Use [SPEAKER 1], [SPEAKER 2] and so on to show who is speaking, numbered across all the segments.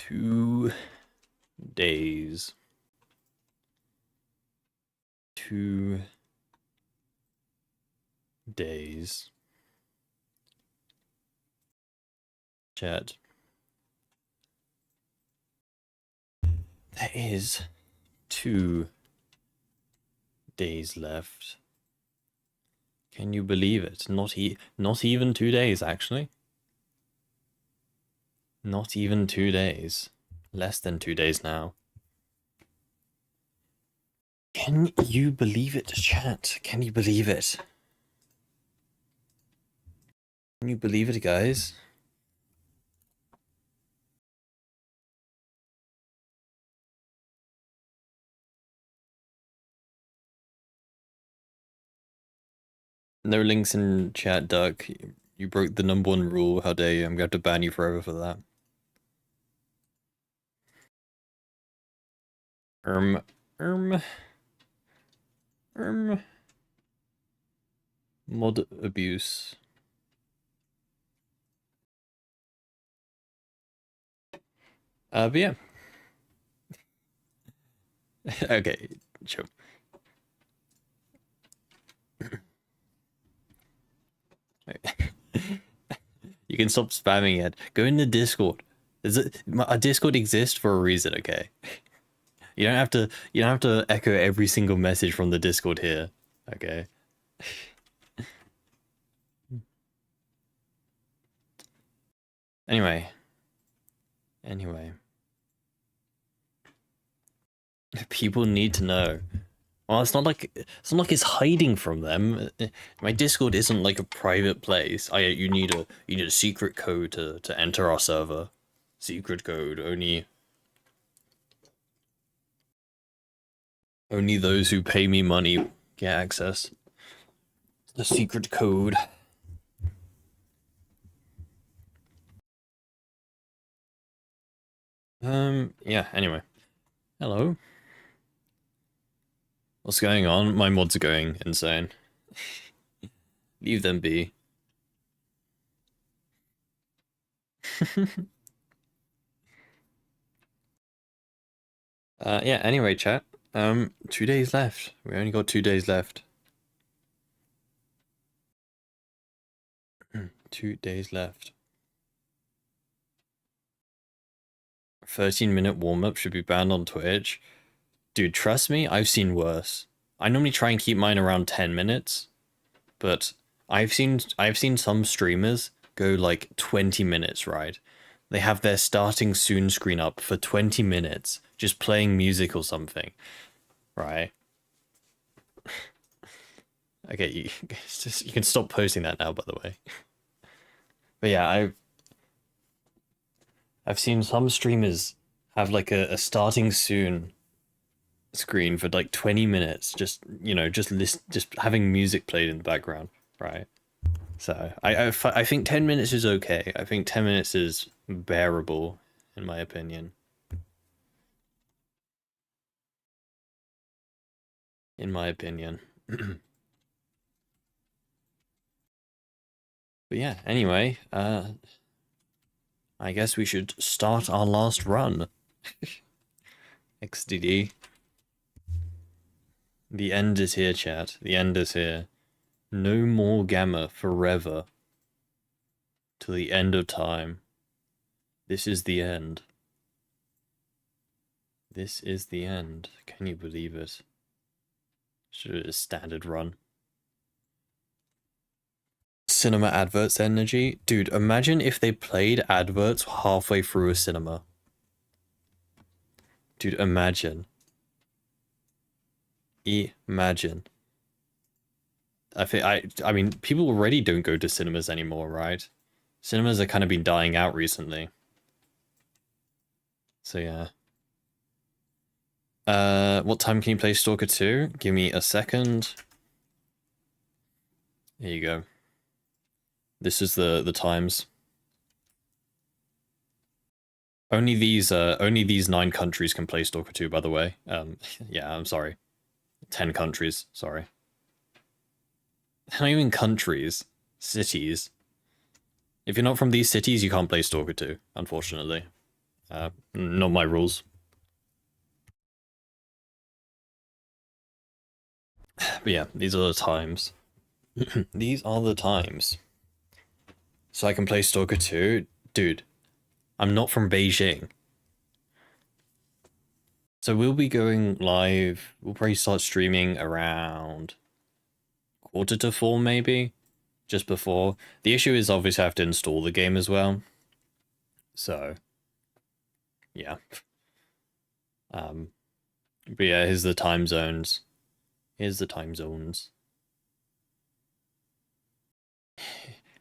[SPEAKER 1] 2 days. 2 days. Chat. There is 2 days left. Can you believe it? Not even 2 days, actually. Not even 2 days. Less than 2 days now. Can you believe it, chat? Can you believe it? Can you believe it, guys? No links in chat, Duck. You broke the #1 rule. How dare you? I'm gonna have to ban you forever for that. Mod abuse. But yeah. Okay, chill. You can stop spamming it. Go in the Discord. A Discord exists for a reason, okay? You don't have to echo every single message from the Discord here, okay? Anyway. People need to know. Well, it's not like it's hiding from them. My Discord isn't like a private place. You need a secret code to enter our server. Secret code. Only those who pay me money get access. The secret code. Yeah, anyway. Hello. What's going on? My mods are going insane. Leave them be. Yeah, anyway, chat. 2 days left. We only got 2 days left. 2 days left. 13-minute warm-up should be banned on Twitch. Dude, trust me, I've seen worse. I normally try and keep mine around 10 minutes, but I've seen some streamers go like 20 minutes, right? They have their starting soon screen up for 20 minutes, just playing music or something, right? Okay, you can stop posting that now, by the way. But yeah, I've seen some streamers have like a starting soon screen for like 20 minutes, just just having music played in the background, right? So I think 10 minutes is okay. I think 10 minutes is bearable, in my opinion. But yeah, anyway, I guess we should start our last run. XDD. The end is here, chat. The end is here. No more Gamma forever. Till the end of time. This is the end. This is the end. Can you believe it? Should have a standard run. Cinema adverts energy? Dude, imagine if they played adverts halfway through a cinema. Dude, imagine. Imagine. I mean, people already don't go to cinemas anymore, right? Cinemas have kind of been dying out recently. So yeah. What time can you play Stalker 2? Give me a second. Here you go. This is the times. Only these 9 countries can play Stalker 2, by the way. Yeah, I'm sorry. 10 countries, sorry. Not even countries. Cities. If you're not from these cities, you can't play Stalker 2, unfortunately. Not my rules. But yeah, these are the times. These are the times. So I can play Stalker 2? Dude, I'm not from Beijing. So we'll be going live. We'll probably start streaming around 3:45 maybe, just before. The issue is obviously I have to install the game as well. So, yeah. But yeah, here's the time zones. Here's the time zones.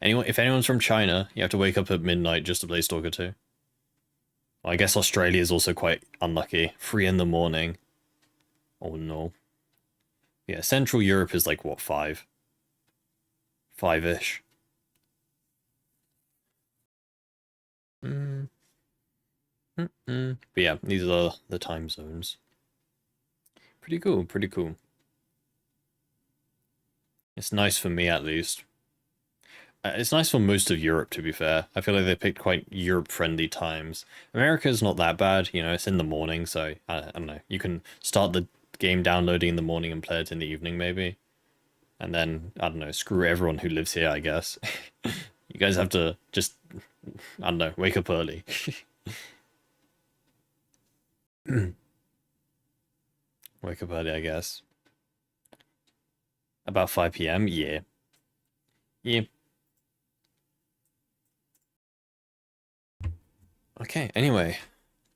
[SPEAKER 1] Anyone, if anyone's from China, you have to wake up at midnight just to play Stalker 2. Well, I guess Australia is also quite unlucky. 3 in the morning. Oh no. Yeah, Central Europe is like, what, 5? 5-ish. But yeah, these are the time zones. Pretty cool, pretty cool. It's nice for me, at least. It's nice for most of Europe, to be fair. I feel like they picked quite Europe-friendly times. America's not that bad, you know, it's in the morning, so I don't know. You can start the game downloading in the morning and play it in the evening, maybe. And then, I don't know, screw everyone who lives here, I guess. You guys have to just, I don't know, wake up early. Wake up early, I guess. About 5 p.m.? Yeah. Yeah. Okay, anyway.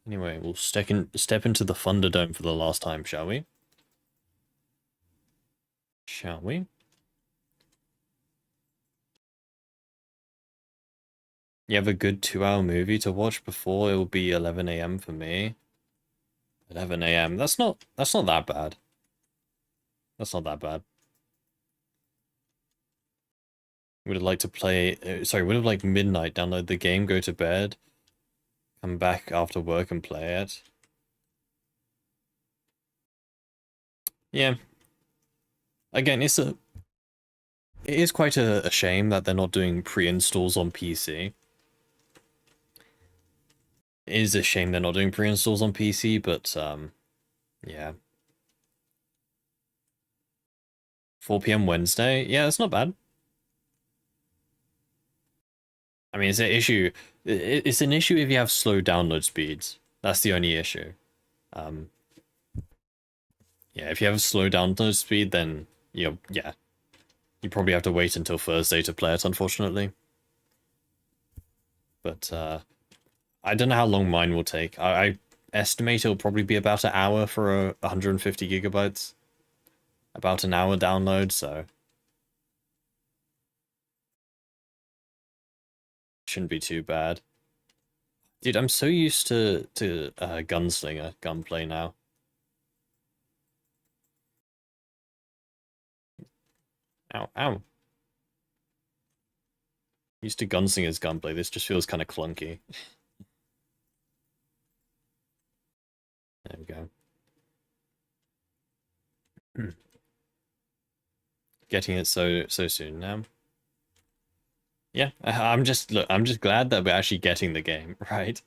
[SPEAKER 1] Anyway, we'll step into the Thunderdome for the last time, shall we? Shall we? You have a good 2-hour movie to watch before it will be 11 a.m. for me. 11 a.m. That's not that bad. That's not that bad. Would have liked to play, would have liked midnight, download the game, go to bed, come back after work and play it. Yeah. Again, it is quite a shame that they're not doing pre-installs on PC. It is a shame they're not doing pre-installs on PC, but yeah. 4 p.m. Wednesday? Yeah, that's not bad. I mean, it's an issue. It's an issue if you have slow download speeds. That's the only issue. Um, yeah, if you have a slow download speed, then you probably have to wait until Thursday to play it, unfortunately. But I don't know how long mine will take. I estimate it'll probably be about an hour for a 150 gigabytes. About an hour download, so shouldn't be too bad. Dude, I'm so used to gunslinger gunplay now. Ow, ow. Used to gunslinger's gunplay. This just feels kind of clunky. There we go. Getting it so soon now. Yeah, I'm just glad that we're actually getting the game, right?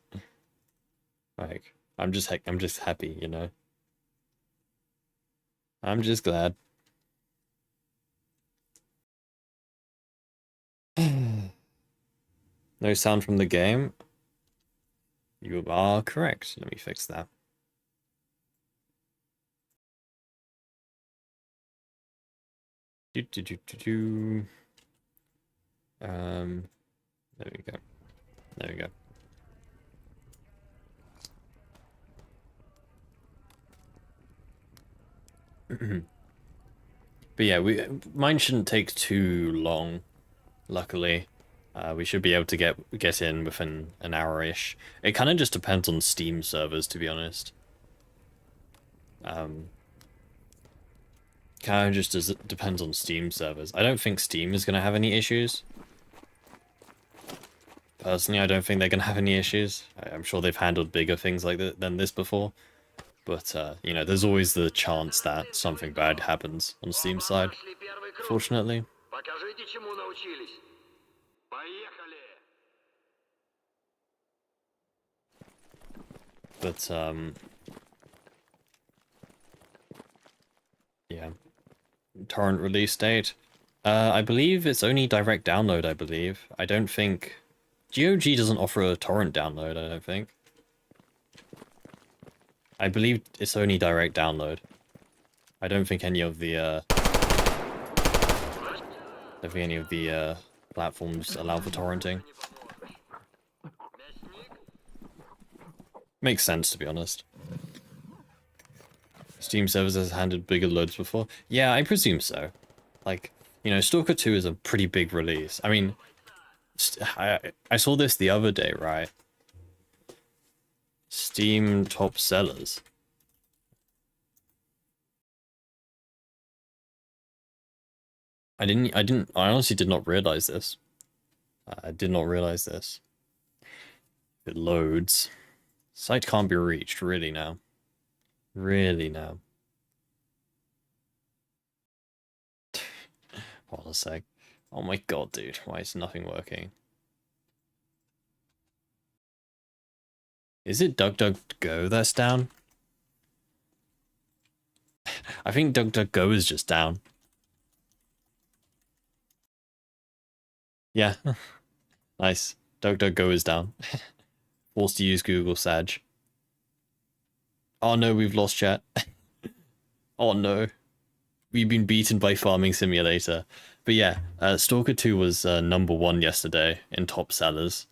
[SPEAKER 1] Like, I'm just happy, you know. I'm just glad. No sound from the game. You are correct. Let me fix that. There we go. There we go. But yeah, mine shouldn't take too long. Luckily, we should be able to get in within an hour-ish. It kind of just depends on Steam servers, to be honest. Kind of just depends on Steam servers. I don't think Steam is gonna have any issues. Personally, I don't think they're gonna have any issues. I'm sure they've handled bigger things like than this before. But, you know, there's always the chance that something bad happens on Steam's side, fortunately. But, yeah. Torrent release date. I believe it's only direct download, I believe. I don't think... GOG doesn't offer a torrent download, I don't think. I believe it's only direct download. I don't think any of the, platforms allow for torrenting. Makes sense, to be honest. Steam servers has handled bigger loads before. Yeah, I presume so. Like, you know, Stalker 2 is a pretty big release. I mean, I saw this the other day, right? Steam top sellers. I honestly did not realize this. I did not realize this. It loads. Site can't be reached, really now. Really now. Hold on a sec. Oh my god, dude. Why is nothing working? Is it DuckDuckGo that's down? I think DuckDuckGo is just down. Yeah. Nice. DuckDuckGo is down. Forced to use Google Sag. Oh no, we've lost chat. Oh no. We've been beaten by Farming Simulator. But yeah, Stalker 2 was #1 yesterday in top sellers.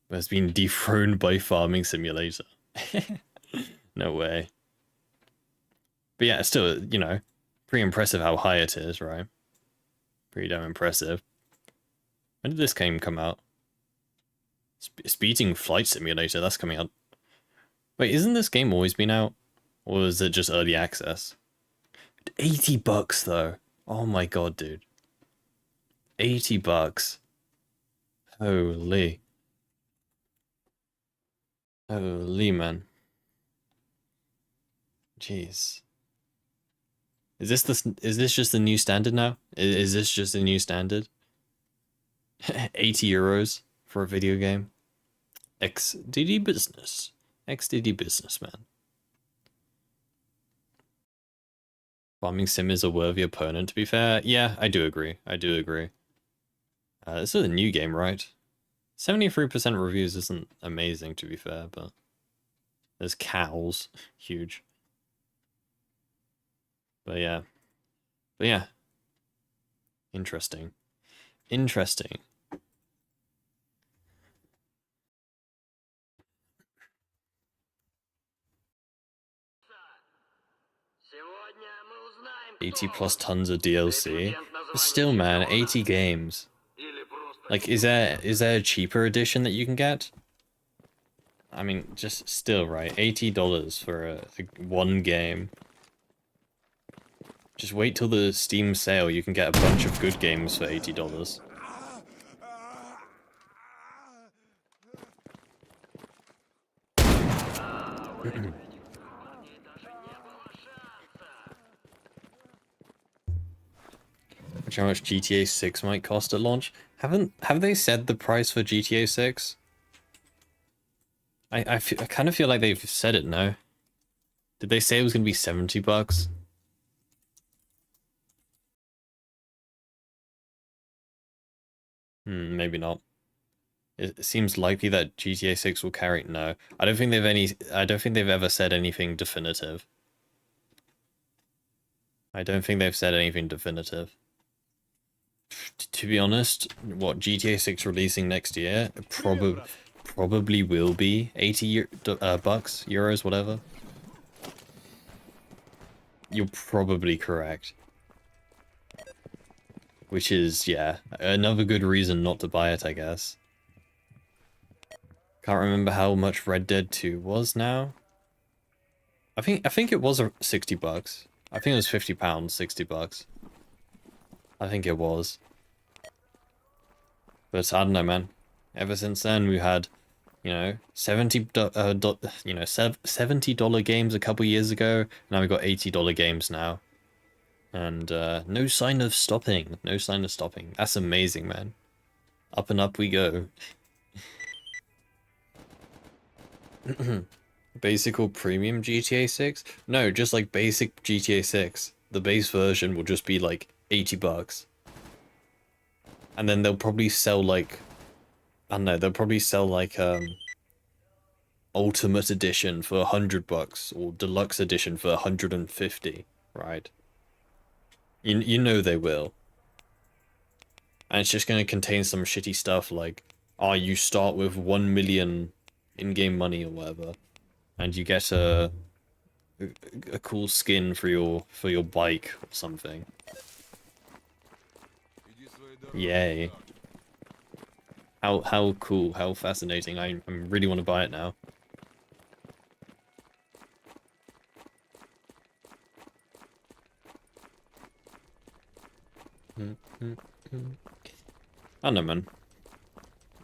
[SPEAKER 1] But it's been dethroned by Farming Simulator. No way. But yeah, still, you know, pretty impressive how high it is, right? Pretty damn impressive. When did this game come out? It's beating Flight Simulator, that's coming out. Wait, isn't this game always been out? Or is it just early access? $80 though. Oh my god, dude. $80. Holy. Holy man. Jeez. Is this just the new standard now? Is this just the new standard? 80 euros for a video game? XDD business. XDD business, man. Farming Sim is a worthy opponent, to be fair. Yeah, I do agree. I do agree. This is a new game, right? 73% reviews isn't amazing, to be fair, but... There's cows. Huge. But yeah. But yeah. Interesting. Interesting. $80+ tons of DLC. But still, man, 80 games. Like, is there a cheaper edition that you can get? I mean, just still, right? $80 for a one game. Just wait till the Steam sale, you can get a bunch of good games for $80. How much GTA 6 might cost at launch? Have they said the price for GTA 6? I kind of feel like they've said it, no? Did they say it was going to be $70? Maybe not. It seems likely that GTA 6 will carry. No, I don't think they've ever said anything definitive. I don't think they've said anything definitive. To be honest, what GTA 6 releasing next year probably will be 80 bucks, euros, whatever. You're probably correct. Which is, yeah, another good reason not to buy it, I guess. Can't remember how much Red Dead 2 was now. I think it was $60. I think it was £50, $60. I think it was. But I don't know, man. Ever since then, we had, you know, $70 games a couple years ago. Now we've got $80 games now. And no sign of stopping. No sign of stopping. That's amazing, man. Up and up we go. Basic or premium GTA 6? No, just like basic GTA 6. The base version will just be like 80 bucks. And then they'll probably sell like, I don't know, they'll probably sell like Ultimate Edition for 100 bucks or Deluxe Edition for 150, right? You know they will. And it's just going to contain some shitty stuff like, oh, you start with 1 million in-game money or whatever, and you get a cool skin for your bike or something. Yay. How cool, how fascinating. I really want to buy it now. I don't know, man.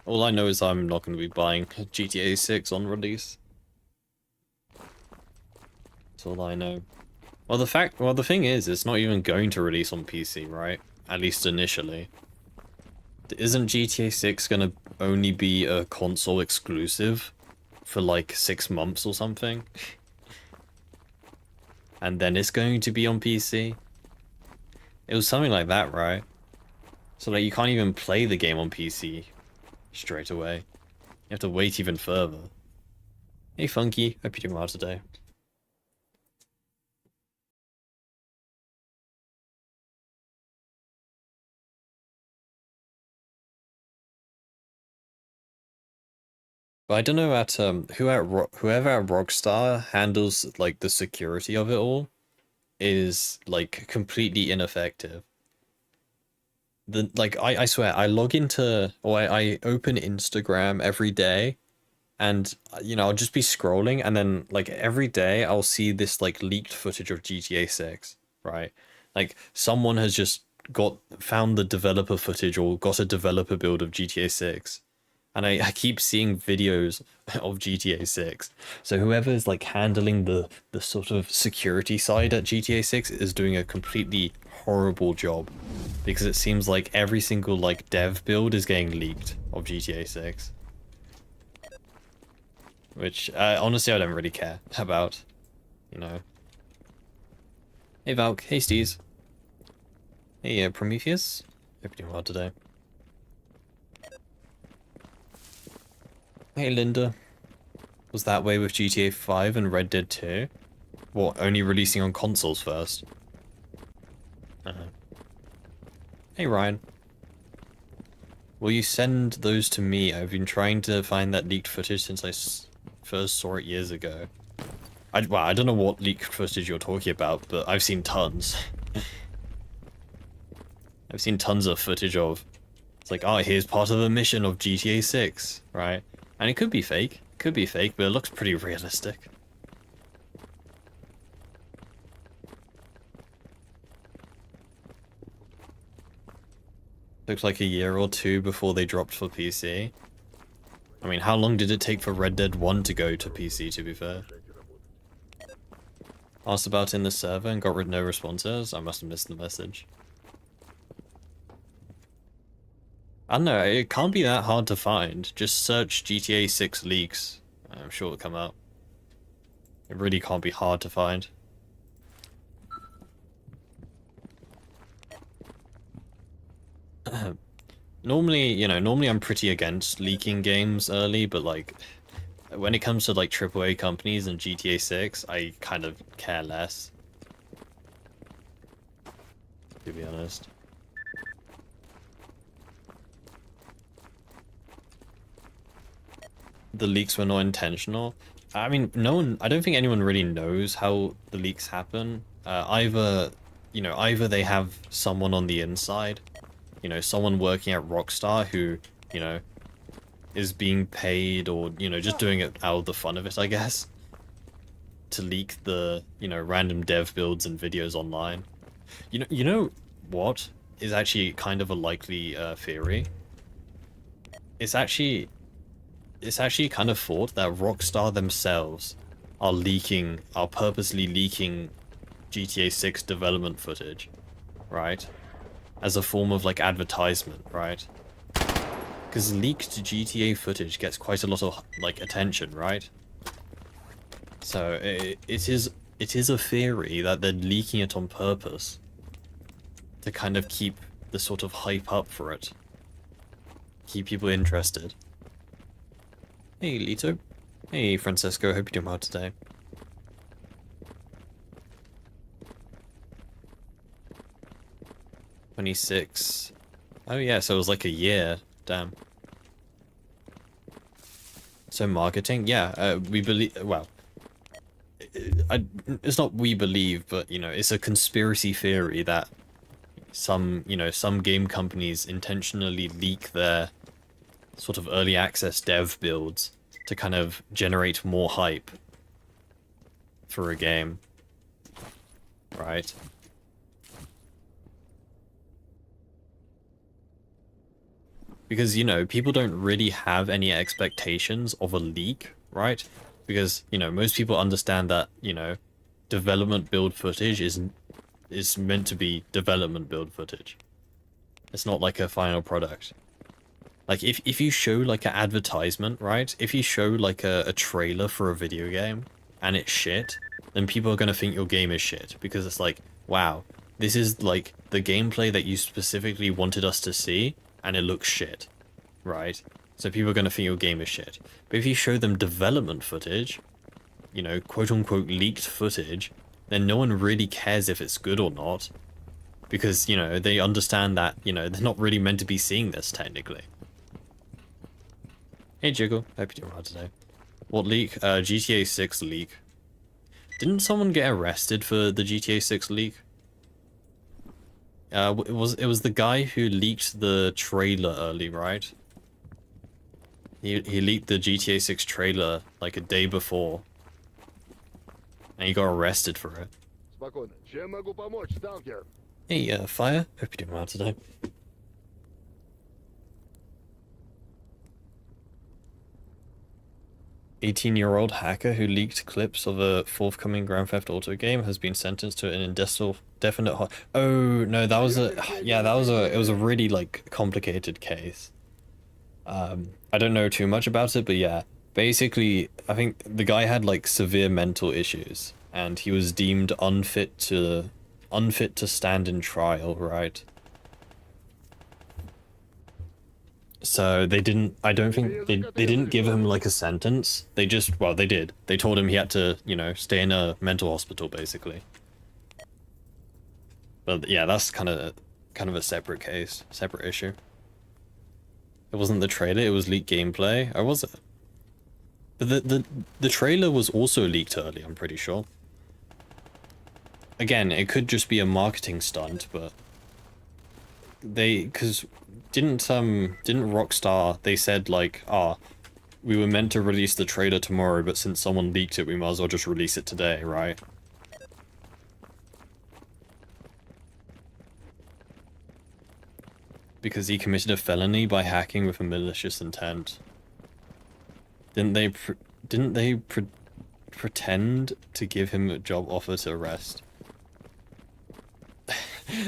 [SPEAKER 1] All I know is I'm not going to be buying GTA 6 on release. That's all I know. Well, the thing is, it's not even going to release on PC, right? At least initially. Isn't GTA 6 gonna only be a console exclusive for like 6 months or something? And then it's going to be on PC? It was something like that, right? So like you can't even play the game on PC straight away. You have to wait even further. Hey Funky, hope you're doing well today. But I don't know whoever at Rockstar handles like the security of it all is like completely ineffective. I swear I log into or I open Instagram every day and I'll just be scrolling and then like every day I'll see this like leaked footage of GTA 6, right? Like someone has just found the developer footage or got a developer build of GTA 6, and I keep seeing videos of GTA 6. So whoever's like handling the sort of security side at GTA 6 is doing a completely horrible job, because it seems like every single like dev build is getting leaked of GTA 6. Which honestly I don't really care about, you know. Hey Valk, hey Steez. Hey Prometheus. Hope you're doing well today. Hey Linda. Was that way with GTA 5 and Red Dead 2? What, only releasing on consoles first? Hey Ryan. Will you send those to me? I've been trying to find that leaked footage since I first saw it years ago. Well, I don't know what leaked footage you're talking about, but I've seen tons. I've seen tons of footage of. It's like, oh, here's part of the mission of GTA 6, right? And it could be fake. Could be fake, but it looks pretty realistic. Looks like a year or two before they dropped for PC. I mean, how long did it take for Red Dead 1 to go to PC, to be fair? Asked about in the server and got no responses? I must have missed the message. I don't know, it can't be that hard to find. Just search GTA 6 leaks. I'm sure it'll come out. It really can't be hard to find. Normally I'm pretty against leaking games early, but like when it comes to like AAA companies and GTA 6, I kind of care less, to be honest. The leaks were not intentional. I mean, I don't think anyone really knows how the leaks happen. Either they have someone on the inside, someone working at Rockstar who, is being paid or, just doing it out of the fun of it, I guess, to leak the, random dev builds and videos online. You know what is actually kind of a likely theory? It's actually kind of thought that Rockstar themselves are purposely leaking GTA 6 development footage, right? As a form of like advertisement, right? Because leaked GTA footage gets quite a lot of like attention, right? So it is a theory that they're leaking it on purpose to kind of keep the sort of hype up for it. Keep people interested. Hey, Lito. Hey, Francesco. Hope you're doing well today. '26. Oh yeah, so it was like a year. Damn. So marketing, yeah, we believe. Well, it's not we believe, but you know, it's a conspiracy theory that some game companies intentionally leak their sort of early access dev builds to kind of generate more hype for a game, right? Because, you know, people don't really have any expectations of a leak, right? Because, you know, most people understand that, you know, development build footage is meant to be development build footage. It's not like a final product. Like, if you show, like, an advertisement, right? If you show, like, a trailer for a video game, and it's shit, then people are gonna think your game is shit. Because it's like, wow, this is, like, the gameplay that you specifically wanted us to see, and it looks shit, right? So people are gonna think your game is shit. But if you show them development footage, you know, quote-unquote leaked footage, then no one really cares if it's good or not. Because, you know, they understand that, you know, they're not really meant to be seeing this, technically. Hey Jiggle, hope you're doing well today. What leak? GTA 6 leak. Didn't someone get arrested for the GTA 6 leak? It was the guy who leaked the trailer early, right? He leaked the GTA 6 trailer like a day before. And he got arrested for it. Hey, Fire, hope you're doing well today. 18-year-old hacker who leaked clips of a forthcoming Grand Theft Auto game has been sentenced to an indefinite. Oh no, that was it was a really like complicated case. I don't know too much about it, but yeah, basically, I think the guy had like severe mental issues, and he was deemed unfit to stand in trial, right? So they didn't, I don't think they didn't give him like a sentence. They just, well, they did. They told him he had to, you know, stay in a mental hospital basically. But yeah, that's kind of a separate case, separate issue. It wasn't the trailer, it was leaked gameplay. Or was it? But the trailer was also leaked early, I'm pretty sure. Again, it could just be a marketing stunt, but because didn't Rockstar, they said like, we were meant to release the trailer tomorrow, but since someone leaked it, we might as well just release it today, right? Because he committed a felony by hacking with a malicious intent. Didn't they pretend to give him a job offer to arrest?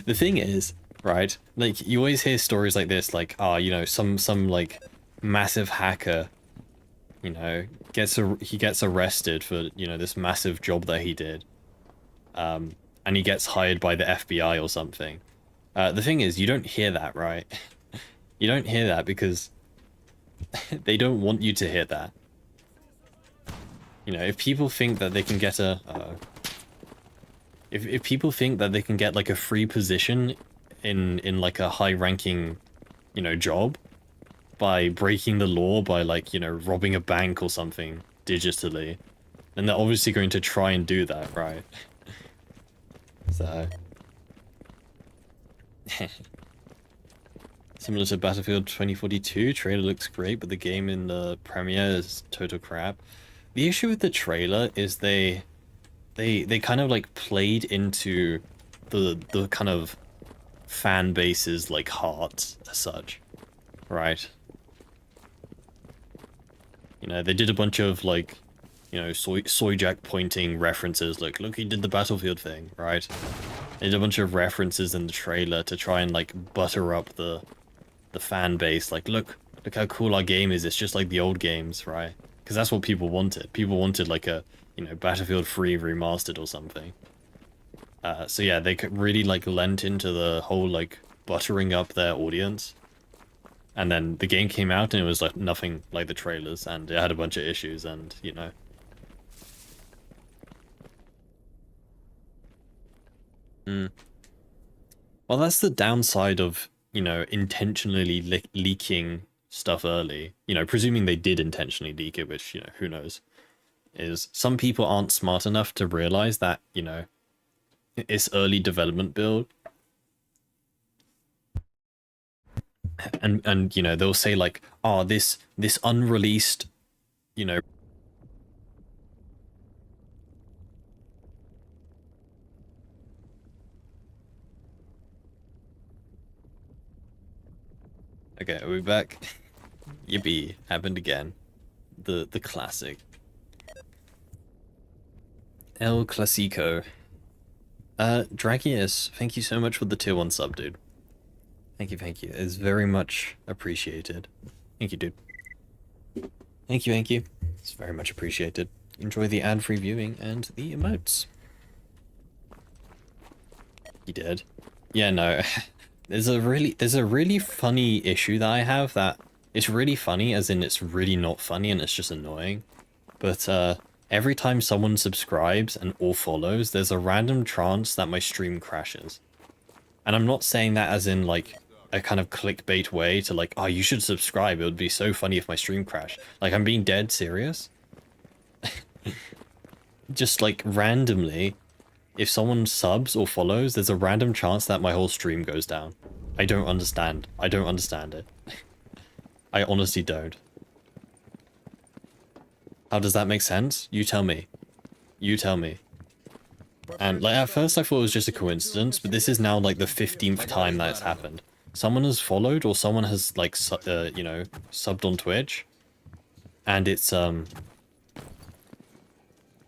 [SPEAKER 1] The thing is, right, like, you always hear stories like this, like, you know, some like massive hacker, you know, he gets arrested for, you know, this massive job that he did, and he gets hired by the FBI or something. The thing is, you don't hear that, right? You don't hear that because they don't want you to hear that. You know, if people think that they can get if people think that they can get like a free position in like a high-ranking, you know, job by breaking the law, by like, you know, robbing a bank or something digitally, then they're obviously going to try and do that, right? So similar to Battlefield 2042, trailer looks great, but the game in the premiere is total crap. The issue with the trailer is they kind of like played into the kind of fan base's like heart as such, right? You know, they did a bunch of like, you know, soy jack pointing references, like, look, he did the Battlefield thing, right? They did a bunch of references in the trailer to try and like butter up the fan base, like, look how cool our game is, it's just like the old games, right? Because that's what people wanted. People wanted like a you know, Battlefield 3 remastered or something. So yeah, they could really like lent into the whole like buttering up their audience. And then the game came out and it was like nothing like the trailers, and it had a bunch of issues, and you know. Mm. Well, that's the downside of, you know, intentionally leaking stuff early. You know, presuming they did intentionally leak it, which, you know, who knows. Is some people aren't smart enough to realize that, you know, it's early development build. And you know, they'll say like, oh, this unreleased, you know, okay, are we back? Yippee, happened again. The classic. El Clasico. Dragius, thank you so much for the tier 1 sub, dude. Thank you, thank you. It's very much appreciated. Thank you, dude. Thank you, thank you. It's very much appreciated. Enjoy the ad-free viewing and the emotes. You did. Yeah, no. There's a really funny issue that I have that it's really funny as in it's really not funny and it's just annoying. But every time someone subscribes and or follows, there's a random chance that my stream crashes. And I'm not saying that as in like a kind of clickbait way to like, oh, you should subscribe. It would be so funny if my stream crashed. Like, I'm being dead serious. Just like randomly, if someone subs or follows, there's a random chance that my whole stream goes down. I don't understand. I don't understand it. I honestly don't. How does that make sense? You tell me. You tell me. And like at first I thought it was just a coincidence, but this is now like the 15th time that it's happened. Someone has followed or someone has like you know, subbed on Twitch, and it's you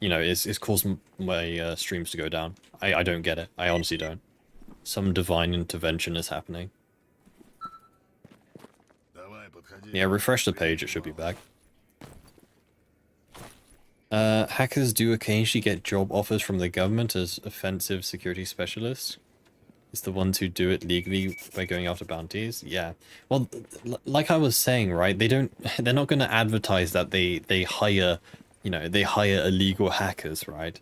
[SPEAKER 1] know, it's caused my streams to go down. I don't get it. I honestly don't. Some divine intervention is happening. Yeah, refresh the page, it should be back. Hackers do occasionally get job offers from the government as offensive security specialists. It's the ones who do it legally by going after bounties. Yeah. Well, like I was saying, right? They're not going to advertise that they hire, you know, they hire illegal hackers, right?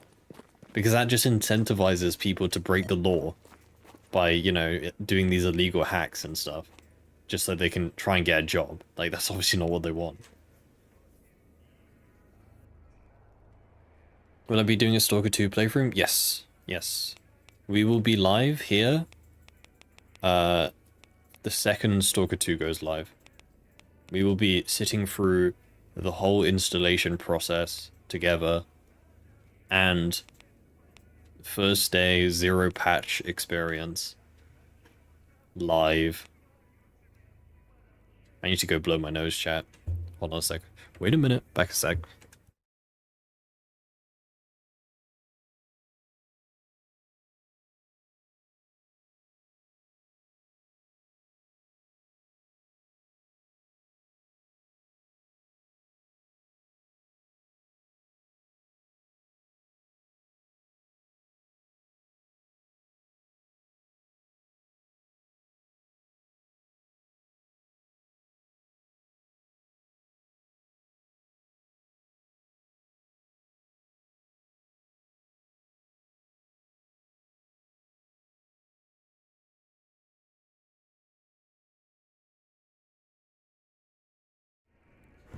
[SPEAKER 1] Because that just incentivizes people to break the law by, you know, doing these illegal hacks and stuff. Just so they can try and get a job. Like, that's obviously not what they want. Will I be doing a Stalker 2 playthrough? Yes. Yes. We will be live here. The second Stalker 2 goes live. We will be sitting through the whole installation process together. And first day, 0 patch experience. Live. I need to go blow my nose, chat. Hold on a sec. Wait a minute. Back a sec.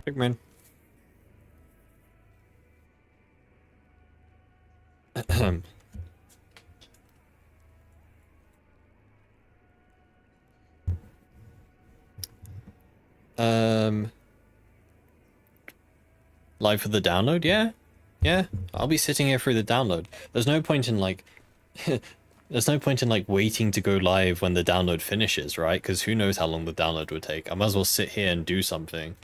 [SPEAKER 1] Pigman. Live for the download? Yeah. Yeah. I'll be sitting here through the download. There's no point in like there's no point in like waiting to go live when the download finishes, right? Because who knows how long the download would take. I might as well sit here and do something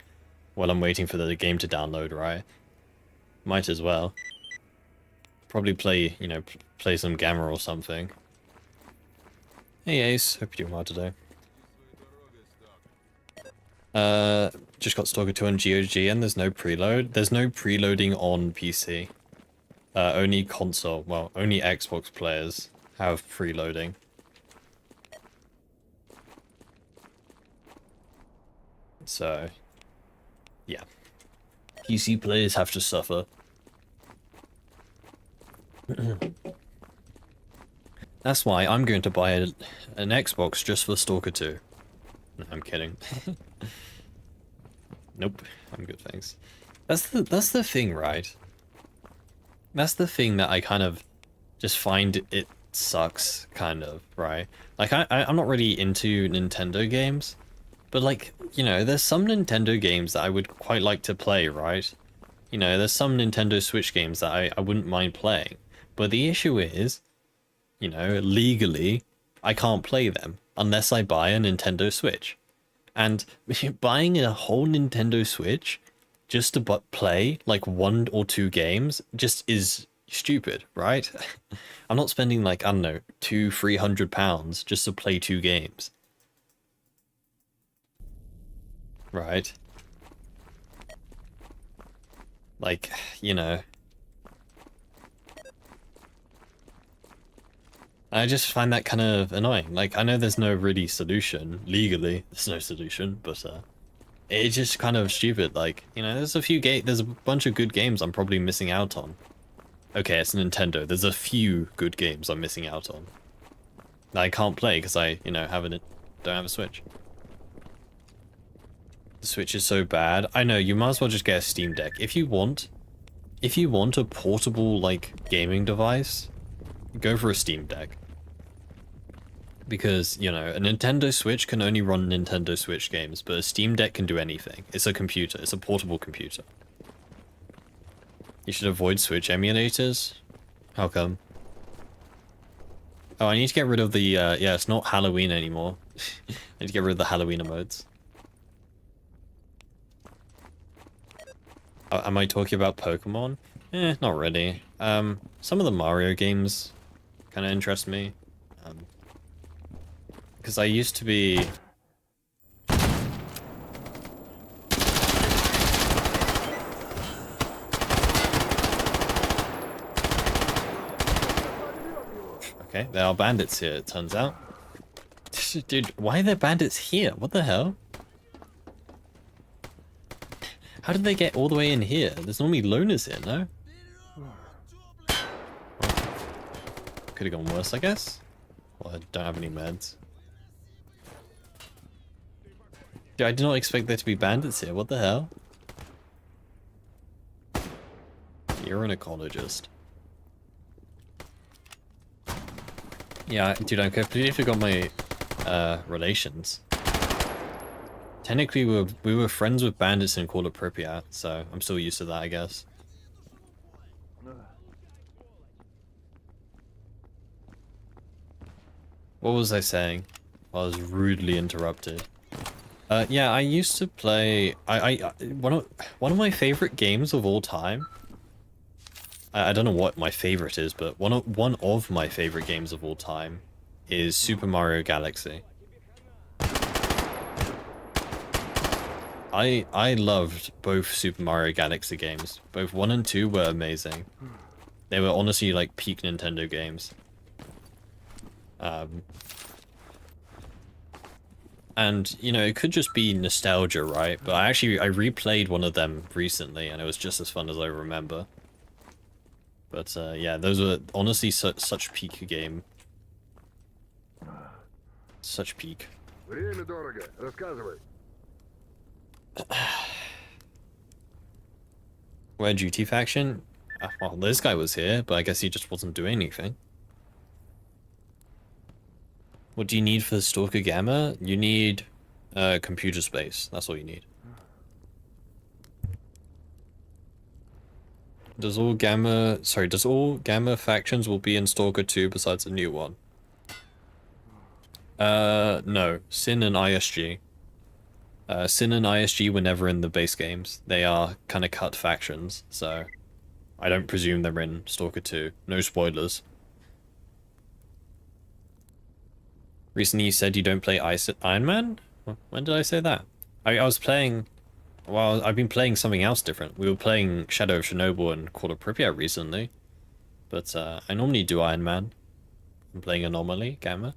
[SPEAKER 1] while I'm waiting for the game to download, right? Might as well. Probably play, you know, play some Gamma or something. Hey Ace, hope you're doing well today. Just got Stalker 2 on GOG and there's no preload. There's no preloading on PC. only console, well, only Xbox players have preloading. So, yeah. PC players have to suffer. That's why I'm going to buy an Xbox just for Stalker 2. No, I'm kidding. Nope, I'm good, thanks. That's the thing, right? That's the thing that I kind of just find it sucks, kind of, right? Like, I'm not really into Nintendo games, but like, you know, there's some Nintendo games that I would quite like to play, right? You know, there's some Nintendo Switch games that I wouldn't mind playing. But the issue is, you know, legally, I can't play them unless I buy a Nintendo Switch. And buying a whole Nintendo Switch just to play like 1 or 2 games just is stupid, right? I'm not spending like, I don't know, £200-300 just to play 2 games. Right? Like, you know. I just find that kind of annoying. Like, I know there's no really solution. Legally, there's no solution, but it's just kind of stupid. Like, you know, there's a bunch of good games I'm probably missing out on. Okay, it's Nintendo. There's a few good games I'm missing out on that I can't play because I, you know, don't have a Switch. The Switch is so bad. I know, you might as well just get a Steam Deck. If you want a portable, like, gaming device, go for a Steam Deck. Because, you know, a Nintendo Switch can only run Nintendo Switch games, but a Steam Deck can do anything. It's a computer. It's a portable computer. You should avoid Switch emulators? How come? Oh, I need to get rid of the, yeah, it's not Halloween anymore. I need to get rid of the Halloween emotes. Am I talking about Pokemon? Not really. Some of the Mario games kind of interest me. Because I used to be... Okay, there are bandits here, it turns out. Dude, why are there bandits here? What the hell? How did they get all the way in here? There's normally loners here, no? Could have gone worse, I guess. Well, I don't have any meds. Dude, I did not expect there to be bandits here. What the hell? You're an ecologist. Yeah, dude, I completely forgot my relations. Technically, we were friends with bandits in Call of Pripyat, so I'm still used to that, I guess. What was I saying? I was rudely interrupted. Yeah, I used to play. One of my favorite games of all time. I don't know what my favorite is, but one of my favorite games of all time is Super Mario Galaxy. I loved both Super Mario Galaxy games. Both 1 and 2 were amazing. They were honestly like peak Nintendo games. And, you know, it could just be nostalgia, right? But I replayed one of them recently, and it was just as fun as I remember. But, yeah, those were honestly such peak game. Such peak. Where duty faction? Well, this guy was here, but I guess he just wasn't doing anything. What do you need for the Stalker Gamma? You need computer space. That's all you need. Does all Gamma factions will be in Stalker 2 besides the new one? No. Sin and ISG. Sin and ISG were never in the base games. They are kind of cut factions, so I don't presume they're in Stalker 2. No spoilers. Recently you said you don't play Ironman? When did I say that? I was playing... Well, I've been playing something else different. We were playing Shadow of Chernobyl and Call of Pripyat recently. But I normally do Ironman. I'm playing Anomaly, Gamma.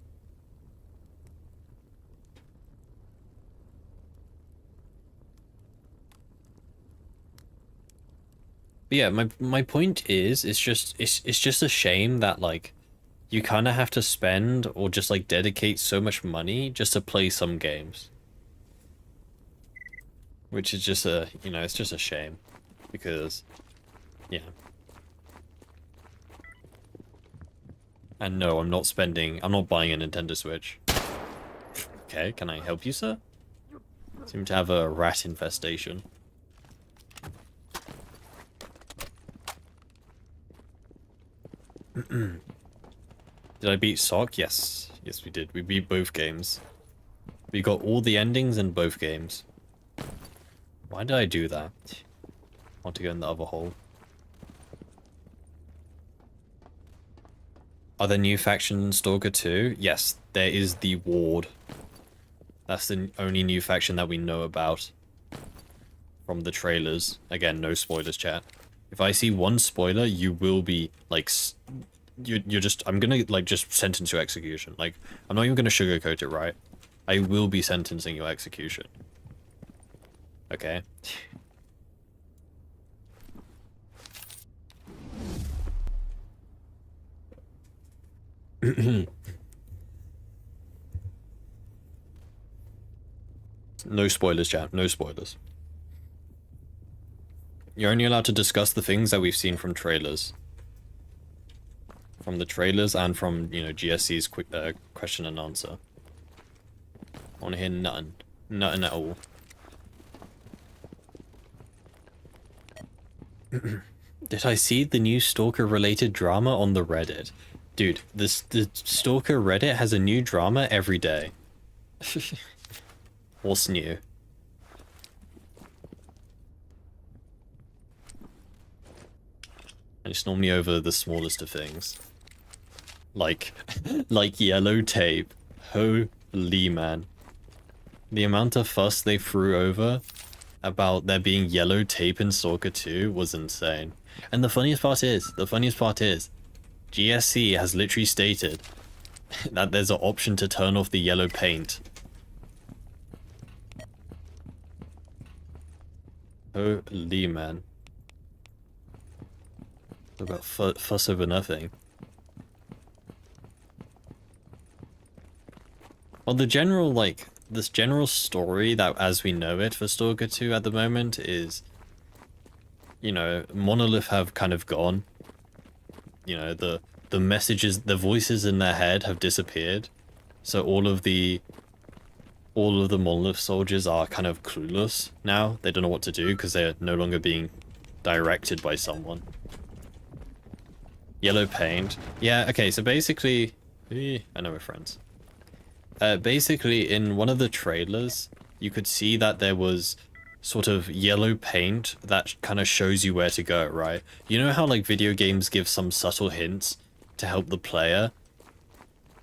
[SPEAKER 1] But yeah, my point is, it's just a shame that like you kind of have to spend or just like dedicate so much money just to play some games, which is just it's just a shame because yeah. And no, I'm not buying a Nintendo Switch. Okay, can I help you, sir? Seem to have a rat infestation. Did I beat Sock? Yes. Yes, we did. We beat both games. We got all the endings in both games. Why did I do that? I want to go in the other hole. Are there new factions in Stalker 2? Yes, there is the Ward. That's the only new faction that we know about from the trailers. Again, no spoilers, chat. If I see one spoiler, you will be, like, you're just, I'm gonna, like, just sentence your execution. Like, I'm not even gonna sugarcoat it, right? I will be sentencing your execution. Okay? No spoilers, chat. No spoilers. You're only allowed to discuss the things that we've seen from trailers. From the trailers and from, GSC's quick question and answer. I want to hear nothing. Nothing at all. Did I see the new Stalker-related drama on the Reddit? Dude, the Stalker Reddit has a new drama every day. What's new? And it's normally over the smallest of things. Like, like yellow tape. Holy man. The amount of fuss they threw over about there being yellow tape in Stalker 2 was insane. And the funniest part is, GSC has literally stated that there's an option to turn off the yellow paint. Holy man. About fuss over nothing. Well, the general, like, this general story that as we know it for Stalker 2 at the moment is, Monolith have kind of gone. The messages, the voices in their head have disappeared. So all of the Monolith soldiers are kind of clueless now. They don't know what to do because they're no longer being directed by someone. Yellow paint. Yeah, okay, so basically... I know we're friends. Basically, in one of the trailers, you could see that there was sort of yellow paint that kind of shows you where to go, right? You know how, like, video games give some subtle hints to help the player?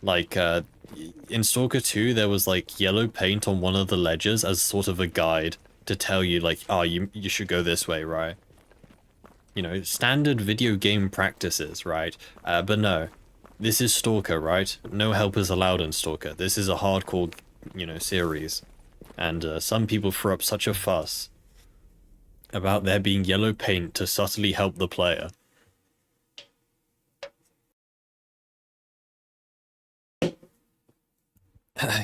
[SPEAKER 1] Like, in Stalker 2, there was, like, yellow paint on one of the ledges as sort of a guide to tell you, like, oh, you should go this way, right? Standard video game practices, right? But no. This is Stalker, right? No help is allowed in Stalker. This is a hardcore, series. And some people throw up such a fuss about there being yellow paint to subtly help the player.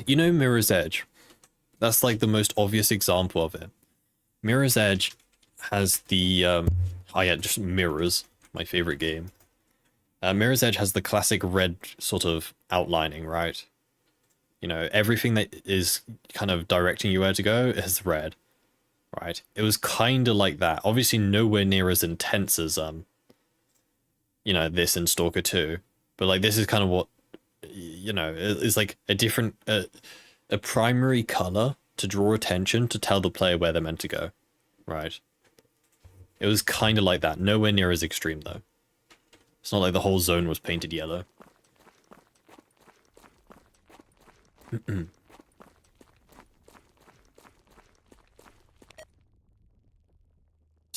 [SPEAKER 1] Mirror's Edge. That's like the most obvious example of it. Mirror's Edge has the, just Mirrors, my favorite game. Mirror's Edge has the classic red sort of outlining, right? Everything that is kind of directing you where to go is red, right? It was kind of like that. Obviously nowhere near as intense as, this in Stalker 2. But, like, this is kind of what, it's like a different, a primary color to draw attention to tell the player where they're meant to go, right? It was kind of like that. Nowhere near as extreme, though. It's not like the whole zone was painted yellow.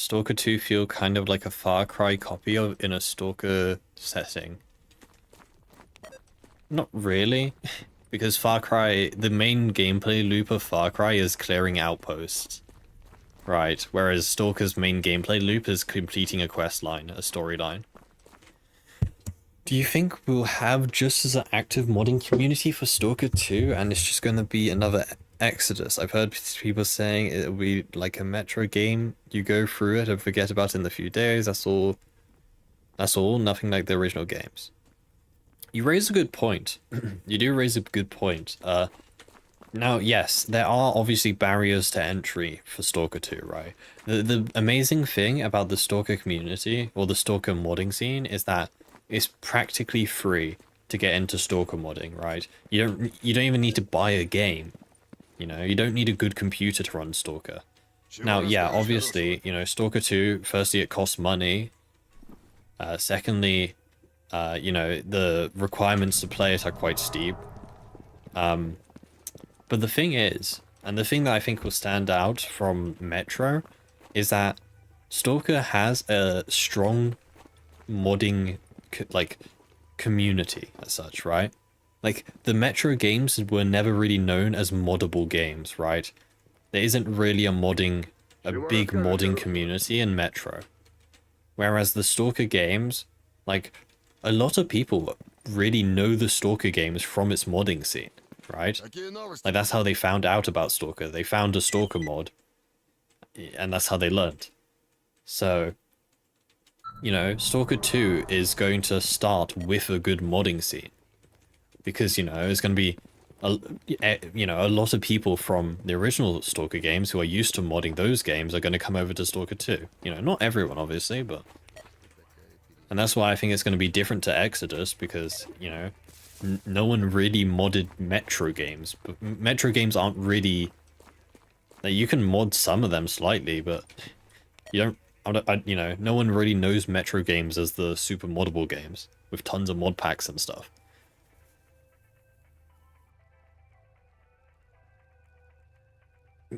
[SPEAKER 1] Stalker 2 feel kind of like a Far Cry copy of in a Stalker setting? Not really, because Far Cry, the main gameplay loop of Far Cry is clearing outposts. Right, whereas Stalker's main gameplay loop is completing a quest line, a storyline. Do you think we'll have just as an active modding community for Stalker 2 and it's just going to be another Exodus? I've heard people saying it'll be like a Metro game. You go through it and forget about it in a few days. That's all. That's all. Nothing like the original games. You raise a good point. You do raise a good point. Now, yes, there are obviously barriers to entry for Stalker 2, right? The amazing thing about the Stalker community, or the Stalker modding scene, is that it's practically free to get into Stalker modding, right? You don't even need to buy a game. You know, you don't need a good computer to run Stalker. Now, yeah, obviously, you know, Stalker 2, firstly, it costs money. Secondly, you know, the requirements to play it are quite steep. But the thing is, and the thing that I think will stand out from Metro, is that Stalker has a strong modding, like, community as such, right? Like, the Metro games were never really known as moddable games, right? There isn't really a big modding community in Metro. Whereas the Stalker games, like, a lot of people really know the Stalker games from its modding scene, right? Like, that's how they found out about Stalker. They found a Stalker mod, and that's how they learned. So, you know, Stalker 2 is going to start with a good modding scene. Because, you know, it's going to be, you know, a lot of people from the original Stalker games who are used to modding those games are going to come over to Stalker 2. You know, not everyone, obviously, but... And that's why I think it's going to be different to Exodus, because, you know, no one really modded Metro games. But Metro games aren't really... Like, you can mod some of them slightly, but you don't... you know, no one really knows Metro games as the super moddable games, with tons of mod packs and stuff.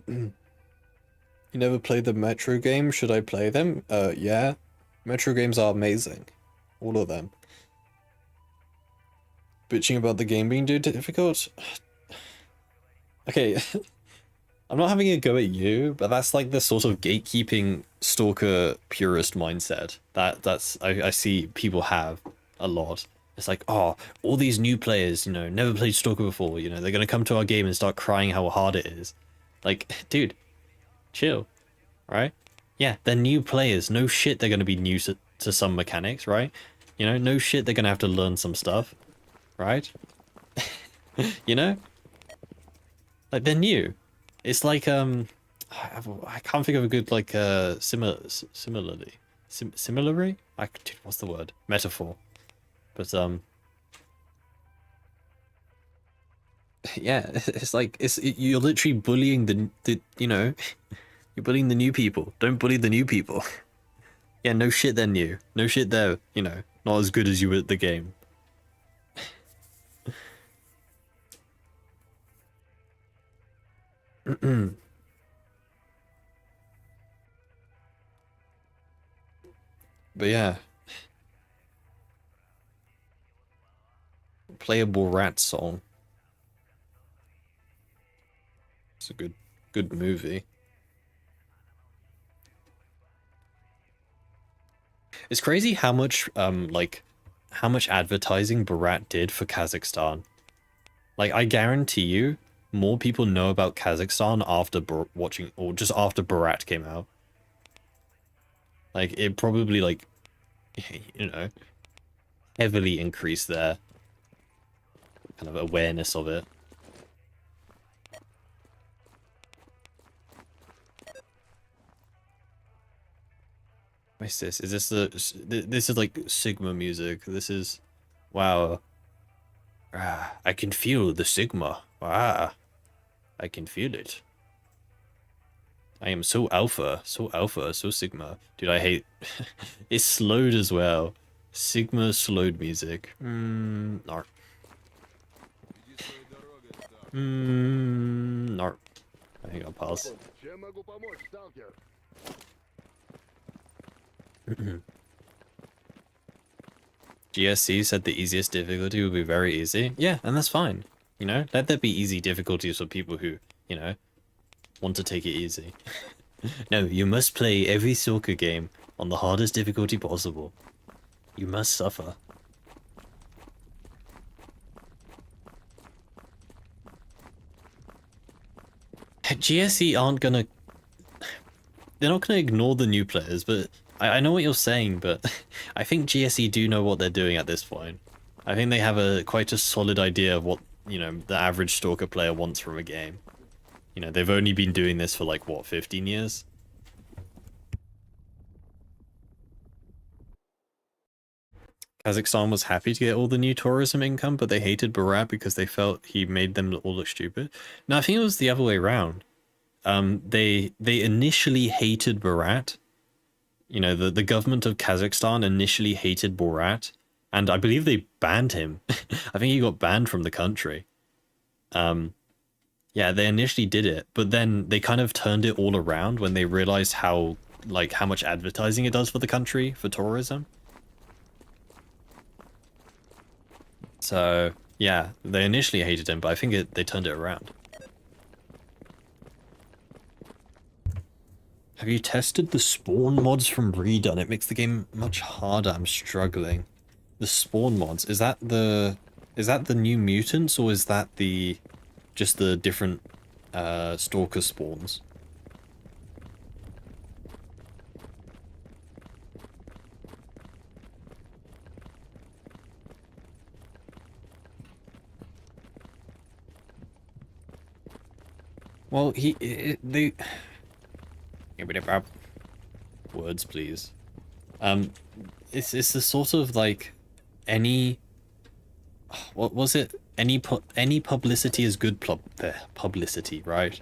[SPEAKER 1] You never played the Metro games? Should I play them? Yeah. Metro games are amazing. All of them. Bitching about the game being too difficult? Okay, I'm not having a go at you, but that's like the sort of gatekeeping Stalker purist mindset I see people have a lot. It's like, oh, all these new players, you know, never played Stalker before, you know, they're gonna come to our game and start crying how hard it is. Like, dude, chill, right? Yeah, they're new players. No shit they're gonna be new to some mechanics, right? You know, no shit they're gonna have to learn some stuff, right? You know? Like, they're new. It's like, I can't think of a good, like, similarly. Similarly? Dude, what's the word? Metaphor. But, yeah, it's like, you're literally bullying the, you know, you're bullying the new people. Don't bully the new people. Yeah, no shit they're new. No shit they're, you know, not as good as you at the game. But yeah. Playable Rat song. It's a good movie. It's crazy how much like how much advertising Barat did for Kazakhstan. Like, I guarantee you more people know about Kazakhstan after watching, or just after Barat came out. Like, it probably, like, you know, heavily increased their kind of awareness of it. What's this? Is this this is like Sigma music. This is, wow. I can feel the Sigma. Ah, I can feel it. I am so alpha, so Sigma. Dude, I hate... It's slowed as well. Sigma slowed music. No. No. I think I'll pass. GSC said the easiest difficulty would be very easy. Yeah, and that's fine. You know, let there be easy difficulties for people who, you know, want to take it easy. No, you must play every Stalker game on the hardest difficulty possible. You must suffer. GSE aren't gonna... They're not gonna ignore the new players, but... I know what you're saying, but I think GSE do know what they're doing at this point. I think they have quite a solid idea of what, you know, the average Stalker player wants from a game. You know, they've only been doing this for like, what, 15 years? Kazakhstan was happy to get all the new tourism income, but they hated Barat because they felt he made them all look stupid. No, I think it was the other way around. They initially hated Barat. You know, the government of Kazakhstan initially hated Borat, and I believe they banned him. I think he got banned from the country. Yeah, they initially did it, but then they kind of turned it all around when they realized how much advertising it does for the country, for tourism. So, yeah, they initially hated him, but I think they turned it around. Have you tested the spawn mods from Redone? It makes the game much harder. I'm struggling. The spawn mods, is that the new mutants, or is that just the different stalker spawns? Well, they words, please. It's the sort of like any, what was it? Any publicity is good publicity, right?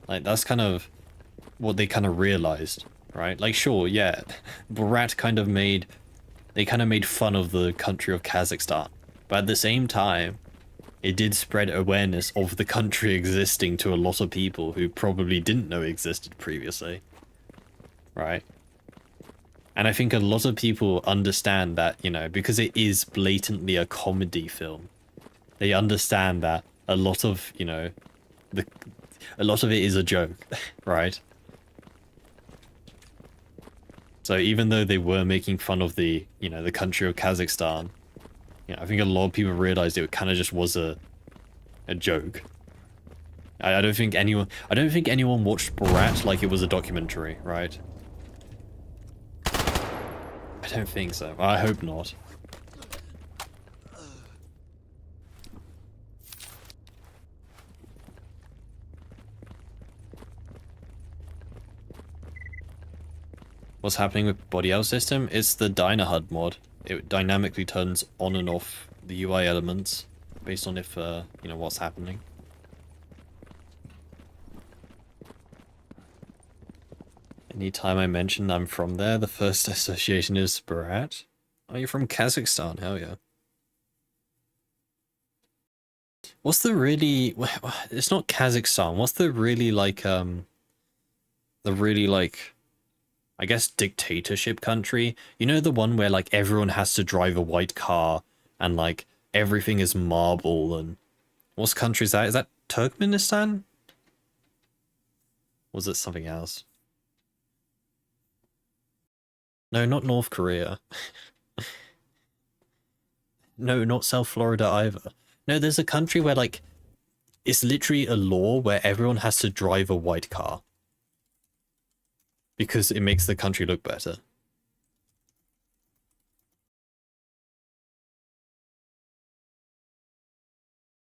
[SPEAKER 1] Like that's kind of what they kind of realized, right? Like sure, yeah, Borat they kind of made fun of the country of Kazakhstan, but at the same time, it did spread awareness of the country existing to a lot of people who probably didn't know existed previously, right? And I think a lot of people understand that, you know, because it is blatantly a comedy film, they understand that a lot of, you know, a lot of it is a joke, right? So even though they were making fun of you know, the country of Kazakhstan, you know, I think a lot of people realized it kind of just was a joke. I don't think anyone watched Borat like it was a documentary, right? I don't think so. I hope not. What's happening with Body Out system? It's the DynaHUD mod. It dynamically turns on and off the UI elements based on if, you know, what's happening. Anytime I mention I'm from there, the first association is Barat. Are you from Kazakhstan? Hell yeah. What's the really... It's not Kazakhstan. What's the really, like, I guess dictatorship country? You know, the one where, like, everyone has to drive a white car and, like, everything is marble and... What country is that? Is that Turkmenistan? Or was it something else? No, not North Korea. No, not South Florida either. No, there's a country where, like, it's literally a law where everyone has to drive a white car. Because it makes the country look better.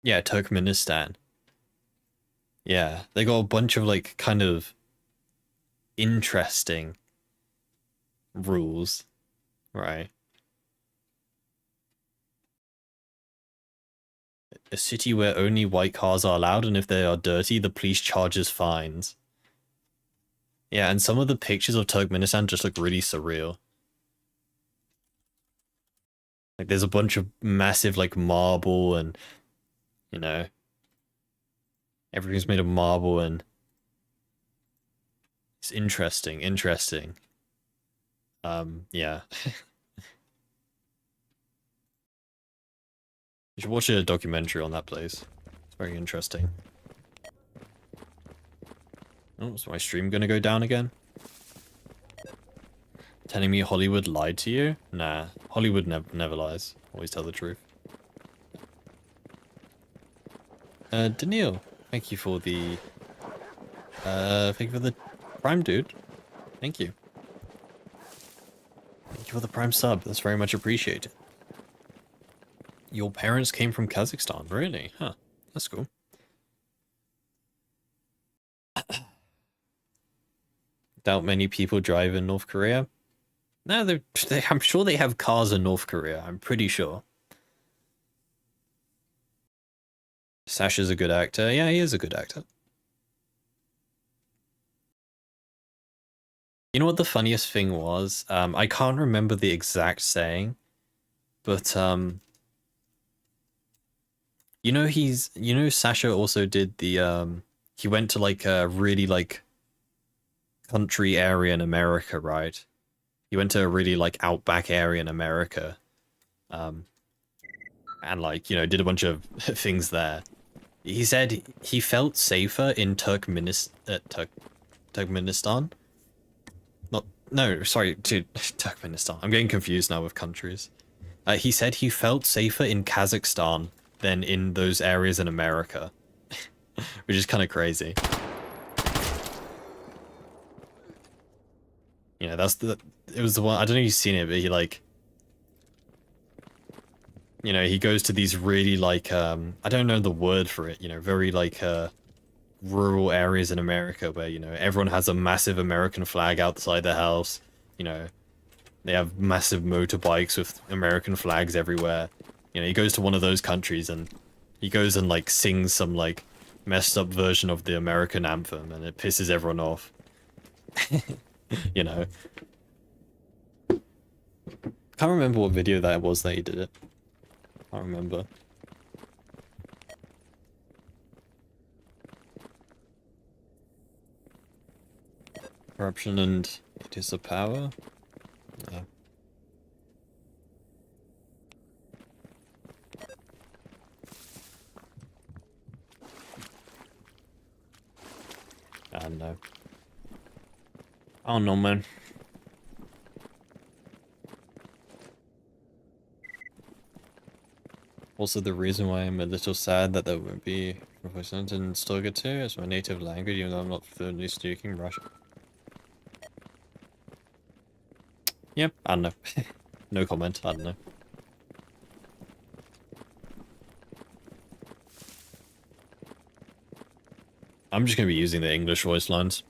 [SPEAKER 1] Yeah, Turkmenistan. Yeah, they got a bunch of, like, kind of interesting rules, right? A city where only white cars are allowed, and if they are dirty, the police charges fines. Yeah, and some of the pictures of Turkmenistan just look really surreal. Like, there's a bunch of massive, like, marble and, you know, everything's made of marble and it's interesting. Yeah. You should watch a documentary on that place. It's very interesting. Oh, is my stream gonna go down again? Telling me Hollywood lied to you? Nah, Hollywood never lies. Always tell the truth. Daniil, thank you for the Prime, dude. Thank you. Thank you for the Prime sub. That's very much appreciated. Your parents came from Kazakhstan, really? Huh. That's cool. Doubt many people drive in North Korea. No, I'm sure they have cars in North Korea. I'm pretty sure. Sasha's a good actor. Yeah, he is a good actor. You know what the funniest thing was? I can't remember the exact saying, but Sasha also did he went to like a really like country area in America, right? He went to a really like outback area in America. And like, did a bunch of things there. He said he felt safer in Turkmenistan. Not no, sorry, to Turkmenistan. I'm getting confused now with countries. He said he felt safer in Kazakhstan than in those areas in America, which is kind of crazy. It was the one, I don't know if you've seen it, but he like, he goes to these really like, I don't know the word for it, very like, rural areas in America where, everyone has a massive American flag outside their house, they have massive motorbikes with American flags everywhere. He goes to one of those countries and he goes and like sings some like messed up version of the American anthem and it pisses everyone off. Can't remember what video that was that he did it. Can't remember. Corruption and it is a power? No. I don't know. I don't know, man. Also, the reason why I'm a little sad that there won't be replacement in Stalker 2 as my native language, even though I'm not fluently speaking Russian. Yep, I don't know. No comment, I don't know. I'm just going to be using the English voice lines.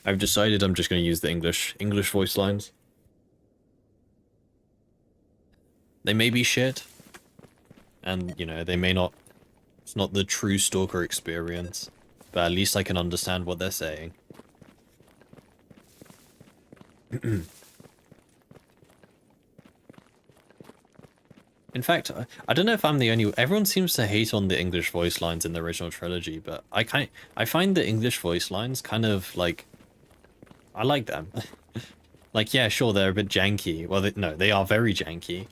[SPEAKER 1] I've decided I'm just going to use the English voice lines. They may be shit, and, they may not... It's not the true Stalker experience, but at least I can understand what they're saying. In fact, I don't know if I'm the only... Everyone seems to hate on the English voice lines in the original trilogy, but I find the English voice lines kind of, like... I like them. Like, yeah, sure, they're a bit janky. Well, no, they are very janky.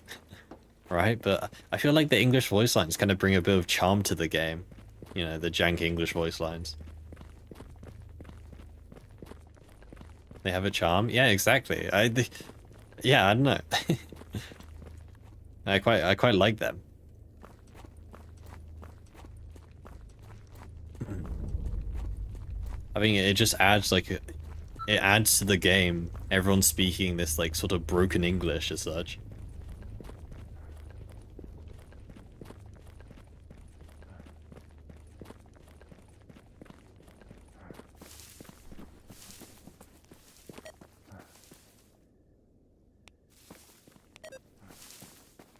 [SPEAKER 1] Right? But I feel like the English voice lines kind of bring a bit of charm to the game. The janky English voice lines. They have a charm? Yeah, exactly. Yeah, I don't know. I quite like them. I think it just adds like it adds to the game. Everyone speaking this like sort of broken English as such.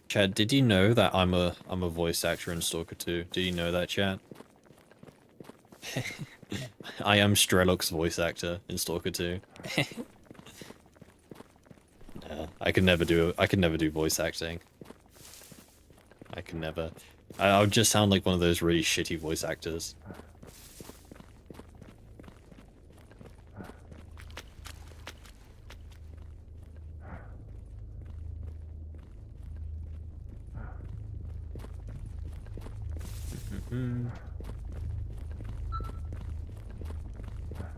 [SPEAKER 1] Chad, did you know that I'm a voice actor in Stalker 2? Did you know that, Chad? I am Strelok's voice actor in Stalker 2. Nah, I could never do voice acting. I can never. I would just sound like one of those really shitty voice actors.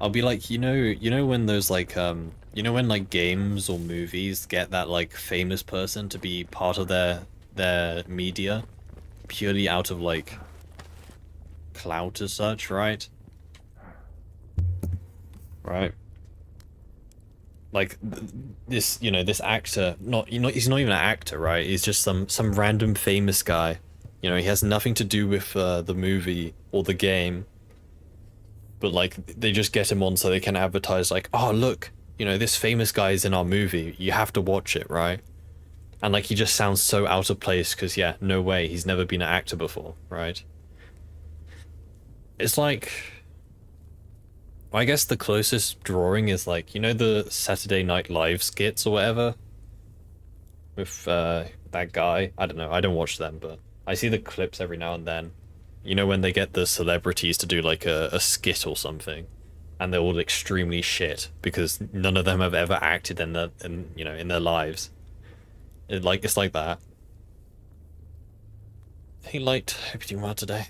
[SPEAKER 1] I'll be like, you know when those like you know when like games or movies get that like famous person to be part of their media purely out of like clout as such, right? Right. Like this, this actor, not he's not even an actor, right? He's just some random famous guy. He has nothing to do with the movie or the game, but like they just get him on so they can advertise like, oh look, this famous guy is in our movie. You have to watch it, right? And like he just sounds so out of place because yeah, no way, he's never been an actor before, right? It's like, well, I guess the closest drawing is like, the Saturday Night Live skits or whatever with that guy. I don't know, I don't watch them, but I see the clips every now and then. When they get the celebrities to do like a skit or something, and they're all extremely shit because none of them have ever acted in their lives. It's like that. Hey Light, hope you're doing well today.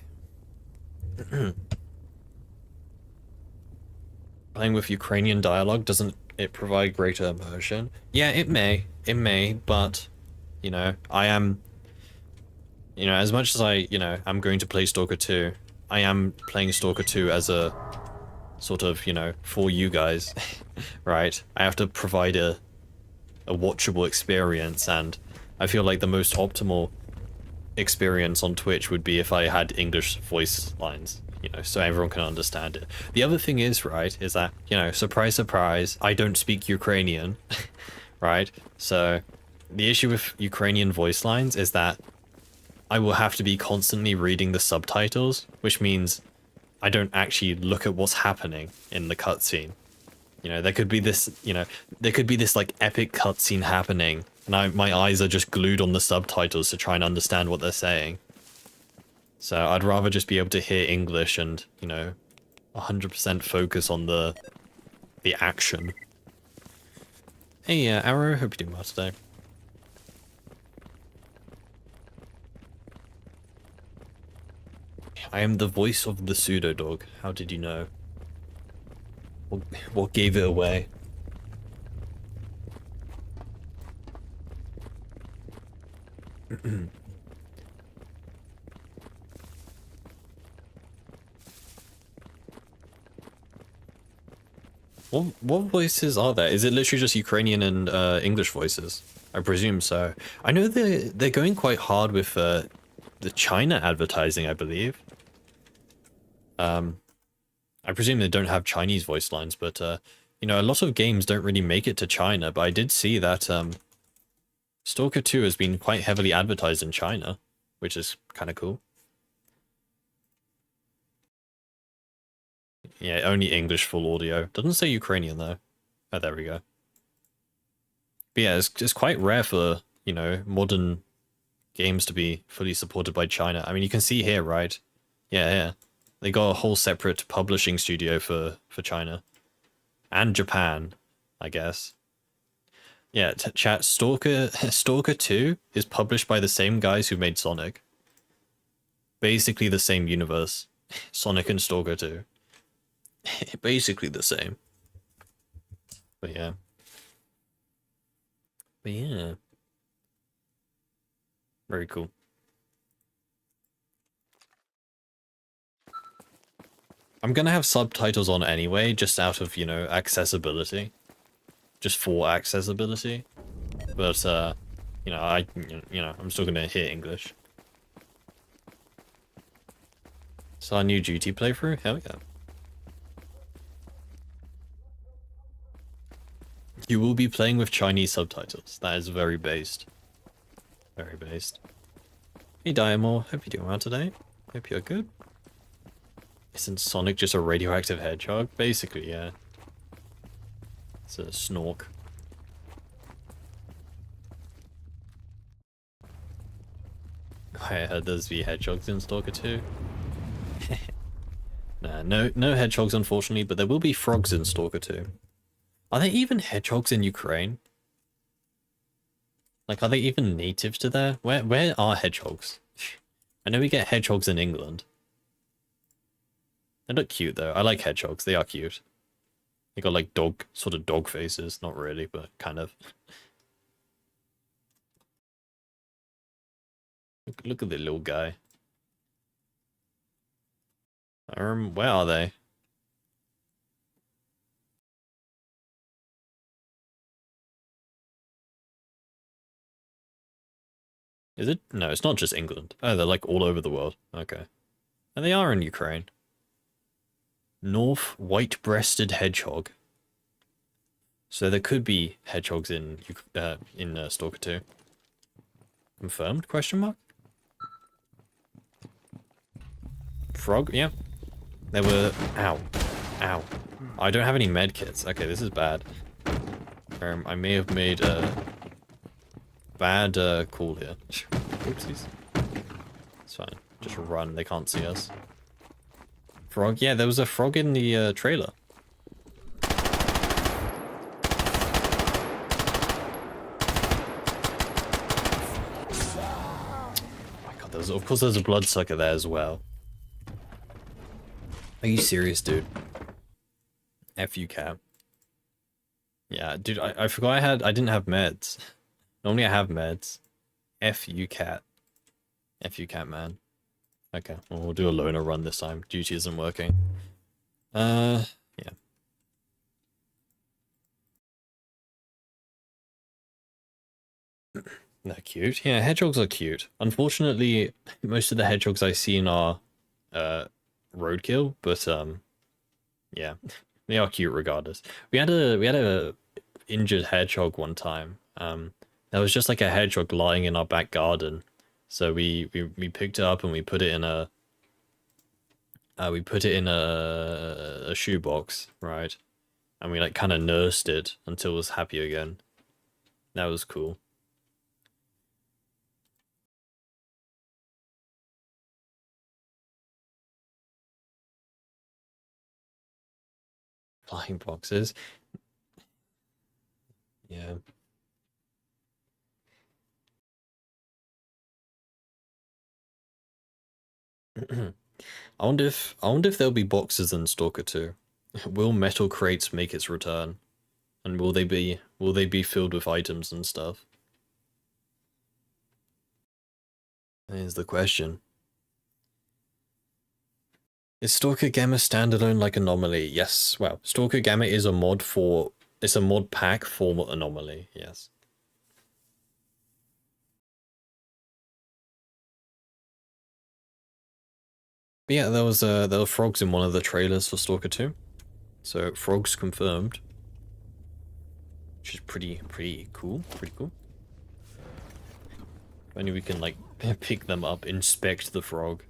[SPEAKER 1] Playing with Ukrainian dialogue, doesn't it provide greater immersion? Yeah, it may, but I am, as much as I'm going to play Stalker 2, I am playing Stalker 2 as a sort of, for you guys, right? I have to provide a watchable experience, and I feel like the most optimal experience on Twitch would be if I had English voice lines, so everyone can understand it. The other thing is, right, is that, surprise, surprise, I don't speak Ukrainian, right? So the issue with Ukrainian voice lines is that I will have to be constantly reading the subtitles, which means I don't actually look at what's happening in the cutscene. There could be this, there could be this like epic cutscene happening, and my eyes are just glued on the subtitles to try and understand what they're saying. So I'd rather just be able to hear English and, 100% focus on the action. Hey, Arrow, hope you're doing well today. I am the voice of the pseudo dog. How did you know? What gave it away? What voices are there? Is it literally just Ukrainian and English voices? I presume so. I know they're going quite hard with the China advertising, I believe. I presume they don't have Chinese voice lines, but a lot of games don't really make it to China, but I did see that Stalker 2 has been quite heavily advertised in China, which is kind of cool. Yeah, only English full audio. Doesn't say Ukrainian though. Oh, there we go. But yeah, it's quite rare for, modern games to be fully supported by China. I mean, you can see here, right? Yeah. They got a whole separate publishing studio for China. And Japan, I guess. Yeah, chat, Stalker 2 is published by the same guys who made Sonic. Basically the same universe. Sonic and Stalker 2. Basically the same. But yeah. Very cool. I'm gonna have subtitles on anyway, just out of, accessibility. Just for accessibility. But, I'm still gonna hear English. So our new duty playthrough? Hell yeah. You will be playing with Chinese subtitles. That is very based. Very based. Hey Diamore, hope you're doing well today. Hope you're good. Isn't Sonic just a radioactive hedgehog? Basically, yeah. It's a snork. I heard there's the hedgehogs in Stalker 2. Nah, no hedgehogs unfortunately, but there will be frogs in Stalker 2. Are there even hedgehogs in Ukraine? Like, are they even native to there? Where are hedgehogs? I know we get hedgehogs in England. They look cute though. I like hedgehogs. They are cute. They got like sort of dog faces. Not really, but kind of. Look at the little guy. Where are they? Is it? No, it's not just England. Oh, they're like all over the world. Okay. And they are in Ukraine. North white-breasted hedgehog. So there could be hedgehogs in Stalker 2. Confirmed? Question mark? Frog? Yeah. There were... Ow. Ow. I don't have any med kits. Okay, this is bad. I may have made a bad call here. Oopsies. It's fine. Just run. They can't see us. Frog? Yeah, there was a frog in the trailer. Of course there's a bloodsucker there as well. Are you serious, dude? F you, cat. Yeah, dude, I forgot I didn't have meds. Normally I have meds. F you, cat. F you, cat, man. Okay, well, we'll do a loner run this time. Duty isn't working. Yeah. They're cute. Yeah, hedgehogs are cute. Unfortunately, most of the hedgehogs I've seen are roadkill, but yeah, they are cute regardless. We had a injured hedgehog one time. There was just like a hedgehog lying in our back garden, so we picked it up and we put it in a shoebox, right? And we like kind of nursed it until it was happy again. That was cool. Flying boxes. Yeah. I wonder if there'll be boxes in Stalker 2. Will metal crates make its return? And will they be filled with items and stuff? Here's the question. Is Stalker Gamma standalone like Anomaly? Yes. Well, Stalker Gamma is a mod for... It's a mod pack for Anomaly, yes. But yeah, there were frogs in one of the trailers for Stalker 2. So, frogs confirmed. Which is pretty cool. Pretty cool. If only we can, like, pick them up, inspect the frog.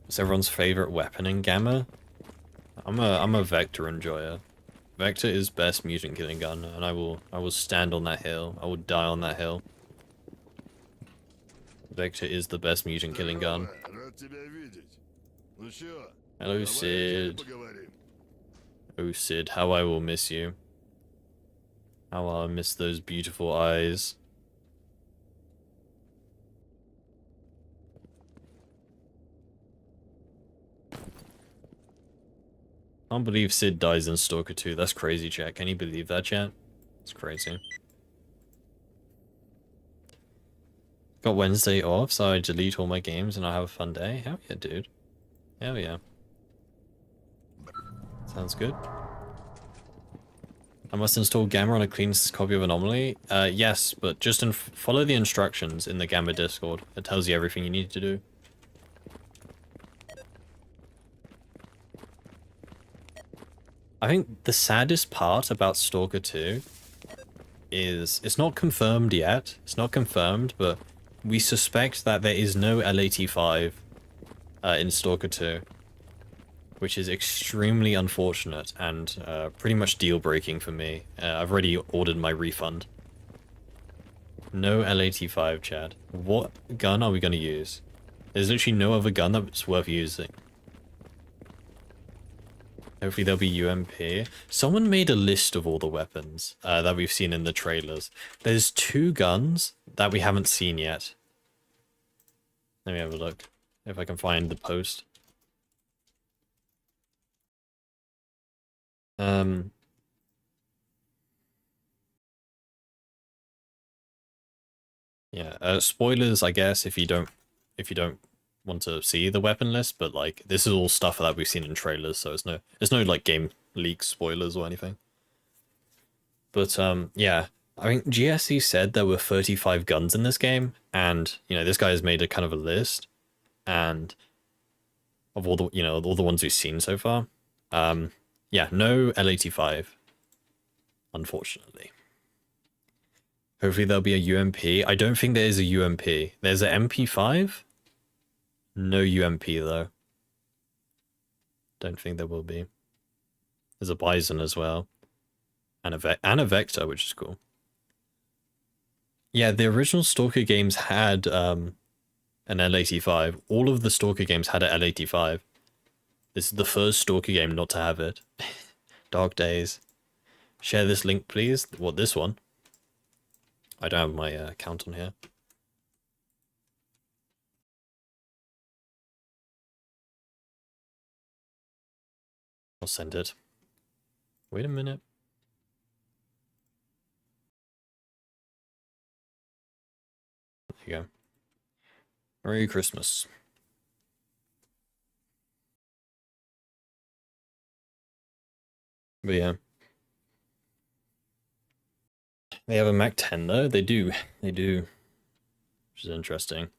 [SPEAKER 1] What's everyone's favorite weapon in Gamma? I'm a Vector enjoyer. Vector is best mutant killing gun, and I will stand on that hill. I will die on that hill. Vector is the best mutant killing gun. Hello, Sid. Oh, Sid, how I will miss you. How I'll miss those beautiful eyes. I can't believe Sid dies in Stalker 2. That's crazy, chat. Can you believe that, chat? It's crazy. Got Wednesday off, so I delete all my games and I have a fun day. Hell yeah, dude. Hell yeah. Sounds good. I must install Gamma on a clean copy of Anomaly? Yes, but just follow the instructions in the Gamma Discord. It tells you everything you need to do. I think the saddest part about Stalker 2 is it's not confirmed yet. It's not confirmed, but we suspect that there is no L85 in Stalker 2, which is extremely unfortunate and pretty much deal-breaking for me. I've already ordered my refund. No L85, Chad. What gun are we going to use? There's literally no other gun that's worth using. Hopefully there'll be UMP. Someone made a list of all the weapons that we've seen in the trailers. There's 2 guns that we haven't seen yet. Let me have a look. if I can find the post. Yeah, spoilers, I guess, if you don't want to see the weapon list, but like this is all stuff that we've seen in trailers, so it's no like game leak spoilers or anything. But yeah, I mean GSC said there were 35 guns in this game, and you know this guy has made a kind of a list, and of all the all the ones we've seen so far. Yeah, no L85, unfortunately. Hopefully there'll be a UMP. I don't think there is a UMP. There's an MP5. No UMP though. Don't think there will be. There's a Bison as well, and a Vector, which is cool. Yeah, the original Stalker games had an L85. All of the Stalker games had an L85. This is the first Stalker game not to have it. Dark days. Share this link, please. What, this one? I don't have my account on here. I'll send it. Wait a minute. There you go. Merry Christmas. But yeah. They have a Mac 10 though? They do. They do. Which is interesting.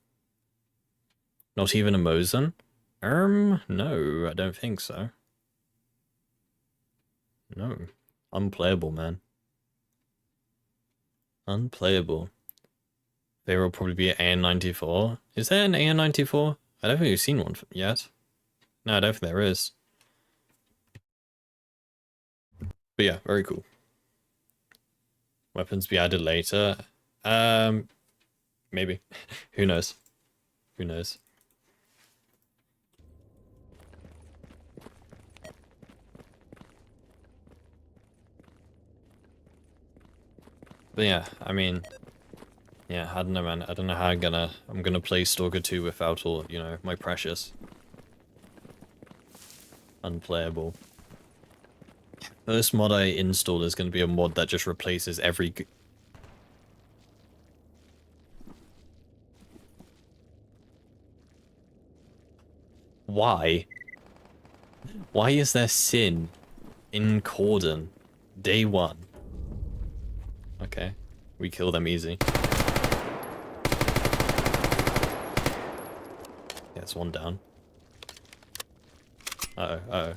[SPEAKER 1] Not even a Mosin? No, I don't think so. No. Unplayable, man. Unplayable. There will probably be an AN94. Is there an AN94? I don't think we've seen one yet. No, I don't think there is. But yeah, very cool. Weapons be added later. Maybe. Who knows? Who knows? But yeah, I mean, yeah, I don't know, man. I don't know how I'm gonna play Stalker 2 without all, you know, my precious. Unplayable. First mod I install is gonna be a mod that just replaces every. Why? Why is there sin in Cordon? Day 1. Okay, we kill them easy. Yeah, it's one down. Uh-oh, uh-oh.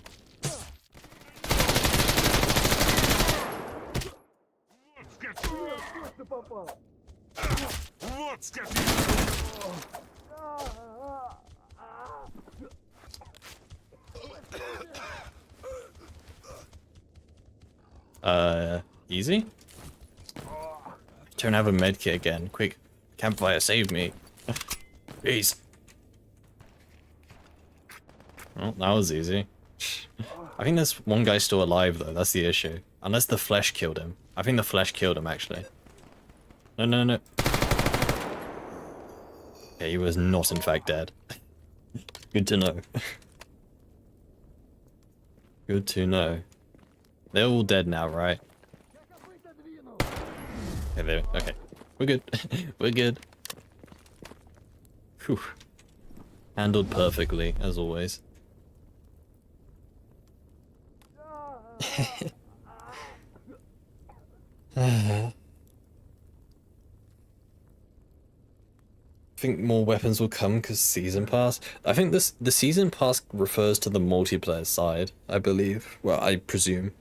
[SPEAKER 1] Easy? Don't have a medkit again. Quick, campfire, save me. Please. Well, that was easy. I think there's one guy still alive though, that's the issue. Unless the flesh killed him. I think the flesh killed him actually. No, no, no. Okay, he was not in fact dead. Good to know. Good to know. They're all dead now, right? Okay, okay. We're good. We're good. Whew. Handled perfectly, as always. I think more weapons will come because season pass. I think the season pass refers to the multiplayer side, I believe. Well, I presume.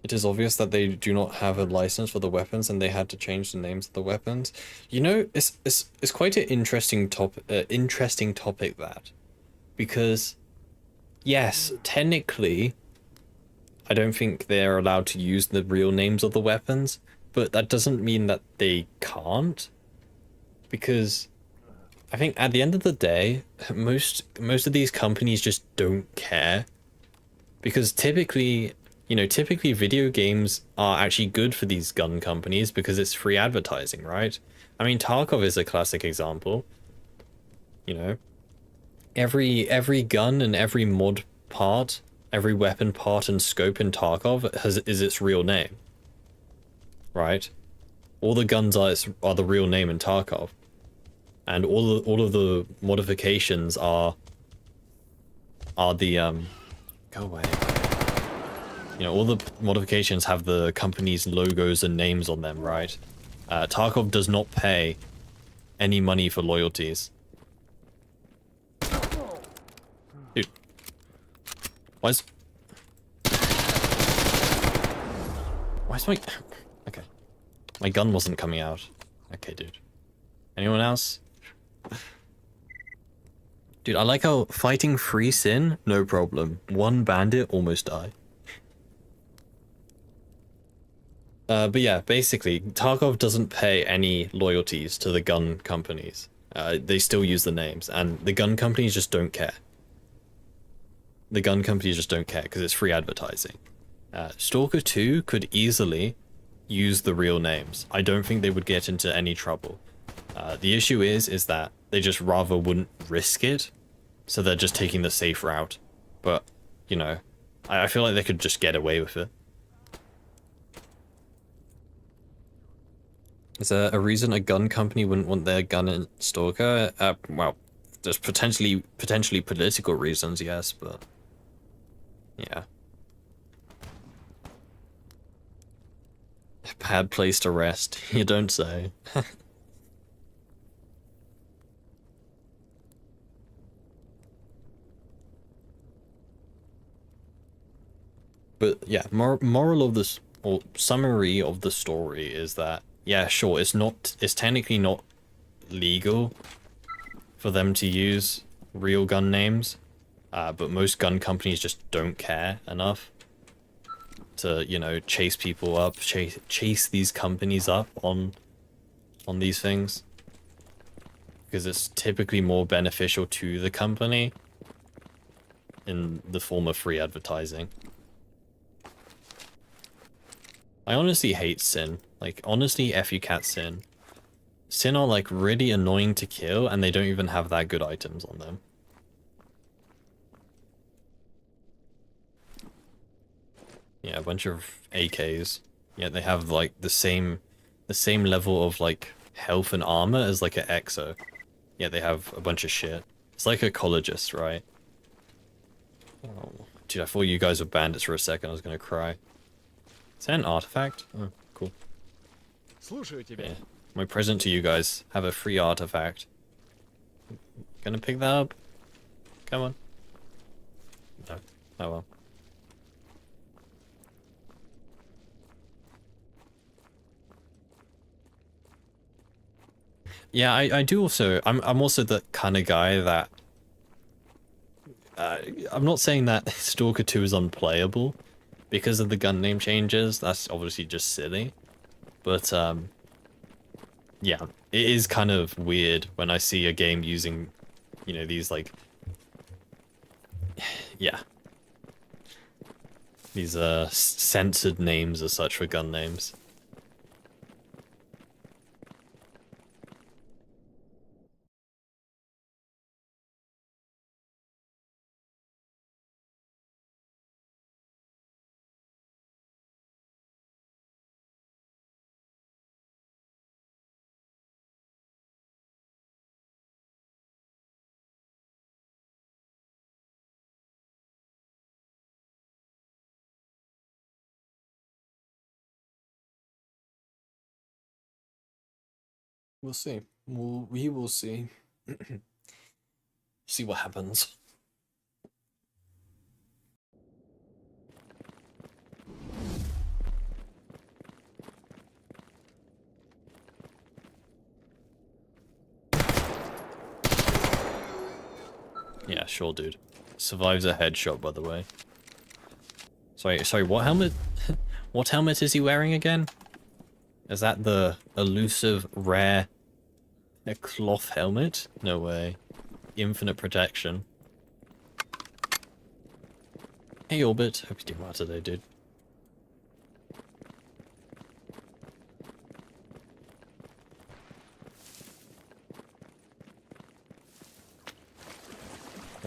[SPEAKER 1] It is obvious that they do not have a license for the weapons and they had to change the names of the weapons. You know, it's quite an interesting topic that. Because yes, technically I don't think they're allowed to use the real names of the weapons, but that doesn't mean that they can't. Because I think at the end of the day, most of these companies just don't care. Because typically video games are actually good for these gun companies because it's free advertising, right? I mean, Tarkov is a classic example. You know, every gun and every mod part, every weapon part and scope in Tarkov is its real name, right? All the guns are the real name in Tarkov, and all of the modifications are the go away. You know, all the modifications have the company's logos and names on them, right? Tarkov does not pay any money for loyalties. Dude. Why's my... Okay. My gun wasn't coming out. Okay, dude. Anyone else? Dude, I like how fighting free Sin, no problem. One bandit, almost die. But yeah, basically, Tarkov doesn't pay any loyalties to the gun companies. They still use the names, and the gun companies just don't care. The gun companies just don't care, because it's free advertising. Stalker 2 could easily use the real names. I don't think they would get into any trouble. The issue is that they just rather wouldn't risk it, so they're just taking the safe route. But, you know, I feel like they could just get away with it. Is there a reason a gun company wouldn't want their gun in Stalker? Well, there's potentially political reasons, yes, but yeah. Bad place to rest, you don't say. But yeah, moral of this, or summary of the story is that, yeah, sure, it's technically not legal for them to use real gun names, but most gun companies just don't care enough to, you know, chase people up, chase these companies up on these things, because it's typically more beneficial to the company in the form of free advertising. I honestly hate Sin. Like, honestly, F you cat Sin. Sin are, like, really annoying to kill, and they don't even have that good items on them. Yeah, a bunch of AKs. Yeah, they have, like, the same level of, like, health and armor as, like, an EXO. Yeah, they have a bunch of shit. It's like a ecologist, right? Oh, dude, I thought you guys were bandits for a second. I was gonna cry. Is that an artifact? Oh, cool. Yeah. My present to you guys. Have a free artifact. Gonna pick that up? Come on. No. Oh well. Yeah, I do also... I'm also the kind of guy that... I'm not saying that Stalker 2 is unplayable because of the gun name changes. That's obviously just silly. But, yeah, it is kind of weird when I see a game using, you know, these, like... Yeah. These, censored names as such for gun names. We'll see. We will see. See what happens. Yeah, sure, dude. Survives a headshot, by the way. Sorry, what helmet? What helmet is he wearing again? Is that the elusive, rare, cloth helmet? No way. Infinite protection. Hey, Orbit. Hope you're doing well today, dude.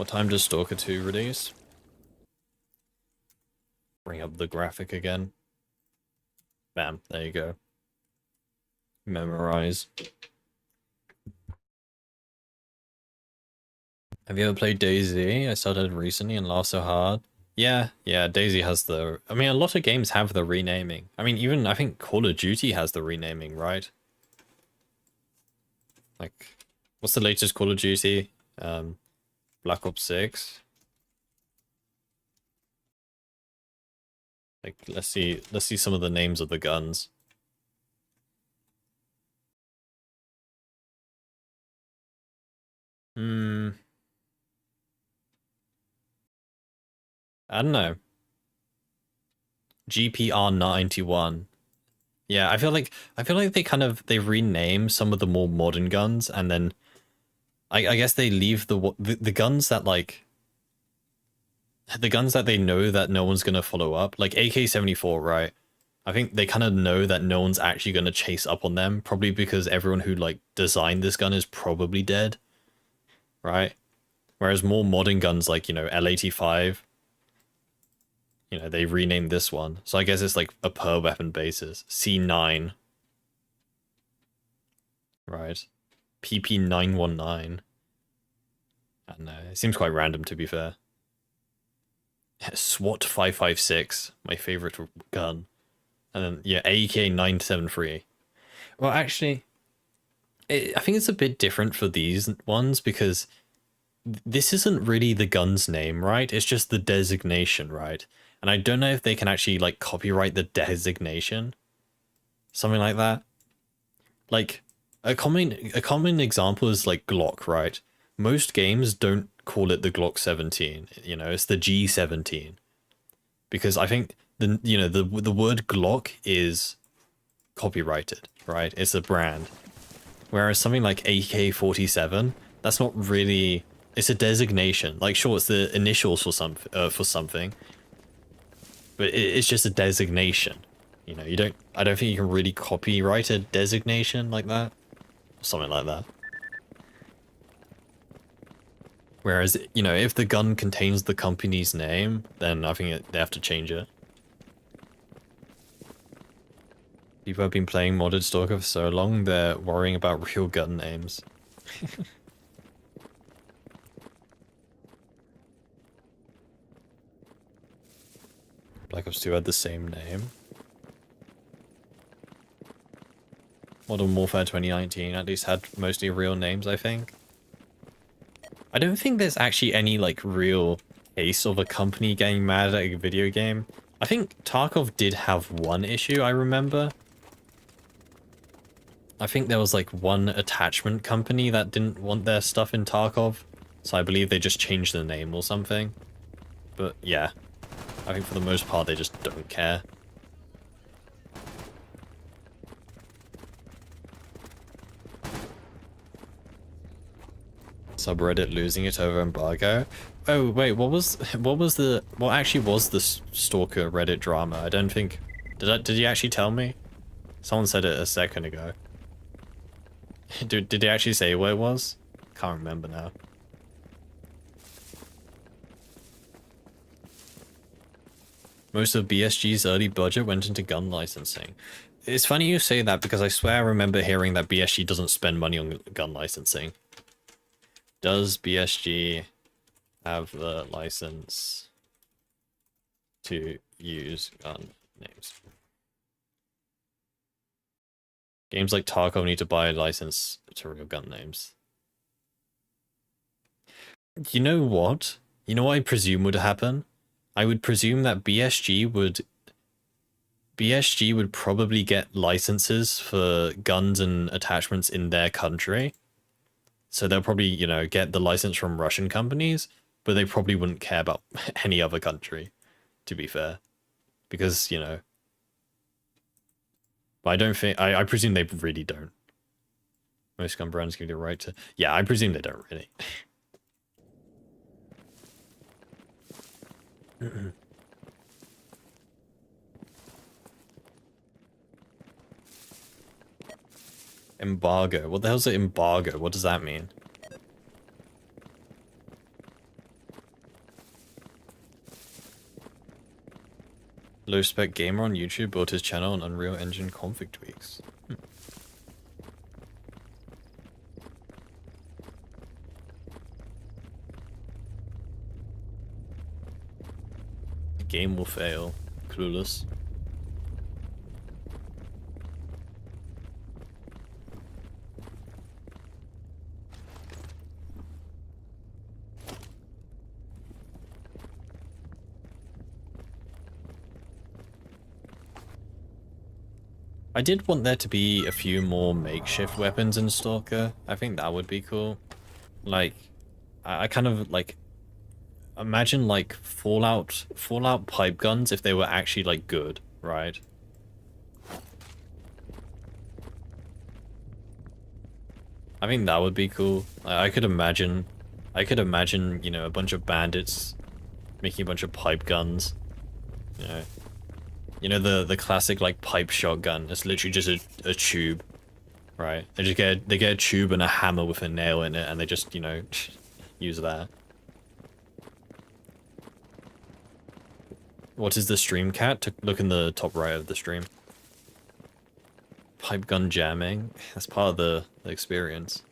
[SPEAKER 1] What time does Stalker 2 release? Bring up the graphic again. Bam, there you go. Memorize. Have you ever played DayZ? I started recently and laughed so hard. Yeah, DayZ has the... I mean, a lot of games have the renaming. I mean, even, I think Call of Duty has the renaming, right? Like, what's the latest Call of Duty? Black Ops 6? Like, let's see some of the names of the guns. I don't know. GPR 91. Yeah, I feel like they rename some of the more modern guns, and then I guess they leave the guns that like the guns that they know that no one's gonna follow up, like AK-74, right? I think they kind of know that no one's actually gonna chase up on them, probably because everyone who like designed this gun is probably dead, right? Whereas more modern guns like, you know, L85, you know, they renamed this one. So I guess it's like a per weapon basis. C9. Right. PP919. I don't know. It seems quite random, to be fair. SWAT 556, my favorite gun. And then, yeah, AK-973. Well, actually, I think it's a bit different for these ones because this isn't really the gun's name, right? It's just the designation, right? And I don't know if they can actually, like, copyright the designation. Something like that. Like, a common example is, like, Glock, right? Most games don't call it the Glock 17. You know, it's the G17. Because I think, the word Glock is copyrighted, right? It's a brand. Whereas something like AK-47, that's not really... It's a designation. Like, sure, it's the initials for something, but it's just a designation. You know, I don't think you can really copyright a designation like that. Something like that. Whereas, you know, if the gun contains the company's name, then I think they have to change it. People have been playing modded Stalker for so long, they're worrying about real gun names. Black Ops 2 had the same name. Modern Warfare 2019 at least had mostly real names, I think. I don't think there's actually any, like, real case of a company getting mad at a video game. I think Tarkov did have one issue, I remember. I think there was, like, one attachment company that didn't want their stuff in Tarkov, so I believe they just changed the name or something. But, yeah. I think for the most part, they just don't care. Subreddit losing it over embargo. Oh wait, what actually was the Stalker Reddit drama? I don't think did he actually tell me? Someone said it a second ago. Did he actually say what it was? Can't remember now. Most of BSG's early budget went into gun licensing. It's funny you say that because I swear I remember hearing that BSG doesn't spend money on gun licensing. Does BSG have the license to use gun names? Games like Tarkov need to buy a license to real gun names. You know what? You know what I presume would happen? I would presume that BSG would probably get licenses for guns and attachments in their country. So they'll probably, you know, get the license from Russian companies, but they probably wouldn't care about any other country, to be fair. Because, you know... But I don't think... I presume they really don't. Most gun brands give you the right to... Yeah, I presume they don't really. Embargo. What the hell's an embargo? What does that mean? Low spec gamer on YouTube built his channel on Unreal Engine config tweaks. The game will fail. Clueless. I did want there to be a few more makeshift weapons in Stalker. I think that would be cool. Like, I kind of like imagine like Fallout pipe guns if they were actually like good, right? I think that would be cool. I could imagine, you know, a bunch of bandits making a bunch of pipe guns. You know the classic like pipe shotgun. It's literally just a tube, right? They get a tube and a hammer with a nail in it, and they just, you know, use that. What is the stream, cat? Look in the top right of the stream. Pipe gun jamming. That's part of the experience.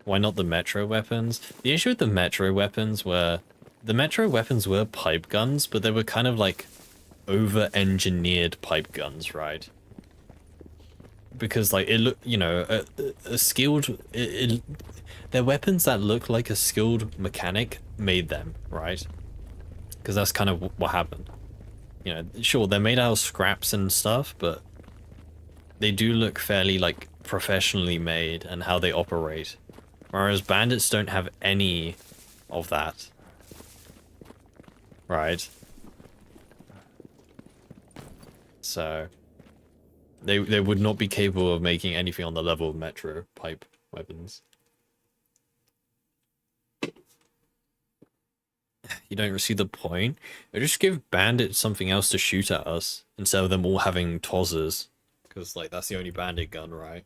[SPEAKER 1] Why not the metro weapons? The issue with the metro weapons were the metro weapons were pipe guns, but they were kind of like over-engineered pipe guns, right? Because like it look, you know, a skilled they're weapons that look like a skilled mechanic made them, right? Because that's kind of what happened. You know, sure, they're made out of scraps and stuff, but they do look fairly like professionally made and how they operate. Whereas bandits don't have any of that. Right? So they would not be capable of making anything on the level of metro pipe weapons. You don't see the point? Just give bandits something else to shoot at us instead of them all having tozzers. Because like that's the only bandit gun, right?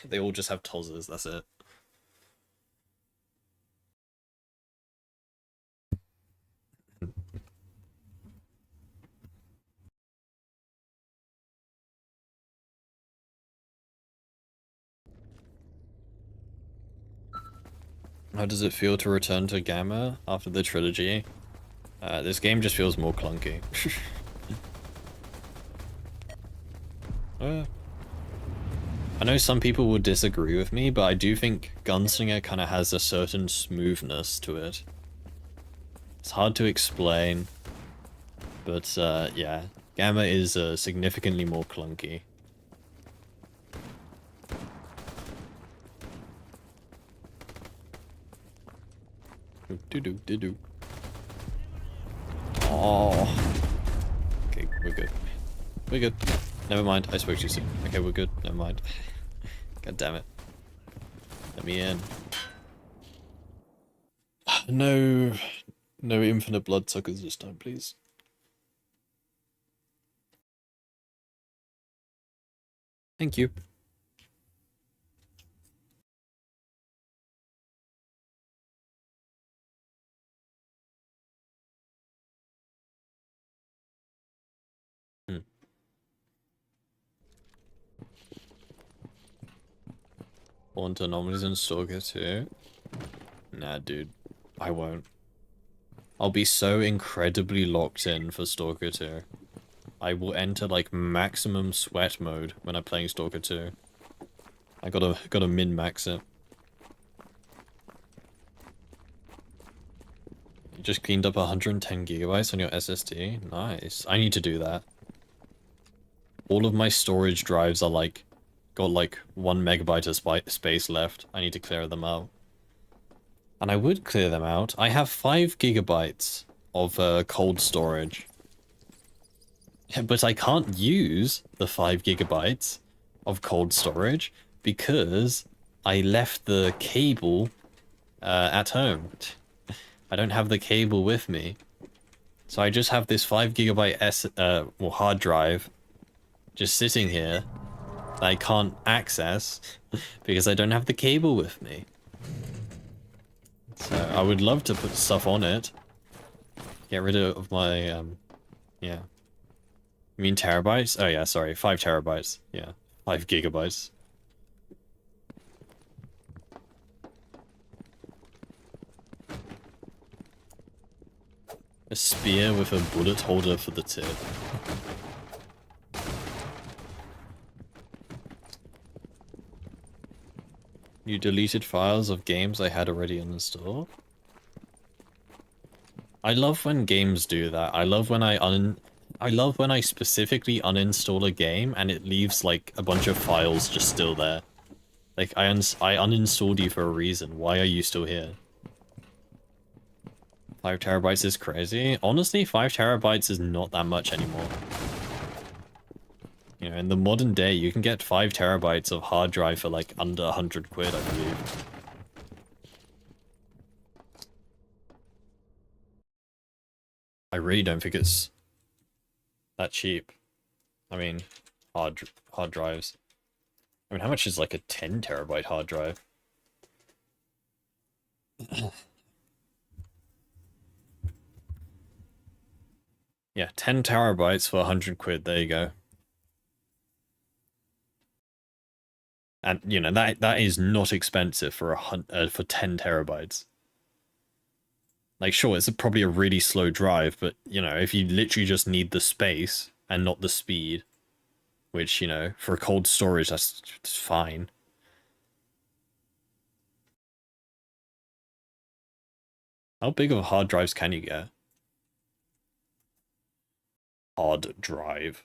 [SPEAKER 1] They all just have tozzers, that's it. How does it feel to return to Gamma after the trilogy? This game just feels more clunky. I know some people will disagree with me, but I do think Gunslinger kind of has a certain smoothness to it. It's hard to explain, but yeah, Gamma is significantly more clunky. Do-do-do-do. Oh. Okay, we're good. We're good. Never mind, I spoke too soon. Okay, we're good. Never mind. God damn it. Let me in. No. No infinite bloodsuckers this time, please. Thank you. Want anomalies in Stalker too? Nah, dude. I won't. I'll be so incredibly locked in for Stalker 2. I will enter like maximum sweat mode when I'm playing Stalker 2. I gotta min-max it. You just cleaned up 110 gigabytes on your SSD? Nice. I need to do that. All of my storage drives are like got like 1 megabyte of space left. I need to clear them out. And I would clear them out. I have 5 gigabytes of cold storage. But I can't use the 5 gigabytes of cold storage because I left the cable at home. I don't have the cable with me. So I just have this 5 gigabyte hard drive just sitting here that I can't access because I don't have the cable with me. So I would love to put stuff on it. Get rid of my, yeah. You mean terabytes? Oh yeah, sorry, 5 terabytes. Yeah, 5 gigabytes. A spear with a bullet holder for the tip. You deleted files of games I had already uninstalled? I love when games do that. I love when I specifically uninstall a game and it leaves like a bunch of files just still there. Like I uninstalled you for a reason. Why are you still here? 5 terabytes is crazy. Honestly, 5 terabytes is not that much anymore. You know, in the modern day, you can get 5 terabytes of hard drive for like under 100 quid, I believe. I really don't think it's that cheap. I mean, hard drives. I mean, how much is like a 10 terabyte hard drive? Yeah, 10 terabytes for 100 quid. There you go. And you know that is not expensive for for 10 terabytes. Like, sure, it's probably a really slow drive, but you know, if you literally just need the space and not the speed, which you know, for cold storage, that's fine. How big of hard drives can you get? Hard drive.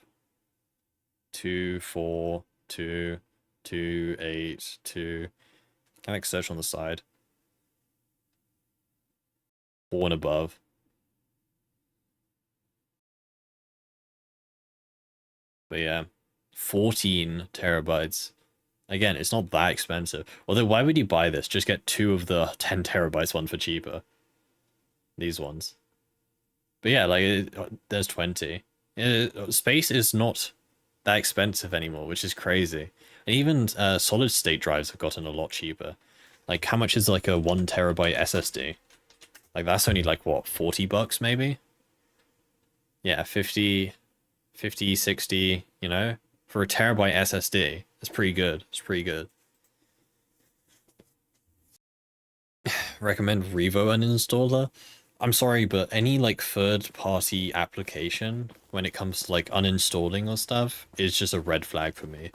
[SPEAKER 1] 2, 4, 2, 2, 8, 2. Can I search on the side? 4 and above. But yeah, 14 terabytes. Again, it's not that expensive. Although, why would you buy this? Just get 2 of the 10 terabytes one for cheaper. These ones. But yeah, like, there's 20. Space is not that expensive anymore, which is crazy. And even solid state drives have gotten a lot cheaper. Like, how much is like a 1 terabyte SSD? Like, that's only like, what, 40 bucks maybe? Yeah, 50, 50, 60, you know? For a terabyte SSD, it's pretty good. It's pretty good. Recommend Revo uninstaller? I'm sorry, but any like third-party application when it comes to like uninstalling or stuff is just a red flag for me.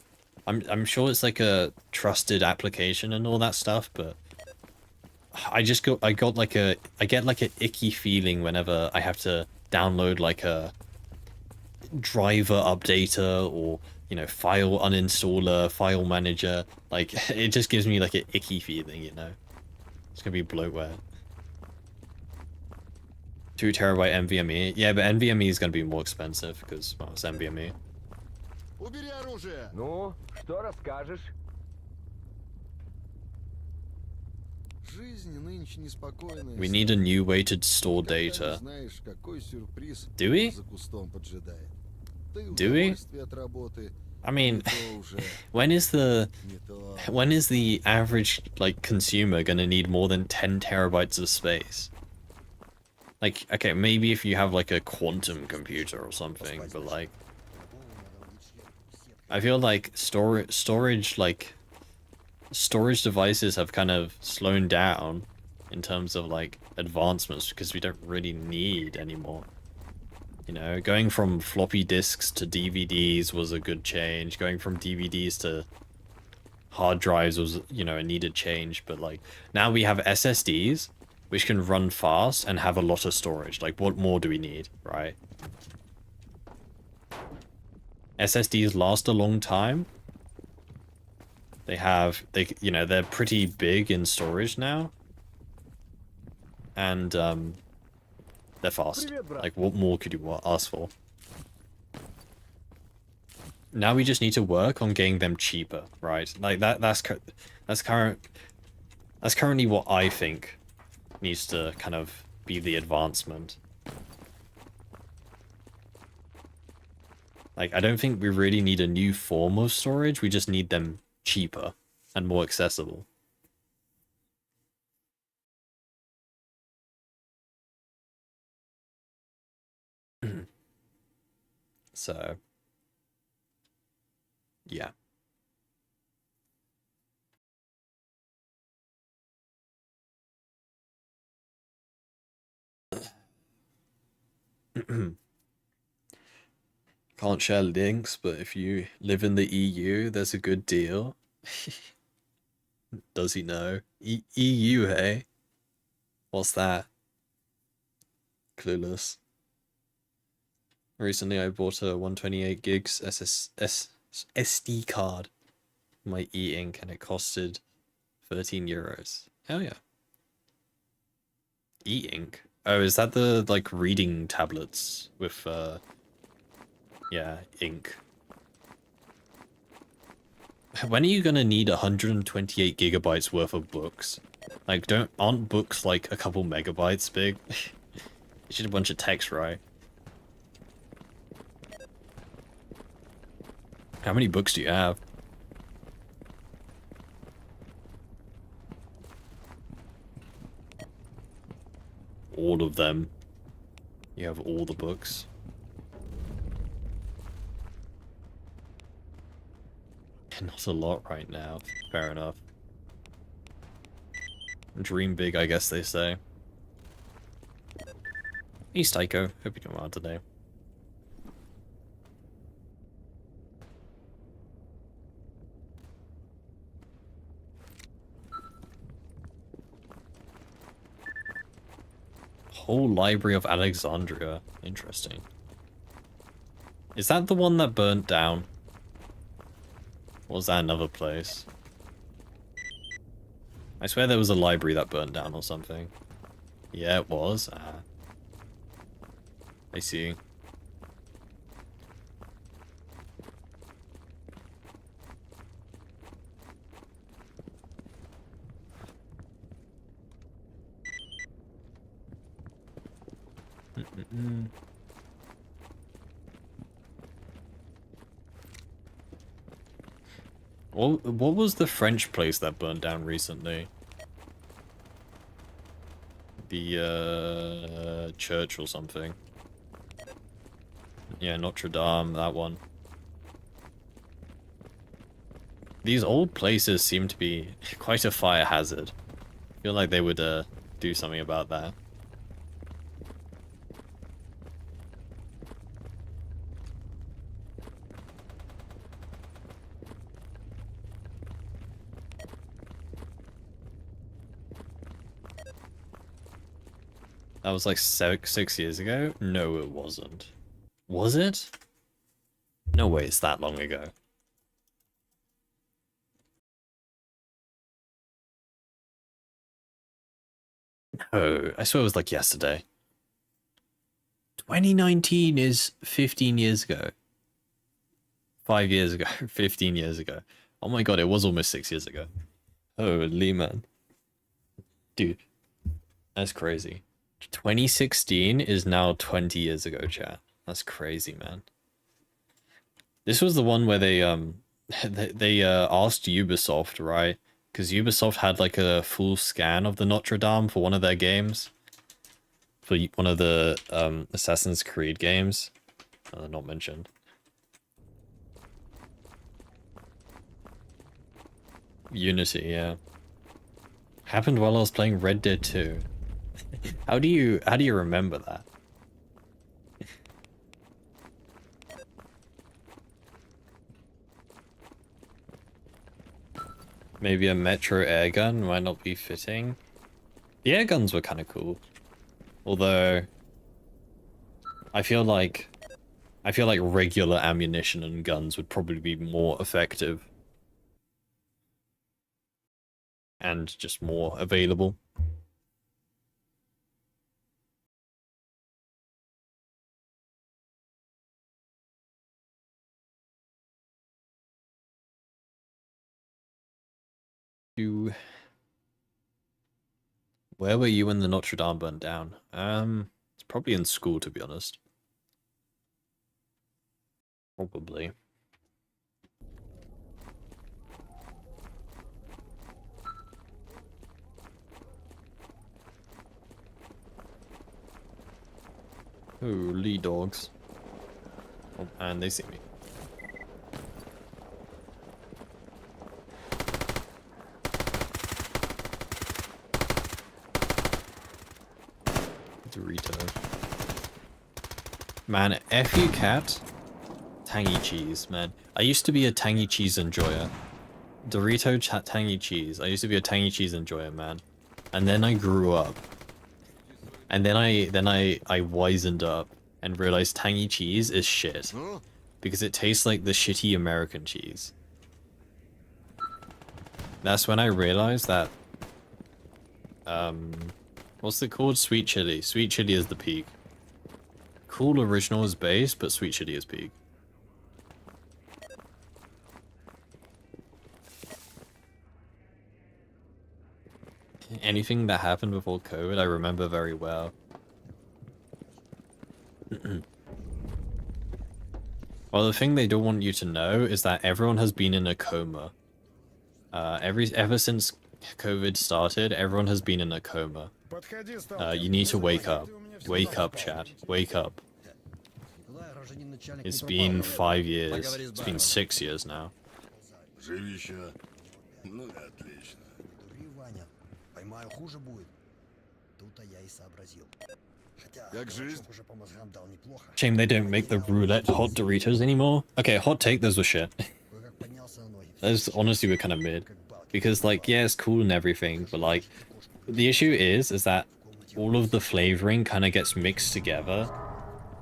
[SPEAKER 1] I'm sure it's like a trusted application and all that stuff, but I get like an icky feeling whenever I have to download like a driver updater or you know file uninstaller, file manager. Like it just gives me like an icky feeling, you know. It's gonna be bloatware. 2 terabyte NVMe. Yeah, but NVMe is gonna be more expensive because well, it's NVMe.
[SPEAKER 2] Убери оружие!
[SPEAKER 3] Ну, что расскажешь?
[SPEAKER 2] Жизнь нынче неспокойная.
[SPEAKER 1] We need a new way to store data.
[SPEAKER 2] Знаешь, какой сюрприз
[SPEAKER 1] Do we?
[SPEAKER 2] за кустом поджидает.
[SPEAKER 1] Do we?
[SPEAKER 2] От работы.
[SPEAKER 1] I mean,
[SPEAKER 2] Уже
[SPEAKER 1] when is the
[SPEAKER 2] не то.
[SPEAKER 1] when is the average like consumer gonna need more than 10 terabytes of space? Like, okay, maybe if you have like a quantum computer or something, but like, I feel like storage devices have kind of slowed down in terms of like advancements because we don't really need anymore. You know, going from floppy disks to DVDs was a good change. Going from DVDs to hard drives was, you know, a needed change. But like now we have SSDs, which can run fast and have a lot of storage. Like, what more do we need, right? SSDs last a long time. You know, they're pretty big in storage now. And, they're fast. Like, what more could you ask for? Now we just need to work on getting them cheaper, right? Like, that's currently what I think needs to kind of be the advancement. Like, I don't think we really need a new form of storage, we just need them cheaper and more accessible. So, yeah. Can't share links, but if you live in the EU, there's a good deal. Does he know? EU, hey? What's that? Clueless. Recently, I bought a 128 gigs SD card, my e-ink, and it costed 13 euros. Hell yeah. E-ink? Oh, is that the, like, reading tablets with, yeah, ink? When are you gonna need 128 gigabytes worth of books? Like, aren't books like a couple megabytes big? It's just a bunch of text, right? How many books do you have? All of them. You have all the books. Not a lot right now. Fair enough. Dream big, I guess they say. Hey, Tycho. Hope you're doing well today. Whole Library of Alexandria. Interesting. Is that the one that burnt down? Or was that another place? I swear there was a library that burnt down or something. Yeah, it was. Ah. I see. What was the French place that burned down recently? The church or something. Yeah, Notre Dame, that one. These old places seem to be quite a fire hazard. I feel like they would do something about that. That was like 6 years ago? No, it wasn't. Was it? No way it's that long ago. Oh, I swear it was like yesterday. 2019 is 15 years ago. 5 years ago. 15 years ago. Oh my god, it was almost 6 years ago. Holy man. Dude, that's crazy. 2016 is now 20 years ago, chat. That's crazy, man. This was the one where they they asked Ubisoft, right? Because Ubisoft had like a full scan of the Notre Dame for one of their games. For one of the Assassin's Creed games. Not mentioned. Unity, yeah. Happened while I was playing Red Dead 2. How do you remember that? Maybe a Metro airgun might not be fitting. The airguns were kind of cool. Although I feel like regular ammunition and guns would probably be more effective. And just more available. Where were you when the Notre Dame burned down? It's probably in school, to be honest. Probably. Holy dogs. Oh, and they see me. Dorito. Man, F you cat. Tangy cheese, man. I used to be a tangy cheese enjoyer. Dorito tangy cheese. I used to be a tangy cheese enjoyer, man. And then I grew up. And then I wizened up and realized tangy cheese is shit.
[SPEAKER 2] Ну,
[SPEAKER 1] Because it tastes like the shitty American cheese. That's when I realized that what's it called? Sweet chili. Sweet chili is the peak. Cool original is base, but sweet chili is peak. Anything that happened before COVID, I remember very well. Well, the thing they don't want you to know is that everyone has been in a coma. Ever since COVID started, everyone has been in a coma. You need to wake up. Wake up, chat. Wake up. It's been 5 years. It's been 6 years now.
[SPEAKER 4] Живища. Ну и отлично.
[SPEAKER 5] Дури, Ваня. Поймаю, хуже будет. Тут-то я и сообразил. Хотя,
[SPEAKER 2] Как жизнь?
[SPEAKER 5] Горбачев уже по мозгам дал неплохо.
[SPEAKER 1] Shame they don't make the roulette hot Doritos anymore. Okay, hot take, those were shit.
[SPEAKER 5] Кое-как поднялся на ноги.
[SPEAKER 1] Those honestly were kind of mid. Because, like, yeah, it's cool and everything, but, like, the issue is that all of the flavoring kind of gets mixed together,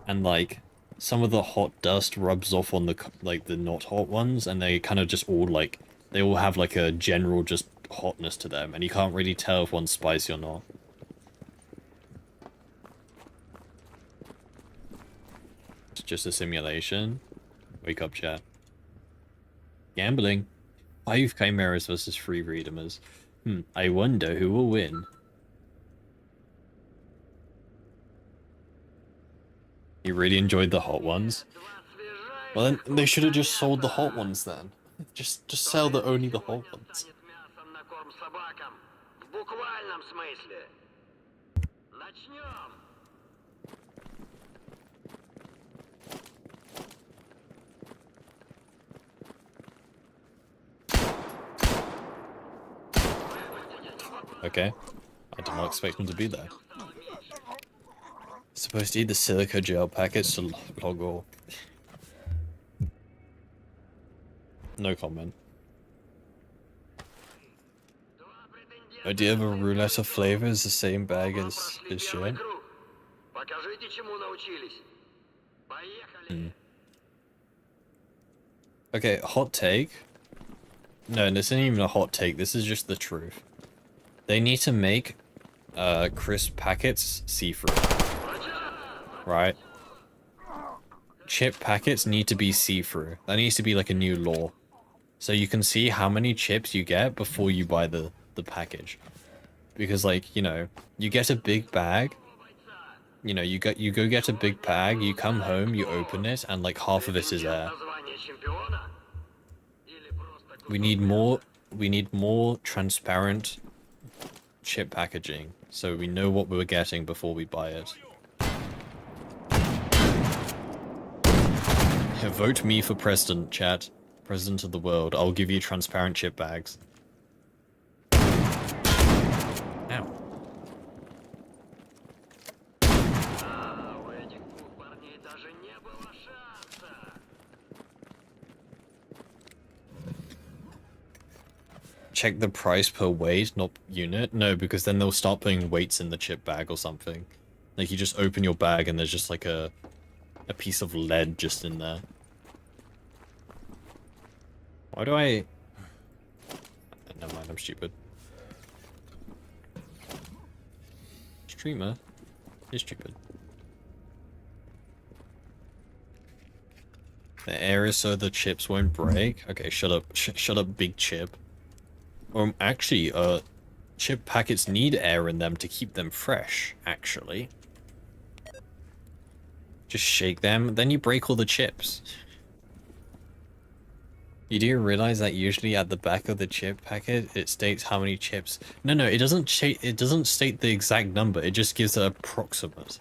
[SPEAKER 1] and, like, some of the hot dust rubs off on the, like, the not hot ones, and they kind of just all, like, they all have, like, a general just hotness to them, and you can't really tell if one's spicy or not. It's just a simulation. Wake up, chat. Gambling. 5 chimeras versus 3 redeemers. I wonder who will win. You really enjoyed the hot ones? Well, then they should have just sold the hot ones then. Just sell only the hot ones. Okay. I did not expect him to be there. Supposed to eat the silica gel packets to log all. No comment. Idea of a roulette of flavor is the same bag as this shit. Okay, hot take. No, this isn't even a hot take, this is just the truth. They need to make crisp packets see-through. Right? Chip packets need to be see-through. That needs to be like a new law. So you can see how many chips you get before you buy the package. Because, like, you know, you get a big bag. You know, you go get a big bag, you come home, you open it, and like half of it is air. We need more transparent chip packaging, so we know what we're getting before we buy it. Yeah, vote me for president, chat. President of the world. I'll give you transparent chip bags. Ow. Check the price per weight, not unit. No, because then they'll start putting weights in the chip bag or something. Like, you just open your bag and there's just like a piece of lead just in there. Why do I... Never mind, I'm stupid. Streamer is stupid. The air is so the chips won't break. Okay, shut up. Shut up, big chip. Or actually, chip packets need air in them to keep them fresh, actually. Just shake them, then you break all the chips. You do realize that usually at the back of the chip packet, it states how many chips... No, it doesn't state the exact number, it just gives an approximate.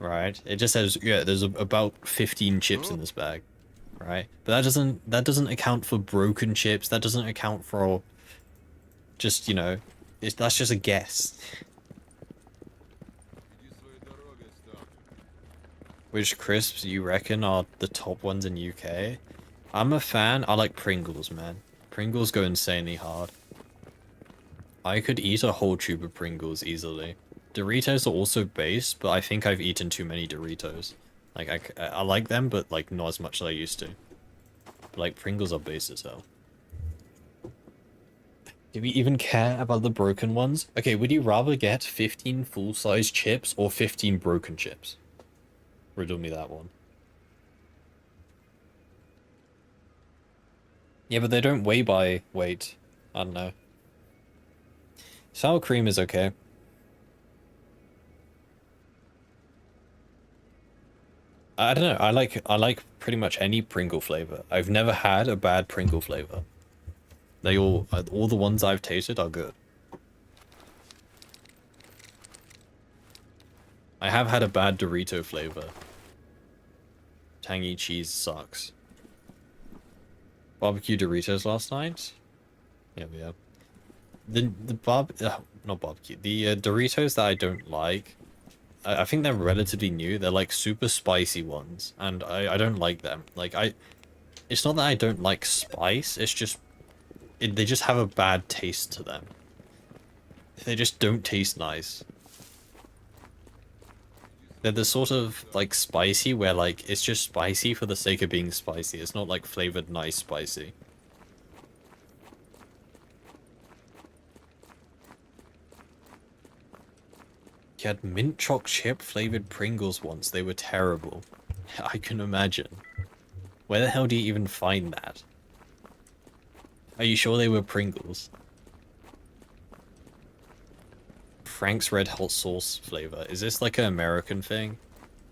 [SPEAKER 1] right? It just says, yeah, there's about 15 chips in this bag, right? But that doesn't account for broken chips. That doesn't account for just, you know, that's just a guess.
[SPEAKER 4] Иди своей дорогой, Stalker.
[SPEAKER 1] Which crisps you reckon are the top ones in UK? I'm a fan. I like Pringles, man. Pringles go insanely hard. I could eat a whole tube of Pringles easily. Doritos are also base, but I think I've eaten too many Doritos. Like, I like them, but like not as much as I used to. But like, Pringles are base as hell. Do we even care about the broken ones? Okay, would you rather get 15 full-size chips or 15 broken chips? Riddle me that one. Yeah, but they don't weigh by weight. I don't know. Sour cream is okay. I don't know. I like pretty much any Pringle flavor. I've never had a bad Pringle flavor. They all the ones I've tasted are good. I have had a bad Dorito flavor. Tangy cheese sucks. Barbecue Doritos last night? Yeah. Not barbecue. The Doritos that I don't like, I think they're relatively new. They're like super spicy ones, and I don't like them. Like it's not that I don't like spice. It's just they just have a bad taste to them. They just don't taste nice. They're the sort of like spicy where like it's just spicy for the sake of being spicy. It's not like flavored nice spicy. You had mint choc chip flavored Pringles once. They were terrible. I can imagine. Where the hell do you even find that? Are you sure they were Pringles? Frank's Red Hot Sauce flavor. Is this like an American thing?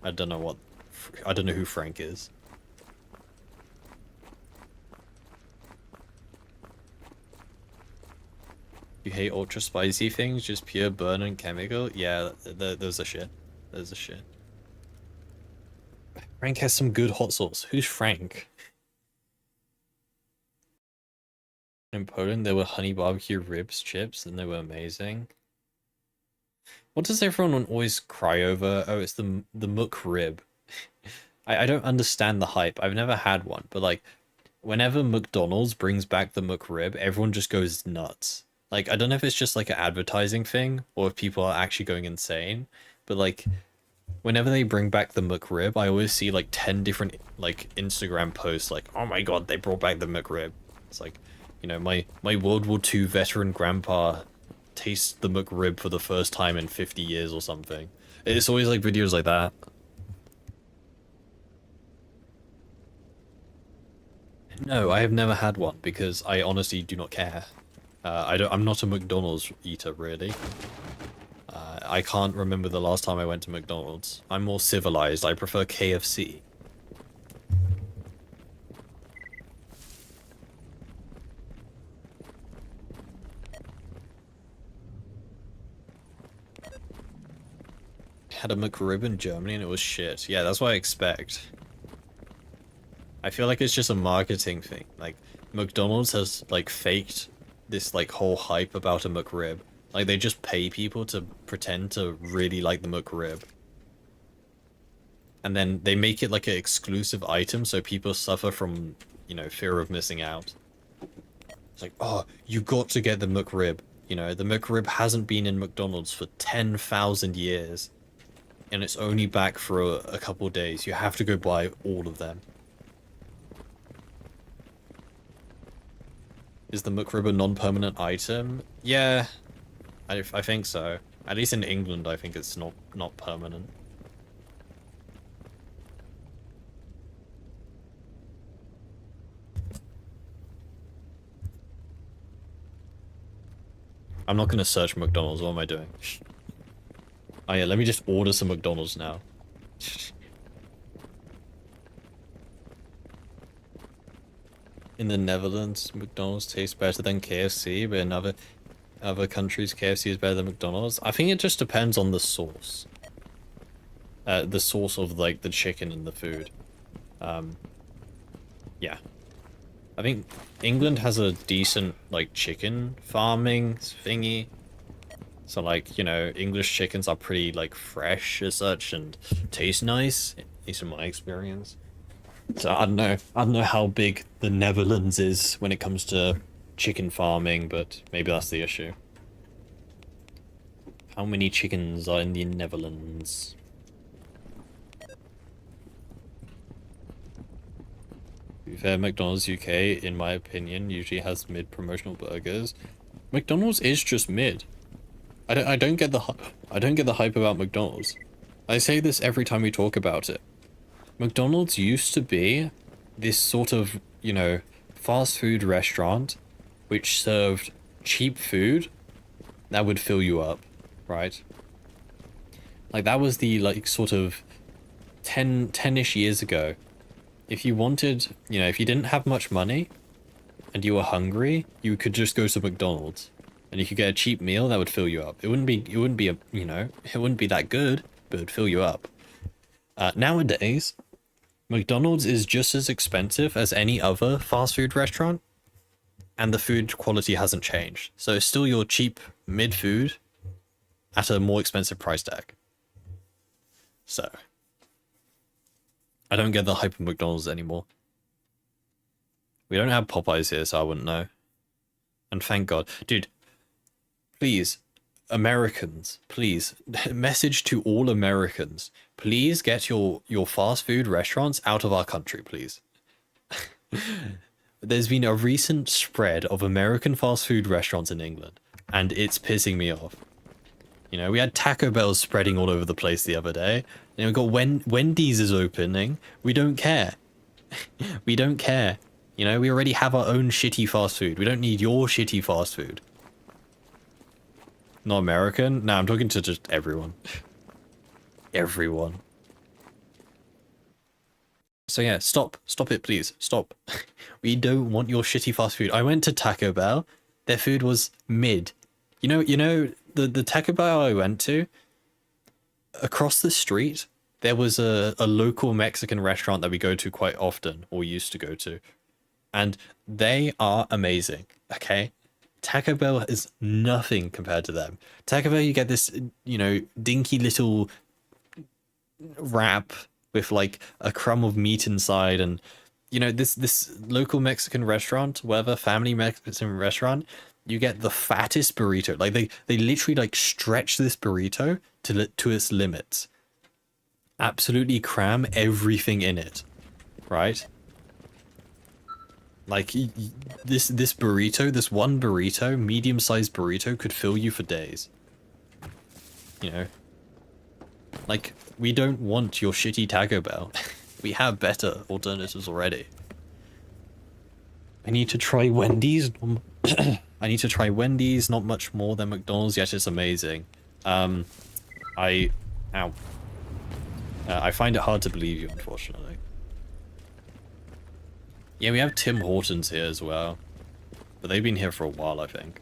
[SPEAKER 1] I don't know who Frank is. You hate ultra spicy things? Just pure burn and chemical? Yeah, those are shit. Those are shit. Frank has some good hot sauce. Who's Frank? In Poland, there were honey barbecue ribs chips, and they were amazing. What does everyone always cry over? Oh, it's the McRib. I don't understand the hype. I've never had one, but like, whenever McDonald's brings back the McRib, everyone just goes nuts. Like, I don't know if it's just like an advertising thing, or if people are actually going insane, but like, whenever they bring back the McRib, I always see like 10 different like Instagram posts like, oh my god, they brought back the McRib. It's like, you know, my World War II veteran grandpa tastes the McRib for the first time in 50 years or something. It's always like videos like that. No, I have never had one because I honestly do not care. I'm not a McDonald's eater really. I can't remember the last time I went to McDonald's. I'm more civilized. I prefer KFC. Had a McRib in Germany and it was shit. Yeah, that's what I expect. I feel like it's just a marketing thing. Like, McDonald's has, like, faked this, like, whole hype about a McRib. Like, they just pay people to pretend to really like the McRib. And then they make it, like, an exclusive item so people suffer from, you know, fear of missing out. It's like, oh, you got to get the McRib. You know, the McRib hasn't been in McDonald's for 10,000 years. And it's only back for a couple days. You have to go buy all of them. Is the McRib a non-permanent item? Yeah, I think so. At least in England, I think it's not permanent. I'm not gonna search McDonald's. What am I doing? Oh yeah, let me just order some McDonald's now. In the Netherlands, McDonald's tastes better than KFC, but in other countries, KFC is better than McDonald's. I think it just depends on the sauce. the source of like the chicken and the food. Yeah. I think England has a decent like chicken farming thingy. So like, you know, English chickens are pretty like fresh as such and taste nice, at least in my experience. So I don't know. I don't know how big the Netherlands is when it comes to chicken farming, but maybe that's the issue. How many chickens are in the Netherlands? To be fair, McDonald's UK, in my opinion, usually has mid-promotional burgers. McDonald's is just mid. I don't get the hype about McDonald's. I say this every time we talk about it. McDonald's used to be this sort of, you know, fast food restaurant which served cheap food that would fill you up, right? Like that was the like sort of 10-ish years ago. If you wanted, you know, if you didn't have much money and you were hungry, you could just go to McDonald's and you could get a cheap meal that would fill you up. It wouldn't be a, you know, it wouldn't be that good, but it would fill you up. Nowadays, McDonald's is just as expensive as any other fast food restaurant, and the food quality hasn't changed. So it's still your cheap mid food at a more expensive price tag. So I don't get the hype of McDonald's anymore. We don't have Popeyes here, so I wouldn't know. And thank God. Dude, please, Americans, please, message to all Americans. Please get your fast food restaurants out of our country, please. There's been a recent spread of American fast food restaurants in England, and it's pissing me off. You know, we had Taco Bell spreading all over the place the other day. And we got Wendy's is opening. We don't care. We don't care. You know, we already have our own shitty fast food. We don't need your shitty fast food. Not American? No, I'm talking to just everyone. Everyone. So yeah, stop it please, stop. We don't want your shitty fast food. I went to Taco Bell, their food was mid. You know the Taco Bell I went to, across the street, there was a local Mexican restaurant that we go to quite often, or used to go to. And they are amazing, okay? Taco Bell is nothing compared to them. Taco Bell, you get this, you know, dinky little wrap with like a crumb of meat inside, and you know, this local Mexican restaurant, whatever, family Mexican restaurant, you get the fattest burrito. Like they literally like stretch this burrito to its limits. Absolutely cram everything in it, right? Like this burrito, this one burrito, medium-sized burrito, could fill you for days. You know, like we don't want your shitty Taco Bell. We have better alternatives already. I need to try Wendy's. I need to try Wendy's. Not much more than McDonald's, yet it's amazing. I find it hard to believe you, unfortunately. Yeah, we have Tim Hortons here as well, but they've been here for a while, I think.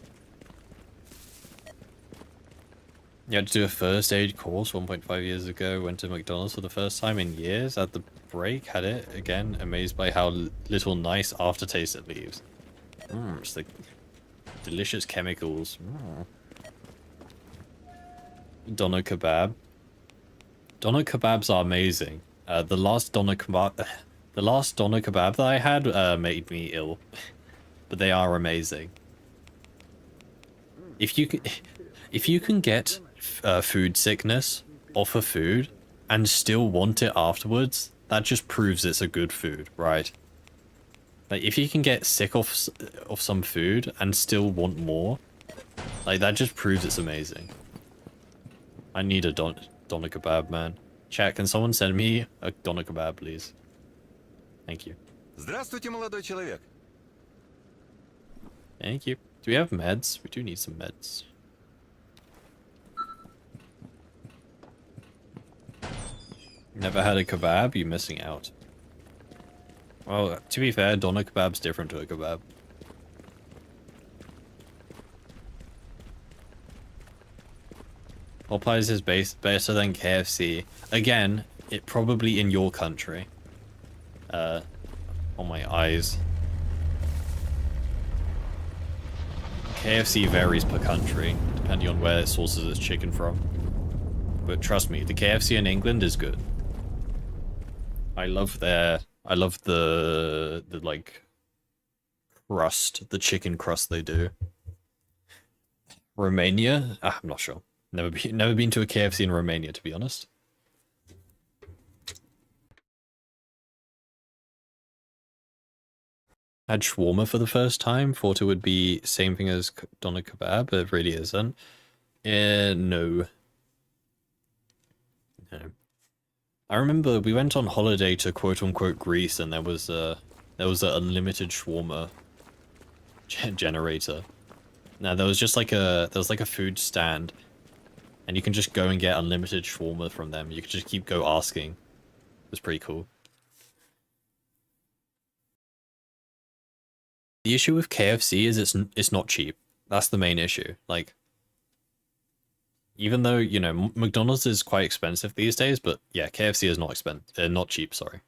[SPEAKER 1] You had to do a first aid course 1.5 years ago, went to McDonald's for the first time in years, at the break, had it, again, amazed by how little nice aftertaste it leaves. It's like delicious chemicals. Doner kebab. Doner kebabs are amazing. The last doner kebab that I had made me ill, but they are amazing. If you can get food sickness off of food and still want it afterwards, that just proves it's a good food, right? Like if you can get sick of some food and still want more, like that just proves it's amazing. I need a doner kebab, man. Chat, can someone send me a doner kebab, please? Thank you.
[SPEAKER 6] Здравствуйте, молодой человек.
[SPEAKER 1] Thank you. Do we have meds? We do need some meds. Never had a kebab? You're missing out. Well, to be fair, doner kebab's different to a kebab. Popeyes is better than KFC. Again, it probably in your country. On my eyes. KFC varies per country, depending on where it sources its chicken from. But trust me, the KFC in England is good. I love the like crust, the chicken crust they do. Romania? I'm not sure. Never been to a KFC in Romania, to be honest. Had shawarma for the first time. Thought it would be same thing as doner kebab, but it really isn't. No. No. I remember we went on holiday to quote-unquote Greece, and there was an unlimited shawarma generator. Now there was just like a food stand, and you can just go and get unlimited shawarma from them. You can just keep asking. It was pretty cool. The issue with KFC is it's not cheap. That's the main issue. Like, even though, you know, McDonald's is quite expensive these days, but yeah, KFC is not cheap, sorry.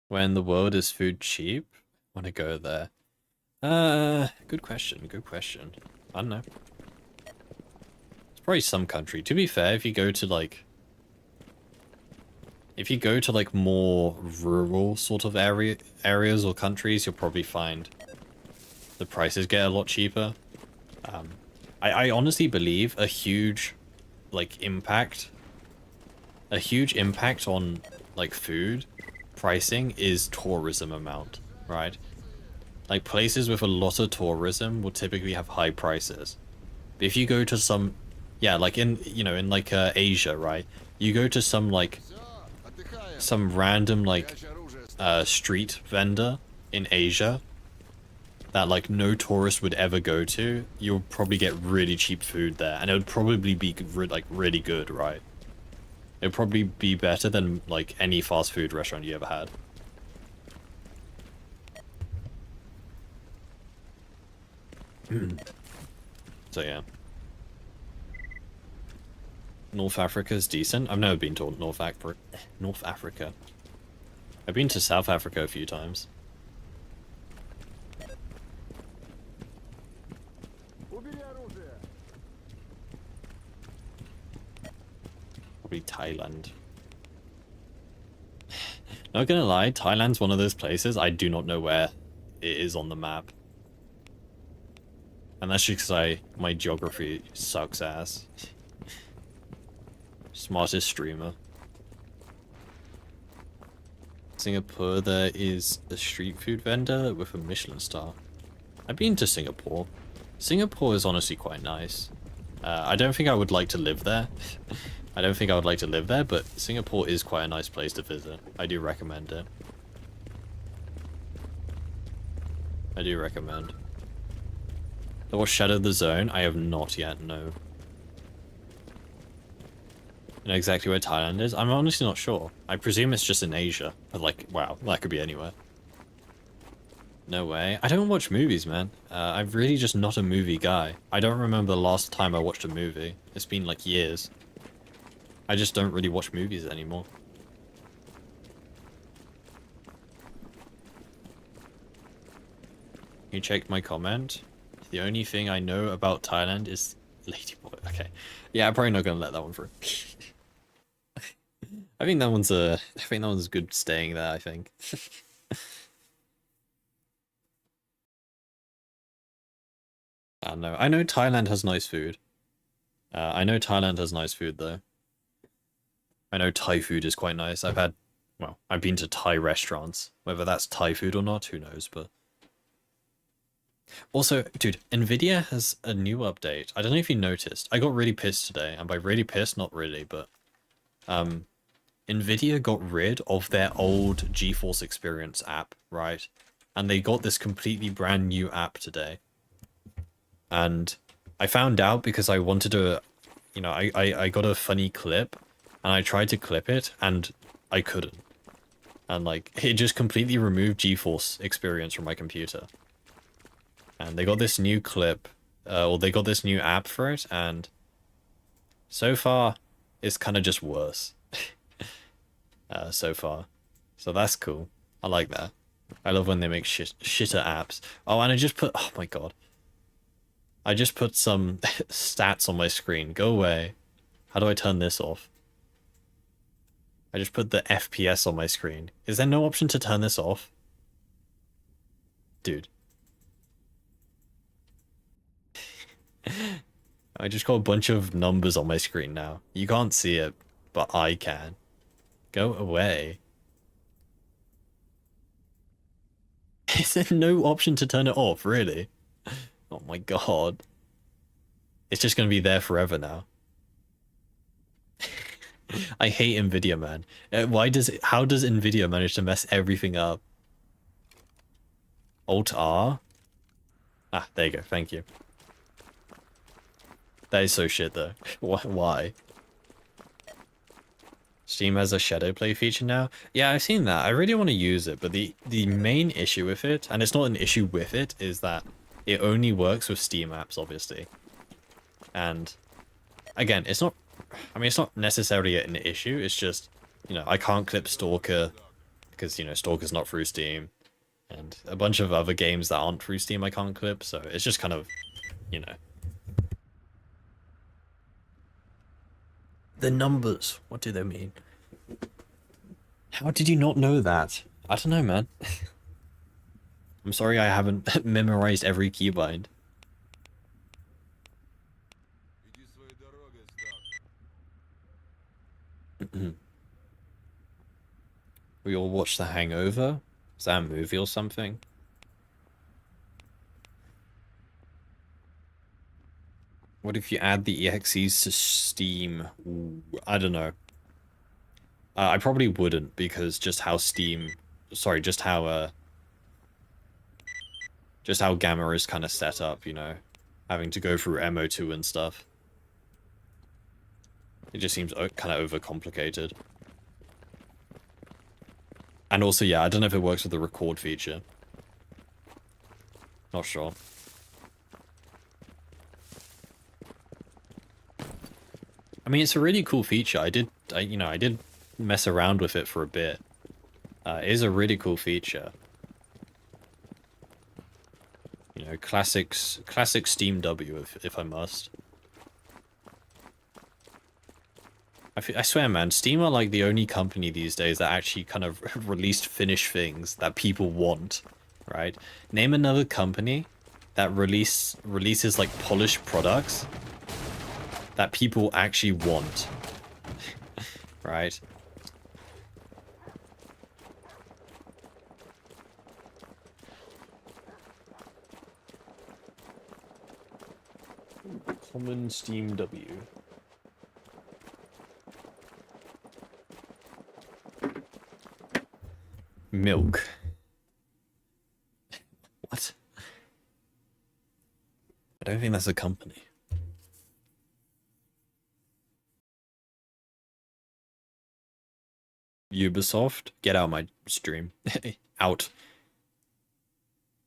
[SPEAKER 1] When the world is food cheap, want to go there. Good question, good question. I don't know. It's probably some country. To be fair, if you go to like more rural sort of areas or countries, you'll probably find the prices get a lot cheaper. I honestly believe a huge impact on like food pricing is tourism amount, right? Like places with a lot of tourism will typically have high prices. But if you go to some, yeah, like in Asia, right? You go to some random street vendor in Asia that like no tourist would ever go to, you'll probably get really cheap food there, and it would probably be really good, right? It would probably be better than like any fast food restaurant you ever had. So yeah. North Africa's decent. I've never been to North Africa. I've been to South Africa a few times. Probably Thailand. Not gonna lie, Thailand's one of those places I do not know where it is on the map. And that's just because my geography sucks ass. Smartest streamer. Singapore, there is a street food vendor with a Michelin star. I've been to Singapore. Singapore is honestly quite nice. I don't think I would like to live there. I don't think I would like to live there, but Singapore is quite a nice place to visit. I do recommend it. I do recommend. Or Shadow the Zone? I have not yet, no. You know exactly where Thailand is? I'm honestly not sure. I presume it's just in Asia. But like, wow, that could be anywhere. No way. I don't watch movies, man. I'm really just not a movie guy. I don't remember the last time I watched a movie. It's been like years. I just don't really watch movies anymore. You checked my comment? The only thing I know about Thailand is Ladyboy. Okay. Yeah, I'm probably not gonna let that one through. I think that one's good staying there, I think. I don't know. I know Thailand has nice food. I know Thailand has nice food though. I know Thai food is quite nice. I've been to Thai restaurants. Whether that's Thai food or not, who knows, but... Also, dude, Nvidia has a new update. I don't know if you noticed. I got really pissed today, and by really pissed, not really, but... Nvidia got rid of their old GeForce Experience app, right? And they got this completely brand new app today. And I found out because I wanted to, you know, I got a funny clip, and I tried to clip it, and I couldn't. And like, it just completely removed GeForce experience from my computer. And they got this new clip, or they got this new app for it, and so far, it's kind of just worse. So far. So that's cool. I like that. I love when they make shitter apps. Oh, and I just put, oh my god. I just put some stats on my screen. Go away. How do I turn this off? I just put the FPS on my screen. Is there no option to turn this off? Dude. I just got a bunch of numbers on my screen now. You can't see it, but I can. Go away. Is there no option to turn it off, really? Oh my god. It's just gonna be there forever now. I hate Nvidia, man. How does Nvidia manage to mess everything up? Alt R? Ah, there you go, thank you. That is so shit though. Why? Steam has a shadow play feature now? Yeah, I've seen that. I really want to use it, but the main issue with it, and it's not an issue with it, is that it only works with Steam apps, obviously. And again, it's not, I mean, it's not necessarily an issue, it's just, you know, I can't clip Stalker because, you know, Stalker's not through Steam, and a bunch of other games that aren't through Steam I can't clip, so it's just kind of, you know. The numbers, what do they mean? How did you not know that? I don't know, man. I'm sorry I haven't memorized every keybind.
[SPEAKER 4] Иди своей дорогой, Сталкер.
[SPEAKER 1] We all watched The Hangover? Is that a movie or something? What if you add the EXEs to Steam? Ooh, I don't know. I probably wouldn't, because just how Steam... Sorry, just how Gamma is kind of set up, you know? Having to go through MO2 and stuff. It just seems kind of overcomplicated. And also, yeah, I don't know if it works with the record feature. Not sure. I mean, it's a really cool feature. I did mess around with it for a bit. It is a really cool feature. You know, classic Steam W, if I must. I swear, man, Steam are like the only company these days that actually kind of released finished things that people want, right? Name another company that releases like polished products that people actually want, right? Common Steam W. Milk. What? I don't think that's a company. Ubisoft, get out of my stream. Out.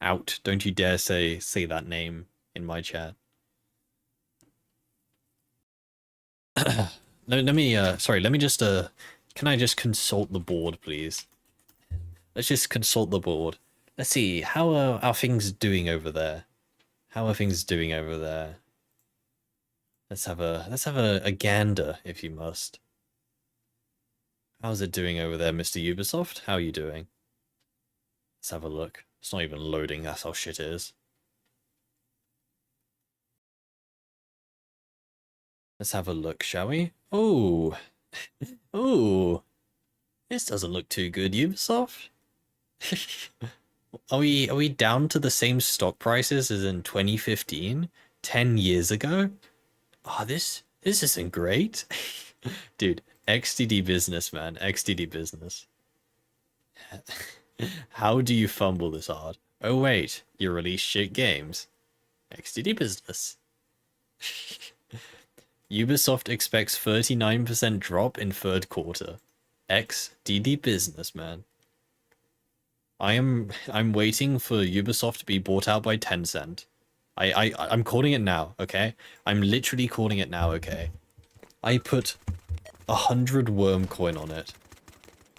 [SPEAKER 1] Out. Don't you dare say that name in my chat. let me just can I just consult the board, please? Let's just consult the board. Let's see, how are things doing over there? How are things doing over there? Let's have a gander, if you must. How's it doing over there, Mr. Ubisoft? How are you doing? Let's have a look. It's not even loading, that's how shit it is. Let's have a look, shall we? Oh. Oh. This doesn't look too good, Ubisoft. Are we down to the same stock prices as in 2015? 10 years ago? Oh, this isn't great. Dude, XDD business, man. XDD business. How do you fumble this hard? Oh wait, you release shit games. XDD business. Ubisoft expects 39% drop in third quarter. XDD business, man. I'm waiting for Ubisoft to be bought out by Tencent. I'm calling it now, okay? I'm literally calling it now, okay? I put 100 worm coin on it.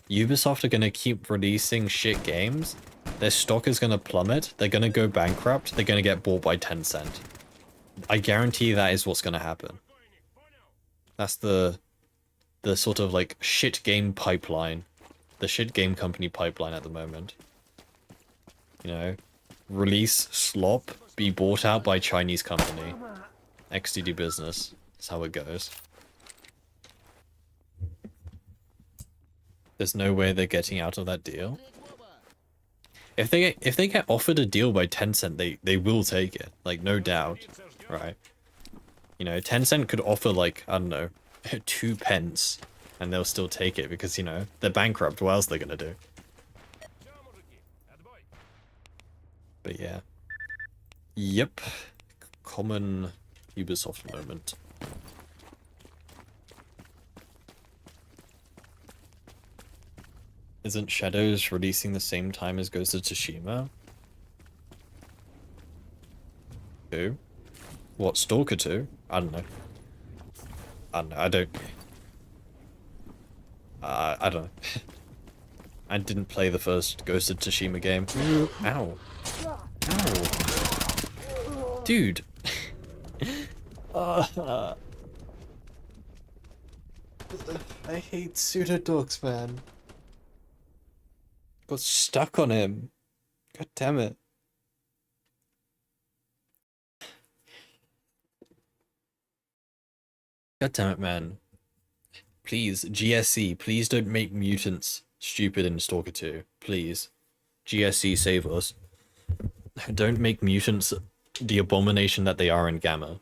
[SPEAKER 1] Ubisoft are gonna keep releasing shit games. Their stock is gonna plummet. They're gonna go bankrupt. They're gonna get bought by Tencent. I guarantee that is what's gonna happen. That's the sort of like shit game pipeline. The shit game company pipeline at the moment. You know, release slop, be bought out by Chinese company. XDD business. That's how it goes. There's no way they're getting out of that deal. If they get offered a deal by Tencent, they will take it. Like, no doubt. Right. You know, Tencent could offer like, I don't know, 2 pence and they'll still take it because, you know, they're bankrupt. What else are they gonna do? But yeah. Yep. Common Ubisoft moment. Isn't Shadows releasing the same time as Ghost of Tsushima? 2? What, Stalker 2? I don't know. I don't know, I don't know. I didn't play the first Ghost of Tsushima game. Ow. Ow. Dude. I hate pseudodogs, man. Got stuck on him. God damn it. God damn it, man. Please, GSC, please don't make mutants stupid in Stalker 2. Please. GSC, save us. Don't make mutants the abomination that they are in Gamma.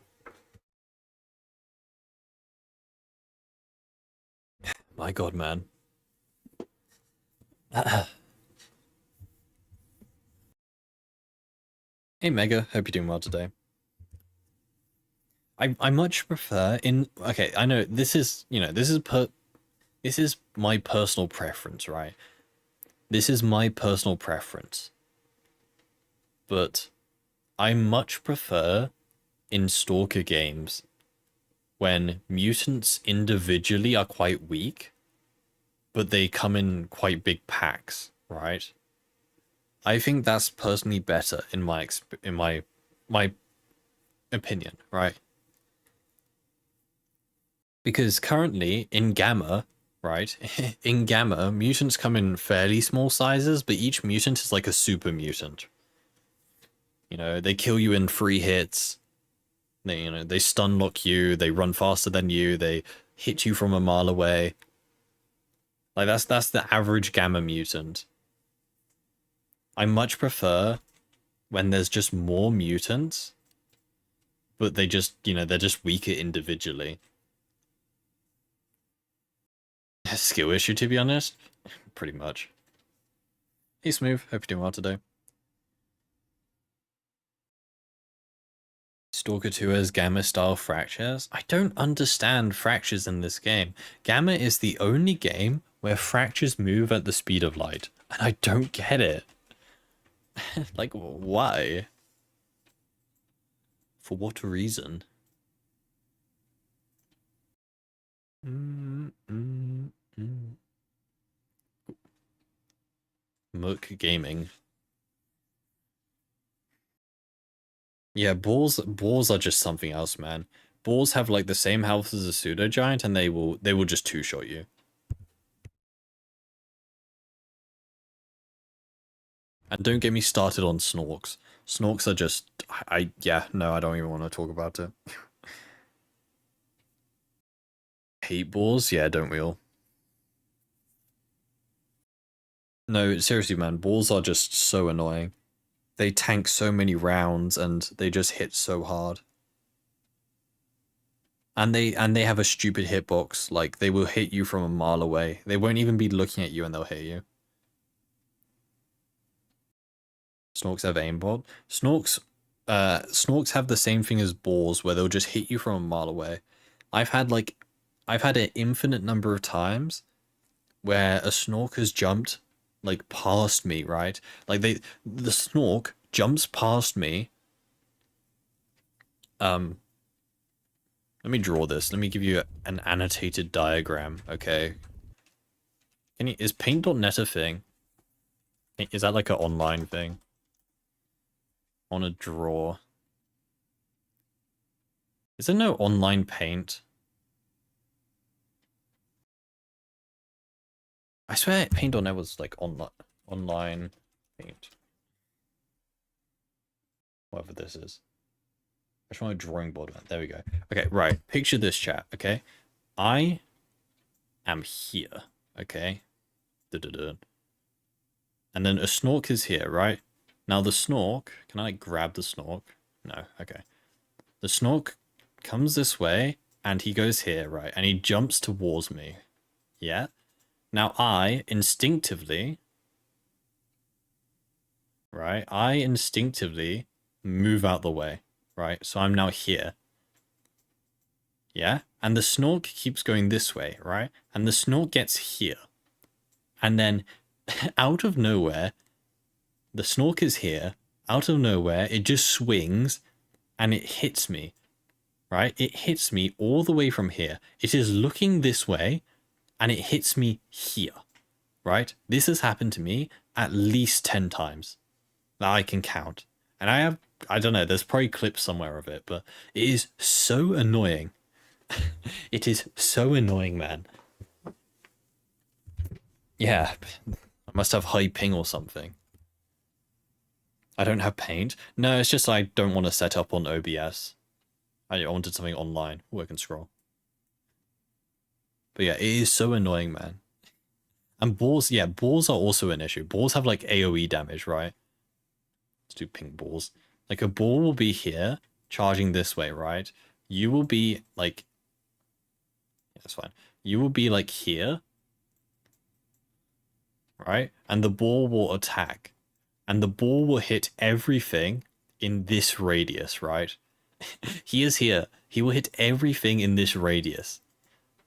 [SPEAKER 1] My god, man. Hey Mega, hope you're doing well today. I much prefer okay, I know this is, you know, this is my personal preference, right? This is my personal preference. But I much prefer in Stalker games when mutants individually are quite weak, but they come in quite big packs, right? I think that's personally better in my opinion, right? Because currently in Gamma, right? In Gamma, mutants come in fairly small sizes, but each mutant is like a super mutant. You know, they kill you in 3 hits. They, you know, they stun lock you, they run faster than you, they hit you from a mile away. Like that's the average Gamma mutant. I much prefer when there's just more mutants, but they just, you know, they're just weaker individually. A skill issue, to be honest. Pretty much. Hey Smooth, hope you're doing well today. Stalker 2 has Gamma style fractures. I don't understand fractures in this game. Gamma is the only game where fractures move at the speed of light, and I don't get it. Like, why? For what reason? Mook Gaming. Yeah, balls are just something else, man. Balls have like the same health as a pseudo giant, and they will just two-shot you. And don't get me started on Snorks. Snorks are just yeah, no, I don't even want to talk about it. Hate balls? Yeah, don't we all? No, seriously, man, balls are just so annoying. They tank so many rounds and they just hit so hard. And they have a stupid hitbox. Like, they will hit you from a mile away. They won't even be looking at you and they'll hit you. Snorks have aimbot. Snorks Snorks have the same thing as boars where they'll just hit you from a mile away. I've had an infinite number of times where a snork has jumped like past me, right? Like the snork jumps past me. Let me draw this. Let me give you an annotated diagram, okay? Is paint.net a thing? Is that like an online thing? I want to draw. Is there no online paint? I swear paint.net was like online paint. Whatever this is. I just want a drawing board. There we go. Okay, right. Picture this, chat, okay? I am here, okay? And then a snork is here, right? Now the snork, can I grab the snork? No, okay. The snork comes this way and he goes here, right? And he jumps towards me. Yeah? Now I instinctively, right? I instinctively move out the way, right? So I'm now here. Yeah? And the snork keeps going this way, right? And the snork gets here. And then out of nowhere, the snork is here. Out of nowhere, it just swings and it hits me, right? It hits me all the way from here. It is looking this way and it hits me here, right? This has happened to me at least 10 times that I can count. And I don't know, there's probably clips somewhere of it, but it is so annoying. It is so annoying, man. Yeah, I must have high ping or something. I don't have paint. No, it's just I don't want to set up on OBS. I wanted something online where I can scroll. But yeah, it is so annoying, man. And balls, yeah, balls are also an issue. Balls have like AoE damage, right? Let's do pink balls. Like a ball will be here, charging this way, right? You will be like, yeah, that's fine. You will be like here, right? And the ball will attack. And the ball will hit everything in this radius, right? He is here. He will hit everything in this radius.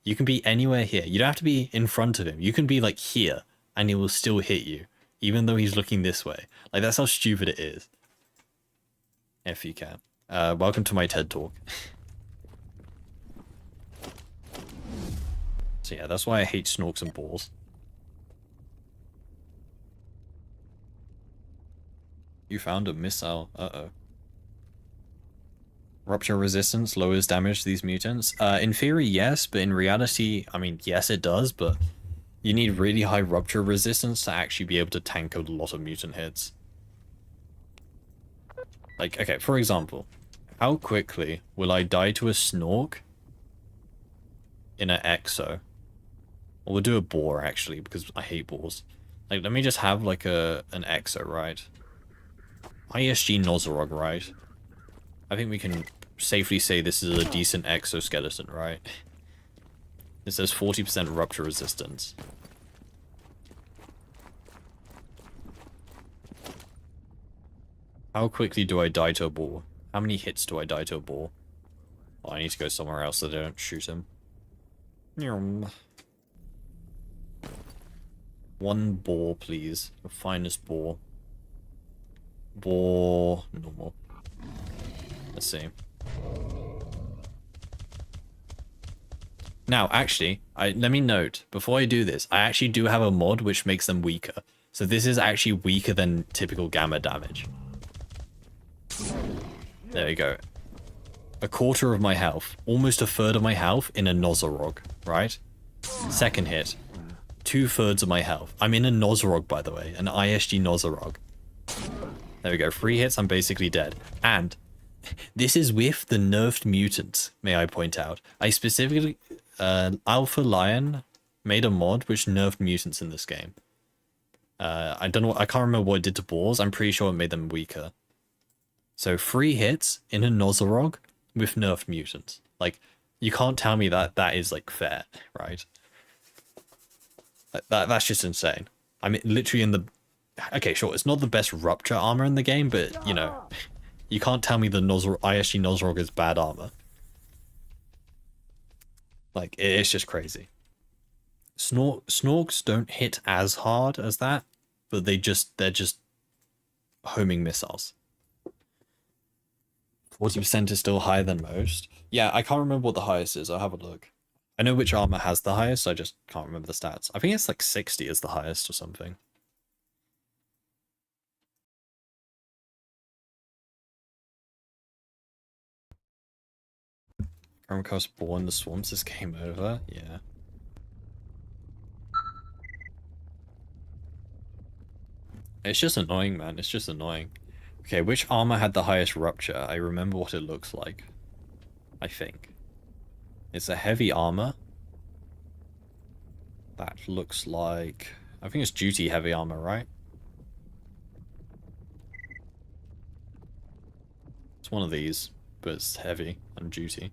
[SPEAKER 1] You can be anywhere here. You don't have to be in front of him. You can be like here and he will still hit you, even though he's looking this way. Like, that's how stupid it is. If you can. Welcome to my TED Talk. So yeah, that's why I hate snorks and balls. You found a missile. Uh-oh. Rupture resistance lowers damage to these mutants. In theory, yes, but in reality, I mean, yes, it does, but you need really high rupture resistance to actually be able to tank a lot of mutant hits. Like, okay, for example, how quickly will I die to a snork in an exo? Or we'll do a boar, actually, because I hate boars. Like, let me just have, like, an exo, right? ISG Nozorog, right? I think we can safely say this is a decent exoskeleton, right? It says 40% rupture resistance. How quickly do I die to a ball? How many hits do I die to a ball? Oh, I need to go somewhere else so they don't shoot him. One ball, please. The finest ball. Ball... normal. Let's see. Now, actually, let me note, before I do this, I actually do have a mod which makes them weaker. So this is actually weaker than typical gamma damage. There we go. A quarter of my health. Almost a third of my health in a Nozorog, right? Second hit. 2/3 of my health. I'm in a Nozorog, by the way. An ISG Nozorog. There we go. 3 hits, I'm basically dead. And this is with the nerfed mutants, may I point out. I specifically... Alpha Lion made a mod which nerfed mutants in this game. I don't know, I can't remember what it did to balls. I'm pretty sure it made them weaker. So 3 hits in a Nozorog with nerfed mutants. Like, you can't tell me that that is, like, fair, right? That's just insane. I mean, literally in the... Okay, sure, it's not the best rupture armor in the game, but, you know, You can't tell me the ISG Nosrog is bad armor. Like, it's just crazy. Snorks don't hit as hard as that, but they're just homing missiles. 40% is still higher than most. Yeah, I can't remember what the highest is. I'll have a look. I know which armor has the highest, I just can't remember the stats. I think it's like 60 is the highest or something. Gromco's born the swarms is game over. Yeah. It's just annoying, man. It's just annoying. Okay, which armor had the highest rupture? I remember what it looks like. I think. It's a heavy armor. That looks like... I think it's duty heavy armor, right? It's one of these, but it's heavy and duty.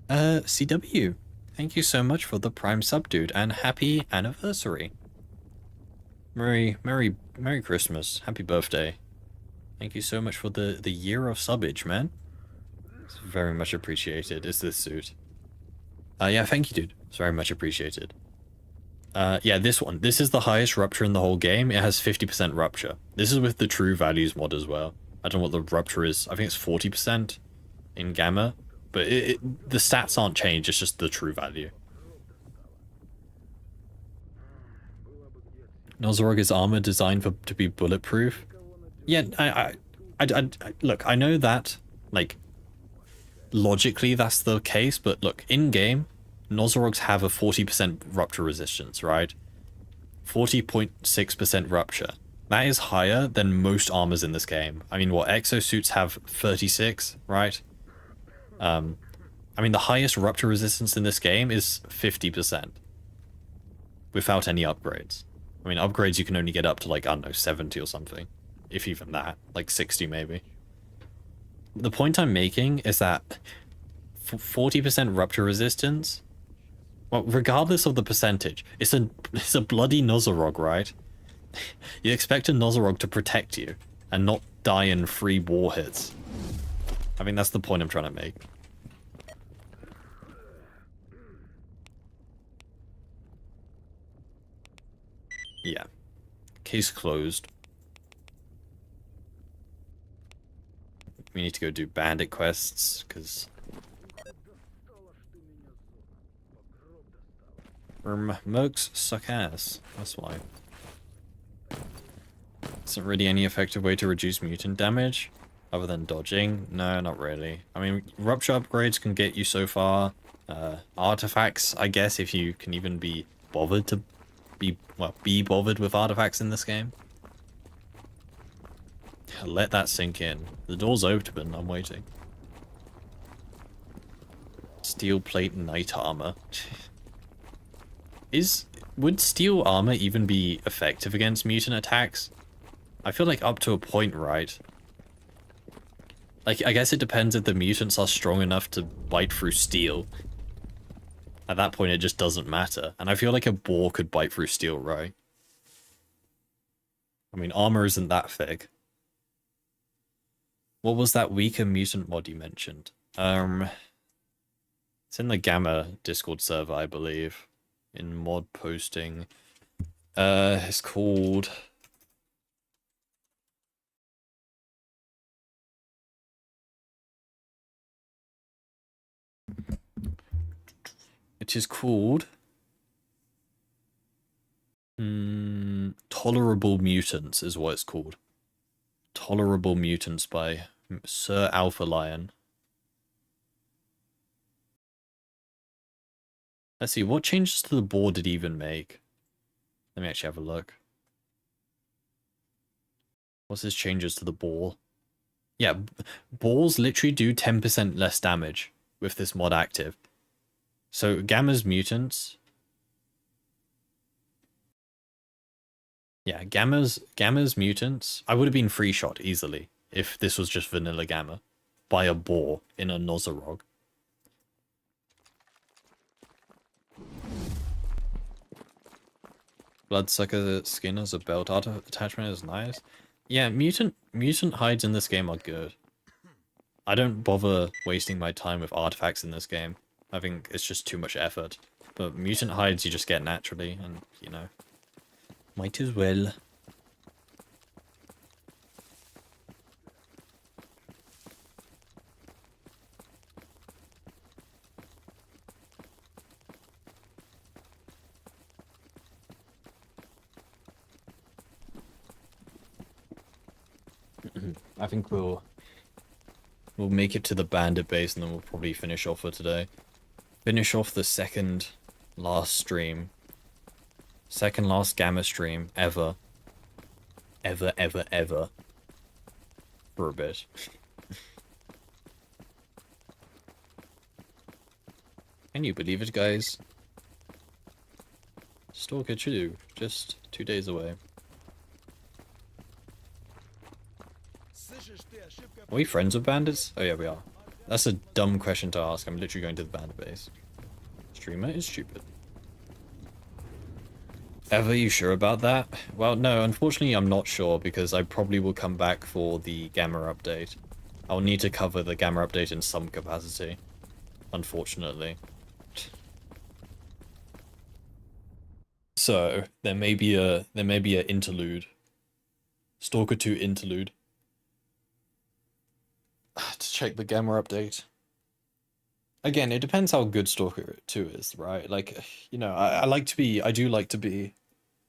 [SPEAKER 1] CW. Thank you so much for the Prime sub, dude, and happy anniversary. Merry Christmas. Happy birthday. Thank you so much for the year of subbage, man. It's very much appreciated. It's this suit. Yeah, thank you, dude. It's very much appreciated. Yeah, this one. This is the highest rupture in the whole game. It has 50% rupture. This is with the true values mod as well. I don't know what the rupture is. I think it's 40% in gamma. But the stats aren't changed. It's just the true value. Nosrog's armor designed to be bulletproof. Yeah, I look, I know that, like, logically that's the case, but look, in-game, Nosrogs have a 40% rupture resistance, right? 40.6% rupture. That is higher than most armors in this game. I mean, what, exosuits have 36, right? I mean, the highest rupture resistance in this game is 50%. Without any upgrades. I mean, upgrades you can only get up to, like, I don't know, 70 or something. If even that. Like, 60 maybe. The point I'm making is that 40% rupture resistance, well, regardless of the percentage, it's a bloody Nosrog, right? You expect a Nosrog to protect you and not die in 3 war hits. I mean, that's the point I'm trying to make. Yeah. Case closed. We need to go do bandit quests, because... Mercs suck ass. That's why. Isn't really any effective way to reduce mutant damage, other than dodging? No, not really. I mean, rupture upgrades can get you so far. Artifacts, I guess, if you can even be bothered to be bothered with artifacts in this game. Let that sink in. The door's open, I'm waiting. Steel plate knight armor. Would steel armor even be effective against mutant attacks? I feel like up to a point, right? Like, I guess it depends if the mutants are strong enough to bite through steel. At that point, it just doesn't matter. And I feel like a boar could bite through steel, right? I mean, armor isn't that thick. What was that weaker mutant mod you mentioned? It's in the Gamma Discord server, I believe. In mod posting. It's called... It is called... Tolerable Mutants is what it's called. Tolerable Mutants by Sir Alpha Lion. Let's see, what changes to the board did he even make? Let me actually have a look. What's his changes to the ball? Yeah, balls literally do 10% less damage with this mod active. So Gamma's mutants... Yeah, Gamma's mutants... I would have been free shot easily if this was just vanilla Gamma by a boar in a Nosrog. Bloodsucker skin as a belt attachment is nice. Yeah, mutant hides in this game are good. I don't bother wasting my time with artifacts in this game. I think it's just too much effort. But mutant hides you just get naturally, and, you know, might as well. I think we'll make it to the bandit base and then we'll probably finish off for today. Finish off the second last stream. Second last Gamma stream ever. Ever. For a bit. Can you believe it, guys? Stalker 2, just 2 days away. Are we friends with bandits? Oh yeah, we are. That's a dumb question to ask. I'm literally going to the bandit base. Streamer is stupid. Ever you sure about that? Well, no, unfortunately I'm not sure because I probably will come back for the Gamma update. I'll need to cover the Gamma update in some capacity. Unfortunately. So, there may be a interlude. Stalker 2 interlude. To check the Gamma update. Again, it depends how good Stalker 2 is, right? Like, you know, I do like to be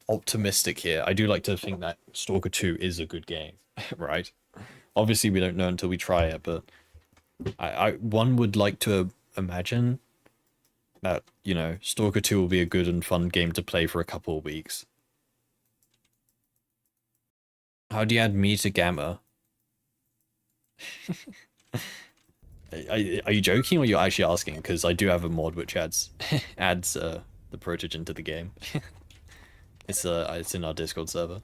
[SPEAKER 1] optimistic here. I do like to think that Stalker 2 is a good game, right? Obviously, we don't know until we try it, but one would like to imagine that, you know, Stalker 2 will be a good and fun game to play for a couple of weeks. How do you add me to Gamma? Are you joking or you're actually asking? Because I do have a mod which adds the protogen to the game. It's in our Discord server.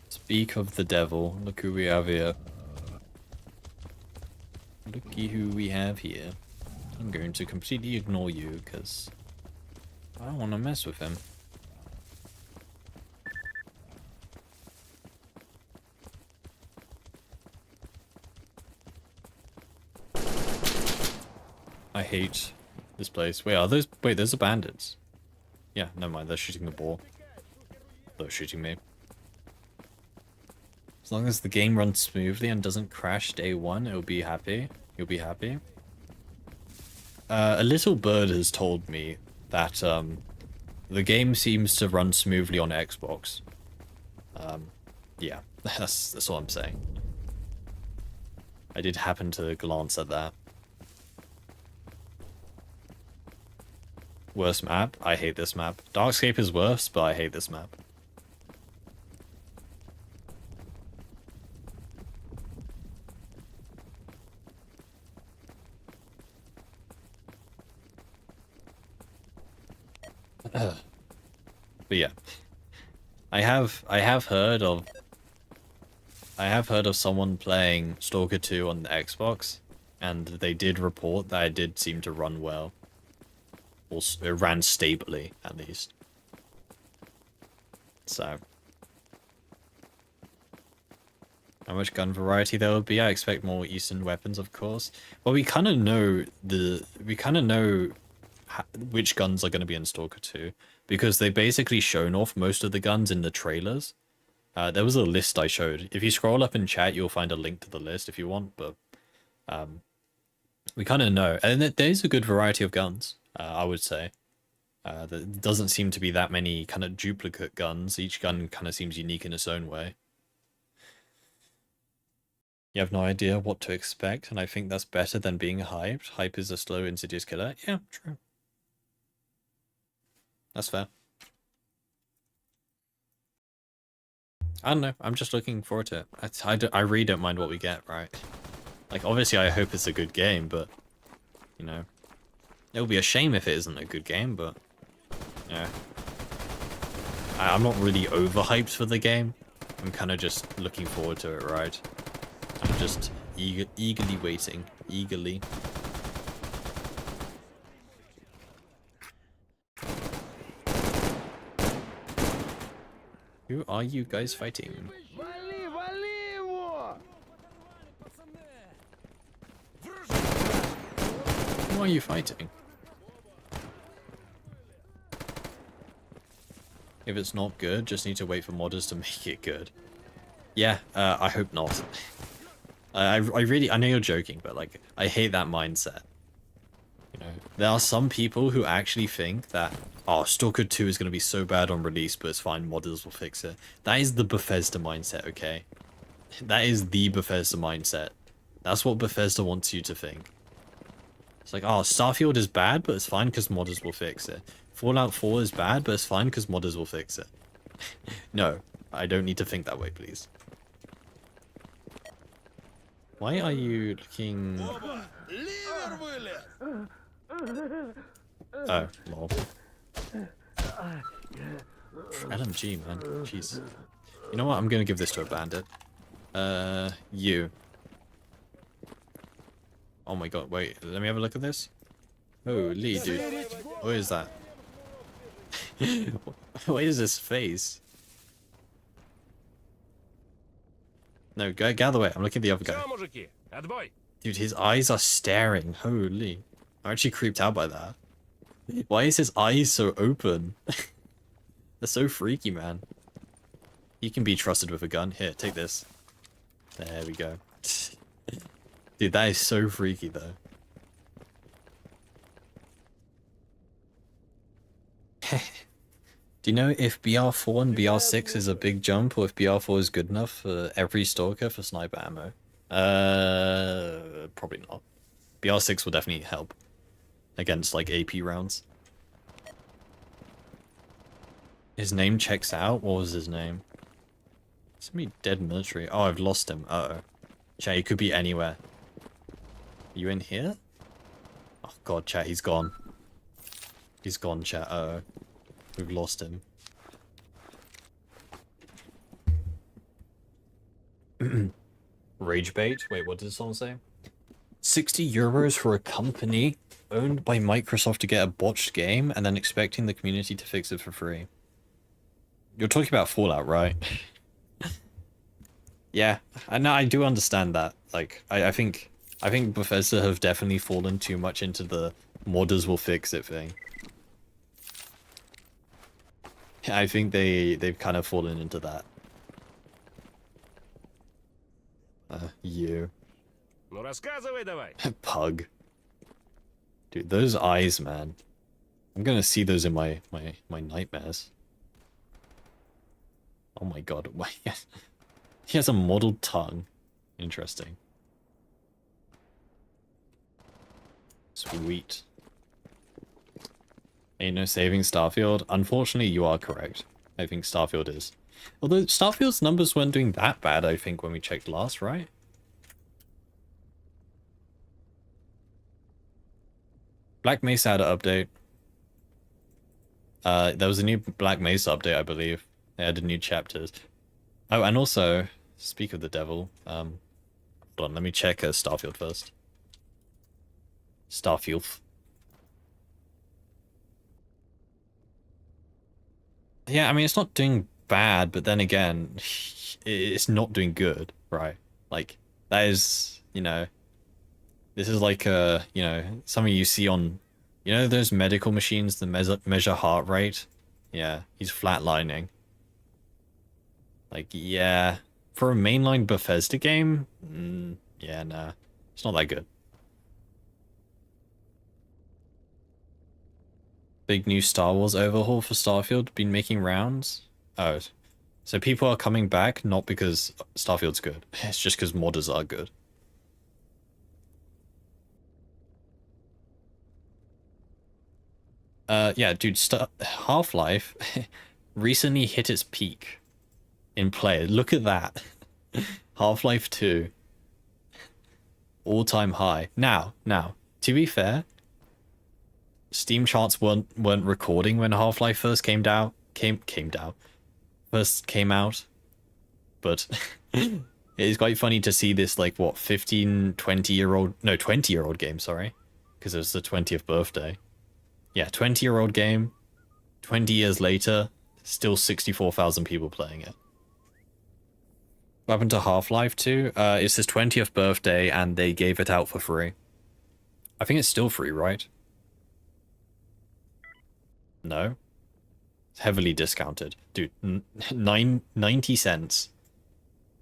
[SPEAKER 1] Speak of the devil, look who we have here. Looky who we have here. I'm going to completely ignore you, because I don't want to mess with him. I hate this place. Wait, those are bandits. Yeah, never mind, they're shooting the ball. They're shooting me. As long as the game runs smoothly and doesn't crash day one, it'll be happy. You'll be happy. A little bird has told me that the game seems to run smoothly on Xbox. Yeah, that's all I'm saying. I did happen to glance at that. Worst map? I hate this map. Darkscape is worse, but I hate this map. But yeah, I have heard of someone playing Stalker 2 on the Xbox, and they did report that it did seem to run well. Or it ran stably, at least. So, how much gun variety there will be? I expect more Eastern weapons, of course. Well, we kind of know which guns are going to be in Stalker 2, because they basically shown off most of the guns in the trailers. There was a list I showed. If you scroll up in chat, you'll find a link to the list if you want, but we kind of know. And there's a good variety of guns, I would say. There doesn't seem to be that many kind of duplicate guns. Each gun kind of seems unique in its own way. You have no idea what to expect, and I think that's better than being hyped. Hype is a slow, insidious killer. Yeah, true. That's fair. I don't know. I'm just looking forward to it. I really don't mind what we get, right? Like, obviously, I hope it's a good game, but, you know, it would be a shame if it isn't a good game, but, yeah. I'm not really overhyped for the game. I'm kind of just looking forward to it, right? I'm just eagerly waiting. Eagerly. Who are you guys fighting?
[SPEAKER 3] Вали, вали его!
[SPEAKER 1] Who are you fighting? If it's not good, just need to wait for modders to make it good. Yeah, I hope not. I really, I know you're joking, but like, I hate that mindset. You know, there are some people who actually think that, oh, Stalker 2 is going to be so bad on release, but it's fine, modders will fix it. That is the Bethesda mindset, okay? That is the Bethesda mindset. That's what Bethesda wants you to think. It's like, oh, Starfield is bad, but it's fine because modders will fix it. Fallout 4 is bad, but it's fine because modders will fix it. No, I don't need to think that way, please. Why are you looking... Oh, lol. LMG, man. Jeez. You know what? I'm gonna give this to a bandit. You. Oh my god, wait. Let me have a look at this. Holy, dude. What is that? What is his face? No, go get out of the way. I'm looking at the other guy.
[SPEAKER 3] Всё, мужики, отбой!
[SPEAKER 1] Dude, his eyes are staring. Holy. I'm actually creeped out by that. Why is his eyes so open? They're so freaky, man. He can be trusted with a gun. Here, take this. There we go. Dude, that is so freaky, though. Do you know if BR4 and BR6 is a big jump, or if BR4 is good enough for every Stalker for sniper ammo? Probably not. BR6 will definitely help against, like, AP rounds. His name checks out? What was his name? Somebody dead military. Oh, I've lost him. Uh-oh. Chat, he could be anywhere. You in here? Oh god, chat, he's gone. He's gone, chat. Uh-oh. We've lost him. Rage bait? Wait, what did someone say? 60 euros for a company owned by Microsoft to get a botched game and then expecting the community to fix it for free. You're talking about Fallout, right? Yeah, and I do understand that. Like, I think Bethesda have definitely fallen too much into the modders will fix it thing. I think they've kind of fallen into that. You.
[SPEAKER 3] Ну рассказывай давай!
[SPEAKER 1] Pug. Dude, those eyes, man. I'm gonna see those in my nightmares. Oh my god, why he has a modeled tongue. Interesting. Sweet. Ain't no saving Starfield. Unfortunately, you are correct. I think Starfield is. Although Starfield's numbers weren't doing that bad, I think, when we checked last, right? Black Mesa had an update. There was a new Black Mesa update, I believe. They added new chapters. Oh, and also, speak of the devil, hold on, let me check Starfield first. Starfield. Yeah, I mean, it's not doing bad, but then again, it's not doing good, right? Like, that is, you know, this is like, you know, something you see on, you know, those medical machines that measure heart rate? Yeah, he's flatlining. Like, yeah, for a mainline Bethesda game, yeah, nah, it's not that good. Big new Star Wars overhaul for Starfield been making rounds? Oh, so people are coming back not because Starfield's good. It's just because modders are good. Yeah, dude, Half-Life recently hit its peak in play. Look at that. Half-Life 2. All-time high. Now, to be fair, Steam charts weren't recording when Half-Life first came out. first came out, but it's quite funny to see this like what 15, 20-year-old, no 20-year-old game, sorry, because it was the 20th birthday. Yeah, 20-year-old game, 20 years later, still 64,000 people playing it. What happened to Half-Life 2? It's his 20th birthday and they gave it out for free. I think it's still free, right? No? It's heavily discounted. Dude, 90 cents.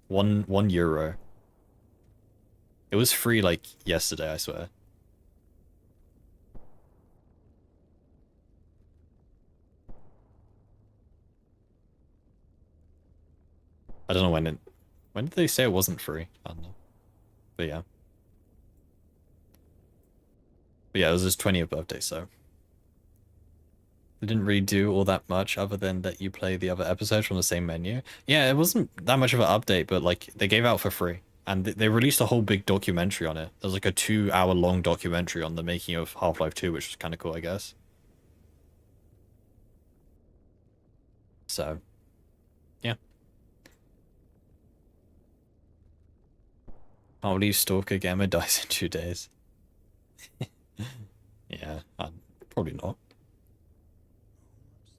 [SPEAKER 1] One euro. It was free like yesterday, I swear. I don't know when did they say it wasn't free? I don't know. But yeah. But yeah, it was his 20th birthday, so they didn't really do all that much other than that you play the other episodes from the same menu. Yeah, it wasn't that much of an update, but like they gave out for free. And they released a whole big documentary on it. There's like a 2-hour long documentary on the making of Half-Life 2, which was kind of cool, I guess. So, yeah. Can't believe Stalker Gamer dies in 2 days. Yeah, probably not.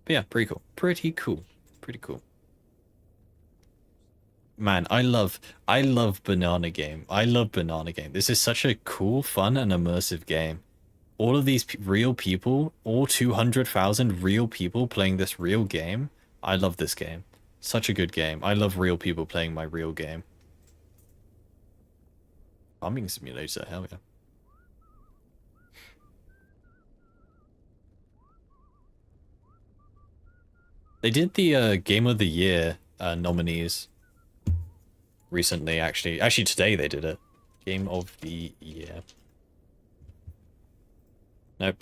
[SPEAKER 1] But yeah, pretty cool. Pretty cool. Pretty cool. Man, I love Banana Game. I love Banana Game. This is such a cool, fun, and immersive game. All of these real people, all 200,000 real people playing this real game. I love this game. Such a good game. I love real people playing my real game. Farming simulator, hell yeah. They did the Game of the Year nominees recently, actually. Actually, today they did it. Game of the Year. Nope.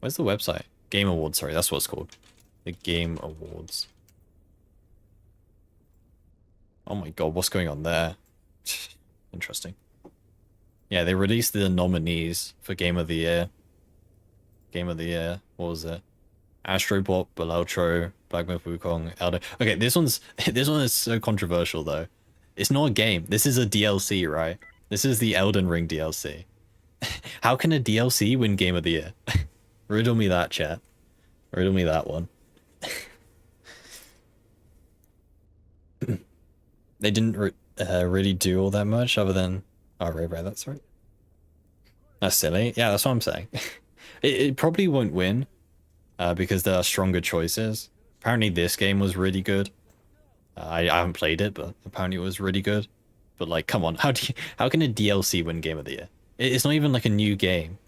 [SPEAKER 1] Where's the website? Game Awards, sorry, that's what it's called. The Game Awards. Oh my god, what's going on there? Interesting. Yeah, they released the nominees for Game of the Year. Game of the Year, what was it? Astrobot, Beloutro, Black Myth Wukong, Elder. Okay, this one is so controversial though. It's not a game. This is a DLC, right? This is the Elden Ring DLC. How can a DLC win Game of the Year? Riddle me that, chat. Riddle me that one. They didn't really do all that much other than... Oh, right, that's right. That's silly. Yeah, that's what I'm saying. It probably won't win. Because there are stronger choices. Apparently this game was really good. I haven't played it, but apparently it was really good. But like, come on, how can a DLC win Game of the Year? It's not even like a new game.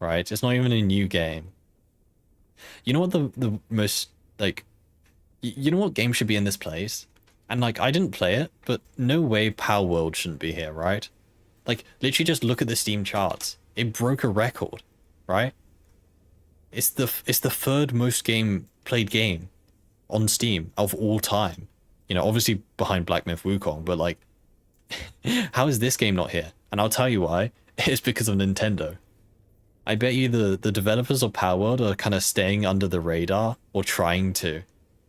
[SPEAKER 1] Right? It's not even a new game. You know what the most, like... You know what game should be in this place? And like, I didn't play it, but no way Power World shouldn't be here, right? Like, literally just look at the Steam charts. It broke a record, right? It's the third most played game on Steam of all time. You know, obviously behind Black Myth Wukong, but like, how is this game not here? And I'll tell you why. It's because of Nintendo. I bet you the developers of Power World are kind of staying under the radar or trying to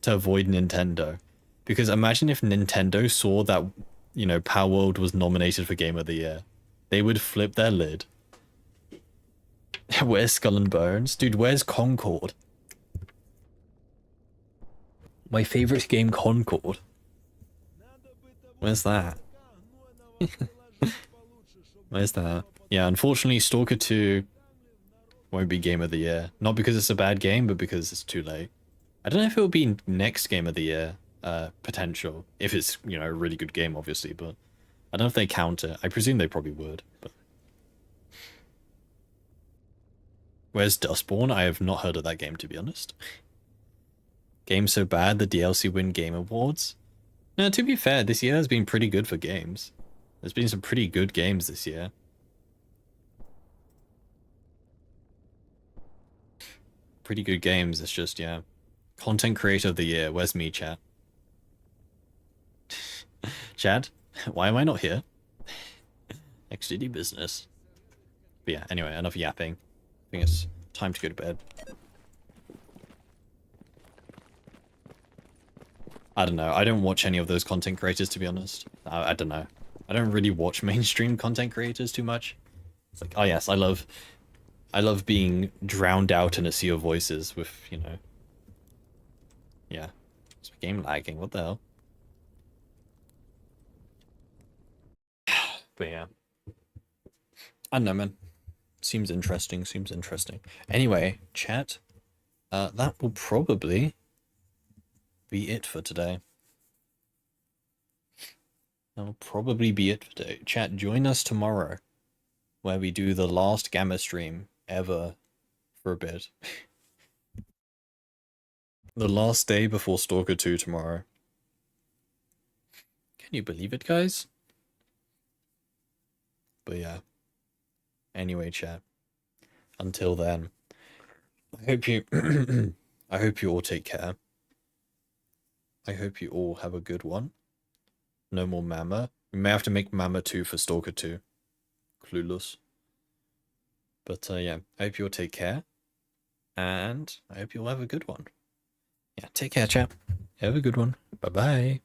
[SPEAKER 1] avoid Nintendo. Because imagine if Nintendo saw that, you know, Power World was nominated for Game of the Year. They would flip their lid. Where's Skull and Bones? Dude, where's Concord? My favorite game, Concord. Where's that? Where's that? Yeah, unfortunately, Stalker 2 won't be Game of the Year. Not because it's a bad game, but because it's too late. I don't know if it will be next Game of the Year potential. If it's, you know, a really good game, obviously, but I don't know if they count it. I presume they probably would, but... Where's Dustborn? I have not heard of that game, to be honest. Game so bad, the DLC win Game Awards? No, to be fair, this year has been pretty good for games. There's been some pretty good games this year. Pretty good games, it's just, yeah. Content Creator of the Year, where's me, chat? Chad, why am I not here? XDD business. But yeah, anyway, enough yapping. I think it's time to go to bed. I don't know. I don't watch any of those content creators, to be honest. I don't know. I don't really watch mainstream content creators too much. It's like, oh yes, I love being drowned out in a sea of voices with, you know. Yeah. It's my game lagging. What the hell? But yeah. I don't know, man. Seems interesting. Seems interesting. Anyway, chat. That will probably be it for today. That'll probably be it for today. Chat, join us tomorrow, where we do the last Gamma stream ever for a bit. The last day before Stalker 2 tomorrow. Can you believe it, guys? But yeah. Anyway, chat. Until then, I hope you I hope you all take care. I hope you all have a good one. No more Mama. We may have to make Mama 2 for Stalker 2. Clueless. But yeah, I hope you all take care. And I hope you all have a good one. Yeah, take care, chap. Have a good one. Bye-bye.